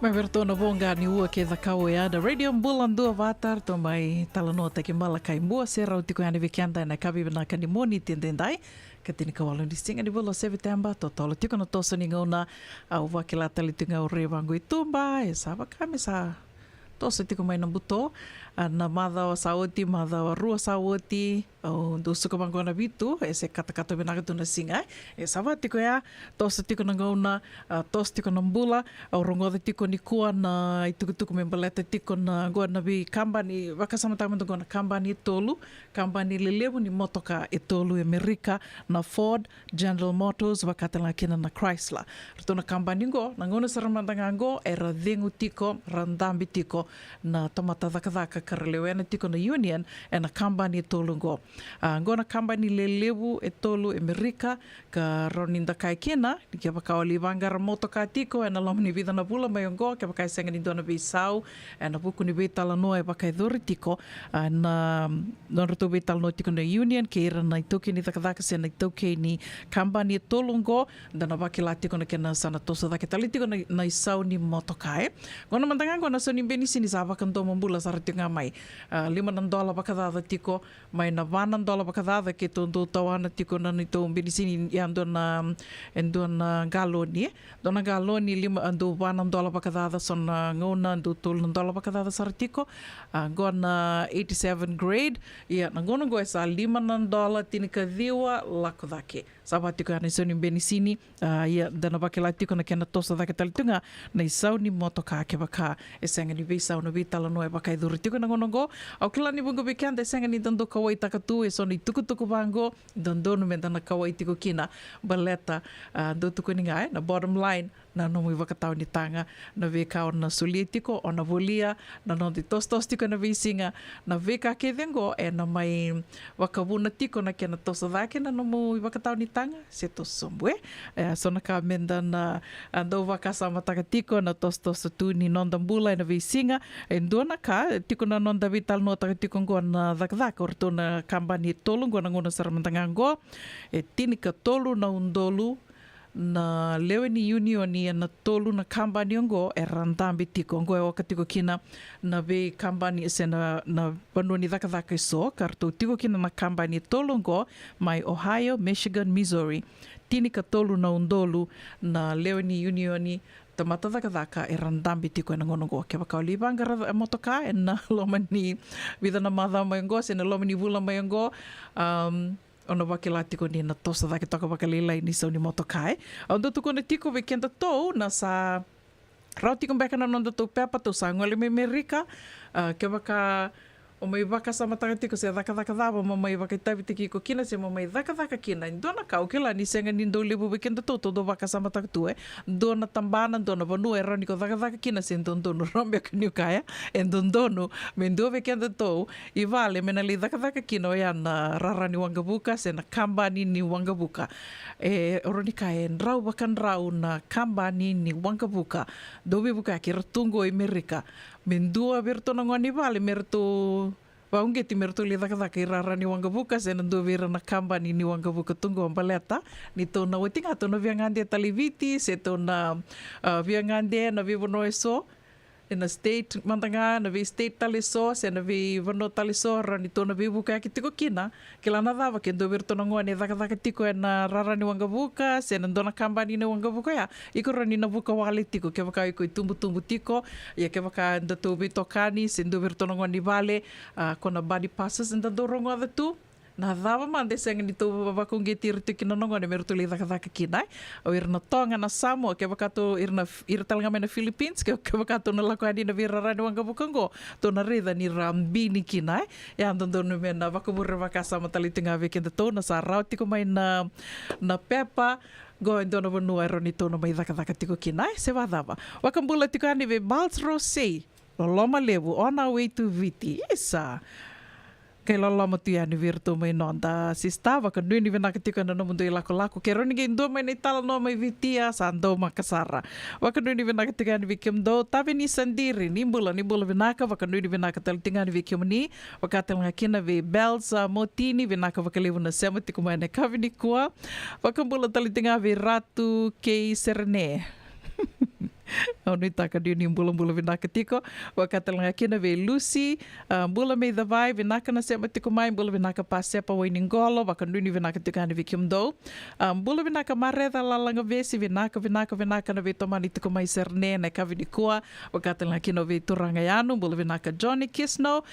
Mai vertona bonga ni ua ke dhakau e ada Radio Bulan Dua Vatar to mai talanoa te ke malakai mua se rau tiko ane vikianda na kabi bana kani moni tendendai katini kawalu ni singa ni bolo September to tolo tiko na toso ni ngauna au wakila tali tunga o rewangu i tumba e saba kame sa toso tiko mai na buto na madhawa saoti madhawa rua saoti o do suka bangona vitu e se kata benaka tuna singa e sava tiko ya toso tiko na ngauna tos tiko na mbula au rongoda tiko ni kua na itukutuku membaleta tiko na goa na vi kambani wakasama tamanto goa na kambani tolu kambani lelevu ni motoka e tolu Amerika na Ford General Motors wakatala kina na Chrysler rito na kambani go na ngona saramandanga go e radhengu tiko randambi tiko na tomata dhaka karelewena tiko na Union e na kambani tolu go ngona kambani lelevu e tolu Amerika ka roninda kai kena ki pakawali vangara motoka tiko e na lomni vida na pula mai ngo ke pakai senga ni dona visau e na buku ni vitala no e pakai dori tiko na roto vitala no tiko na Union ke ira na itoke ni dhaka se na itoke ni kambani tolu ngo dana wakila tiko na kena sana tosa dhake tali tiko na isau ni motoka e ngona mantanga ngona so ni benisi ni sa vakanto mambula saratinga mai $5 pakadada tiko mai na $1 pakadada ke tondo tawana tiko na nito benisini yan dona galoni dona galoni ando $1 pakadada son ngona ando $2 pakadada saratiko gona 87 grade ya ngona go esa $5 tinika diwa lako dake sabatiko ana soni benisini ya dana bakela tiko na kena tosa dake talitunga na isau ni motoka ke baka esenga ni visa no vitala no e baka idurtiko na ngona go au kila ni bungo bikanda esenga ni dondo kawai takatu e soni tukutuku bango dondo no mendana kawai tiko kina baleta do tuku ni ngai na bottom line na no mui wakatau ni tanga na veka ona sulietiko ona volia na no di tostos tiko na visinga na veka ke vengo e na mai wakavuna tiko na kena tosa dake na no mui wakatau ni tanga se tosombue sona ka menda na ando wakasama takatiko na tostos tu ni nondambula na visinga e ndona ka tiko na nonda vital no takatiko ngo na dhakdhaka orto na kambani tolu ngo na ngona saramantanga ngo e tinika tolu na undolu na lewe ni unioni na tolu na kambani ngo e randambi tiko ngo e wakatiko kina na ve kambani se na panoni dhaka so karto tiko kina na kambani tolu ngo mai Ohio, Michigan, Missouri tinika tolu na undolu na lewe ni unioni tamata dhaka e randambi tiko e na ngono ngo ke wakawali bangara motoka e na lomani vida na madha mai ngo se na lomani vula mai ngo ona wakila tiko ni na tosa dhake toka wakalila ni sa ni motokai. Ando tuko na tiko vekenda tou na sa rau tiko beka na nonda tou pepa tou sa ngole me Amerika ke waka o mai waka sama takatiko se dhaka dhava ma mai waka tavi tiki ko kina se ma mai dhaka kina ndona kau ke la ni senga ni ndo lebu weekend to do waka sama takatu ndona tambana ndona vanu era ni ko dhaka kina se ndono rombe kniu kaya ndono me ndo weekend to I vale me na li dhaka kina ya na rarani wangabuka se na kambani ni wangabuka oroni kaya ndrau wakan rau na kambani ni wangabuka do buka ki ratungo Amerika mendua verto na ngoni vale merto Waungeti merto li dhaka I rarani wangabuka se na ndo vera na kambani ni wangabuka tungo ambaleta ni tona wetinga tona viangande taliviti se tona viangande na vivono eso na state mantanga na vi state taliso se na vi vano taliso rani tona vi buka ki tiko kina kila na dava ke ndo virto na ngone dhaka tiko na rarani wangabuka se na ndona kambani ni wangabuka ya iko rani na buka wale tiko ke vaka iko tumbu tiko ya ke vaka ndato vi tokani se ndo virto na ngone vale kona body passes ndo rongo ada tu na dava mande senga ni to vakungeti irtu kina nongone mertu li dhaka kina o irna tonga na Samoa ke vakato irna irtalanga mena Philippines ke vakato na lako adi na vira rani wangabukango to na reda ni rambini kina ya ndono mena vakubura vakasa matalitinga vekenda to na sa rautiko mai na pepa go ndono vanua roni to na mai dhaka tiko kina se vadava wakambula tiko ani ve Balts Rosé loma levu on our way to Viti isa kay loloma tu yani virtu mai nonda sistava kan nuni venaka tika na mundo lako ke roni ge ndo mai tala no mai vitia sando makasara wakan nuni venaka tika ni vikim do tavi ni sandiri ni bula venaka wakan nuni venaka tal tinga ni vikim ni wakatel ngakina ve bells motini venaka wakalevu na sema tiku mai ne kavini kwa wakan bula tal tinga ve ratu ke serene Oni taka dia ni bula vinaka tiko wakatala kina ve Lucy bula me the vai vinaka na sema tiko mai bula vinaka pasepa wa ningolo wakanduni vinaka tika ni vikimdo bula vinaka mareda lalanga vesi vinaka na ve tomani tiko mai serne na kavidikua wakatala kina ve turanga yanu bula vinaka Johnny Kisno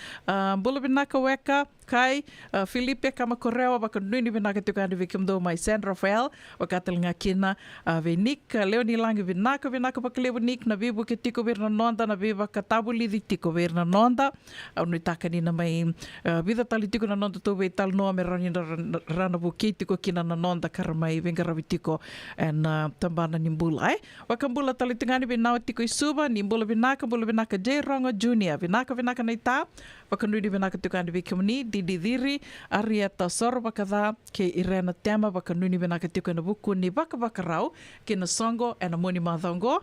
bula vinaka weka kai Filipe Kamakorewa wakanduni vinaka tika ni vikimdo mai San Rafael wakatala kina ve Nick Leoni langi vinaka pakale Nick na vibu ke tiko ver na nonda na viva katabuli di tiko ver na nonda au no taka ni na mai vida tali tiko na nonda to ve tal no me rana buki tiko kina na nonda karamai venga ravitiko en tambana nimbula wakambula tali tingani ve na tiko isuba nimbula vinaka J Rongo Junior vinaka na ita wakanui vinaka tiko andi ve kimni didiri Arieta Sorba kada ke Irena Tema wakanui vinaka tiko na buku ni vakarau ke na songo en moni madongo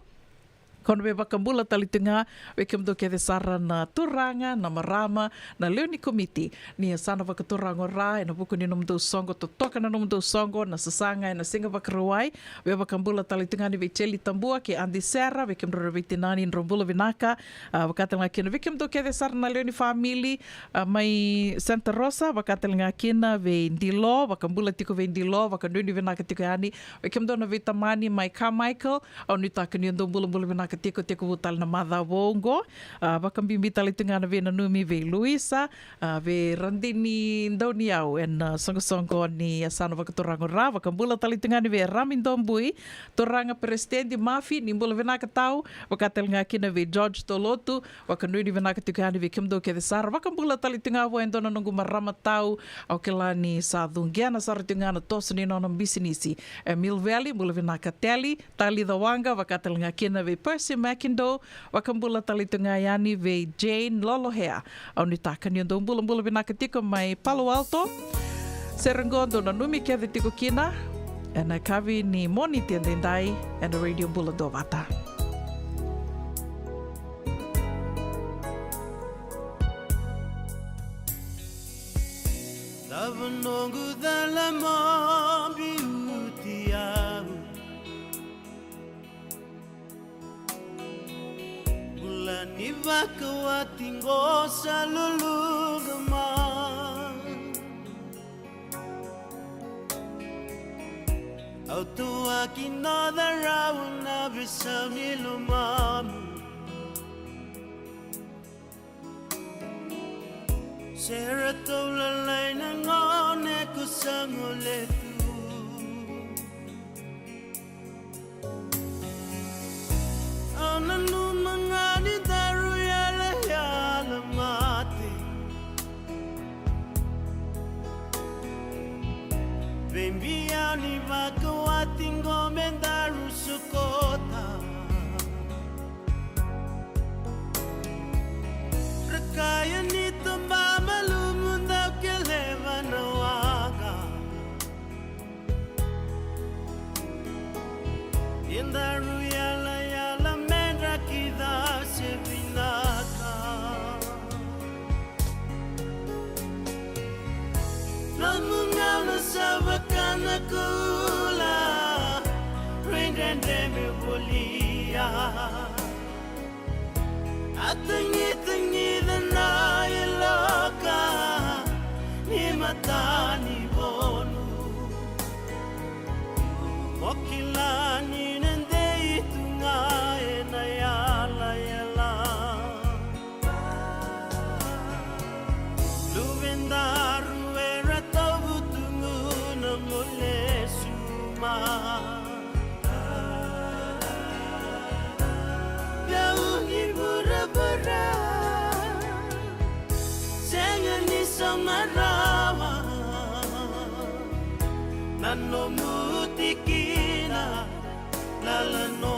kono me wakambula talitunga wekem do ke sara na turanga na marama na leoni komiti ni sana wakaturanga ra na buku ni nom do songo to toka na nom do songo na sasanga na singa wakaruai we wakambula talitunga ni vecheli tambua ke andi serra wekem do vitinani rombula vinaka wakatanga kina wekem do ke sara na leoni family mai Santa Rosa wakatanga kina ve ndilo wakambula tiko ve ndilo wakanduni vinaka tiko ani wekem do na vitamani mai Carmichael au ni takani ndo bula vinaka tiko vutal na mada wongo wakambimbi tali tungana ve na numi ve Luisa ve randini ndoni au en songo ni asana wakaturango ra wakambula tali tungana ve Ramindombui toranga presidente mafi ni mbula venaka tau wakatel ngakina ve George Tolotu wakanuni venaka tungana ve kimdo ke sar wakambula tali tungana vo endona nungu marama tau au kelani sa dungiana sar tungana tosni nona bisinisi Mill Valley mbula venaka teli tali dawanga wakatel ngakina ve Makindo wakambula talitunga yani ve Jane Lolohea au ni takani ndo mbula vinaka tiko mai Palo Alto Serangondo na numi kia tiko kina and kavi ni moni tiendendai and radio bula do vata Lavanongo dalla mombi utiau Ni vakawati ngosa lulugama Autua kinada rauna bisami lumamu Sera tola laina ngone kusanguletu Ananu mangani daru yala yala mati wakawati ngomenda rusukota Rekaya nito mama lumunda keleva na waga Indaru yala mendra kida se vinaka Namungala sabakana kula Rindende me volia Atangi na iloka Ni mata ni bonu Wakilani nende itunga na yala yala Luvendaru era tabutungu na mule suma Yaungi bura Sengani samarawa Nano mutikina lalano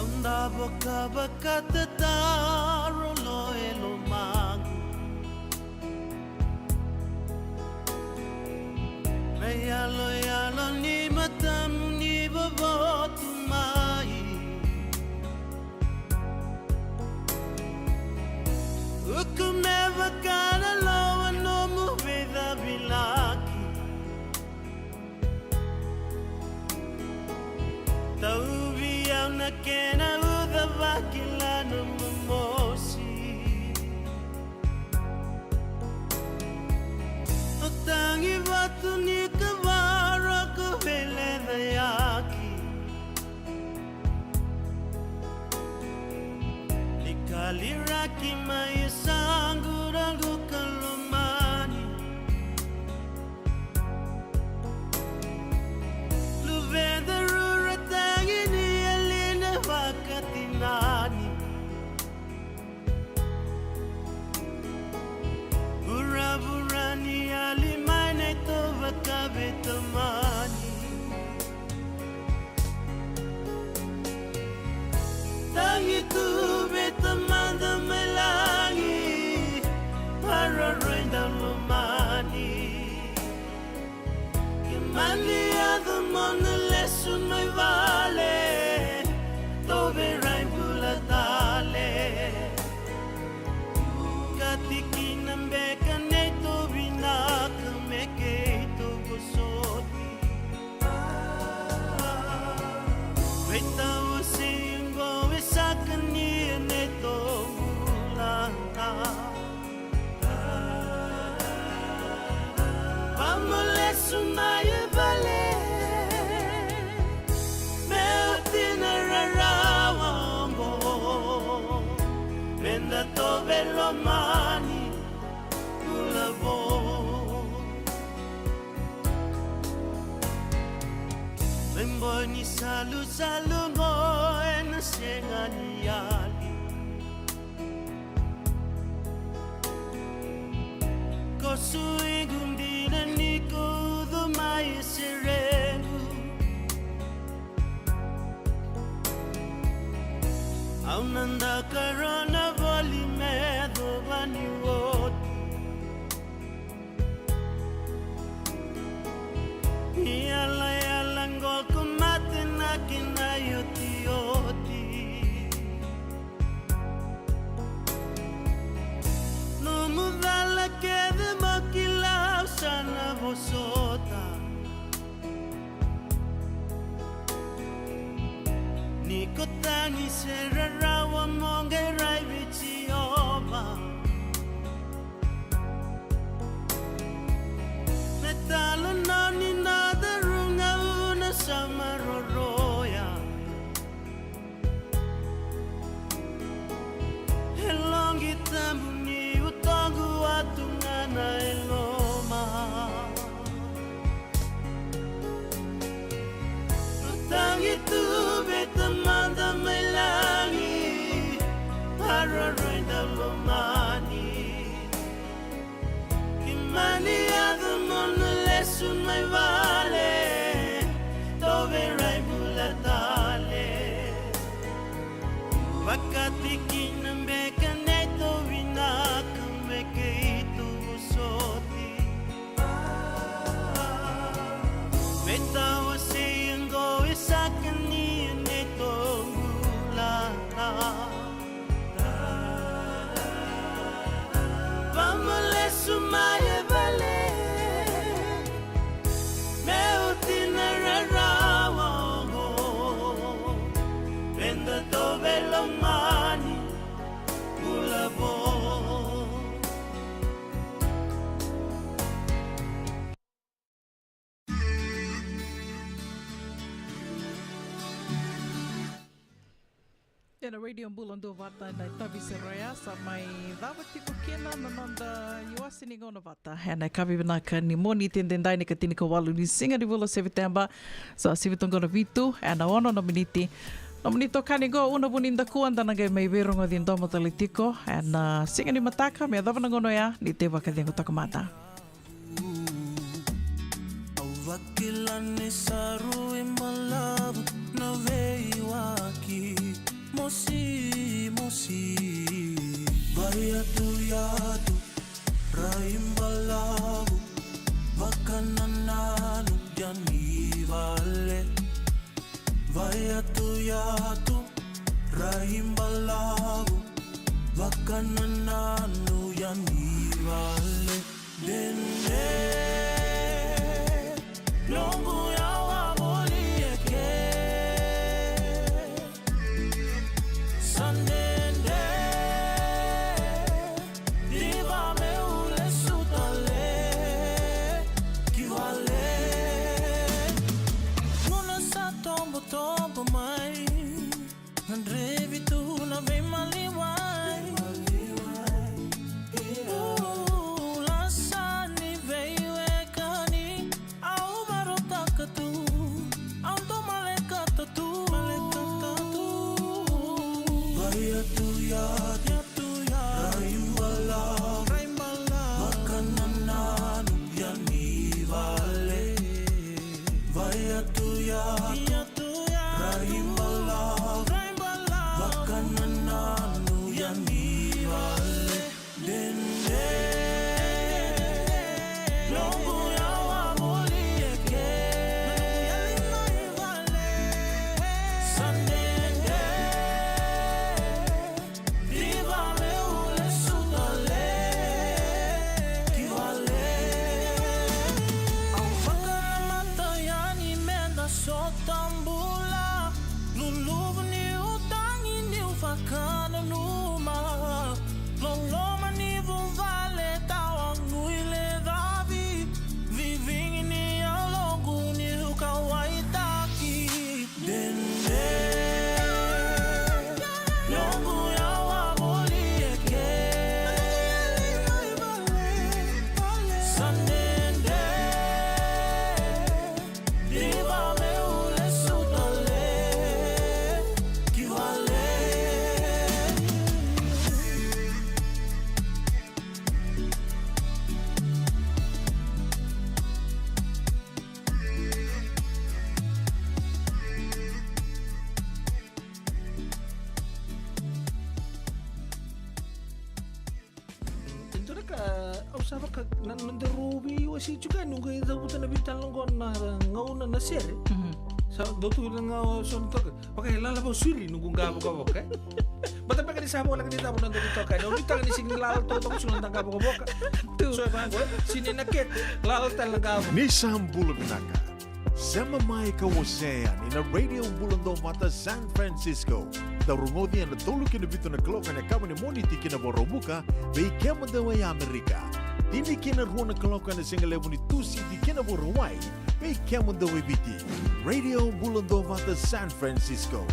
Anda baka tataro lo elomangu Yalo ni matamu ni babotu mai Ukumeva kana loa no muveda bilaki Taubi au na kena uda vakila no mamosi Otangi vatu ni kavara kuvele na yaki Ikaliraki maisangu rangu kalomani Luvenda rura tangi ni alina wakati nani Bura ni alimane to vakabe tamani Tangi tu betamanda melangi Para renda lumani Kimani adamona lesu mai vale Tobe raibula dale Katikina mbeka neto binaka mekeito gosoti Veta usingo esakani neto mulanta Vamole sumaye vale Meotina rarawango Menda tobe lomani ulavo Memboni salu ngo ena sengani yali Kosu igundina niko dhumai sirengu Aunanda karona voli medo vani woti Yala ngoko mate na kina yoti yoti No mudala kede makila sana vosota Niko tangi serarawa monge rai vici oba Metalo nani nada runga una samaroroya Elongi tambu ni utongu atungana eloma Utangi tu betamanda melangi kena radio bulan do vata na tabi seraya sa may dapat tiko kena nanonda yuasi ni gono vata. Hena kabi binaka ni moni tendendai ni katini ka walu ni singa di bula September sa sivitong gono vitu ana ono nominiti. Nominito kanigo una buninda kuanda na gay may verong adin domo talitiko ana singa ni mataka me dava na gono ya ni teva kadingo takamata. Wakilani saru imalabu na veiwaki mosi bayatu yatu raimbalabu bakanananu jani vale bayatu yatu raimbalabu bakanananu jani vale dende Longu ya wabolieke Sandende Diva me ule sutale Kiwale Nuna sa tombo mai Nandrevi tu na vei maliwai si juga nunggu itu bukan nabi talong kona ngau na nasere. Sa dotu ngau son tok. Pakai lala po suri nunggu ngau boka. Bata pakai di sabo lagi kita pun nunggu tok. Nunggu tang ni sing lal to tok sunan tang ngau boka. So bang sini naket lal tal ngau. Ni sambul binaka. Sama mai ka wasea ni na radio bulan do mata San Francisco. Tarungodi na tolu kina bitu na kloka na kama ni moni tikina borobuka be kema da way Amerika. Tini kina ruana kaloka na singa levo ni tusi di kina bo Hawaii. Be kema da way biti. Radio bulan do mata San Francisco.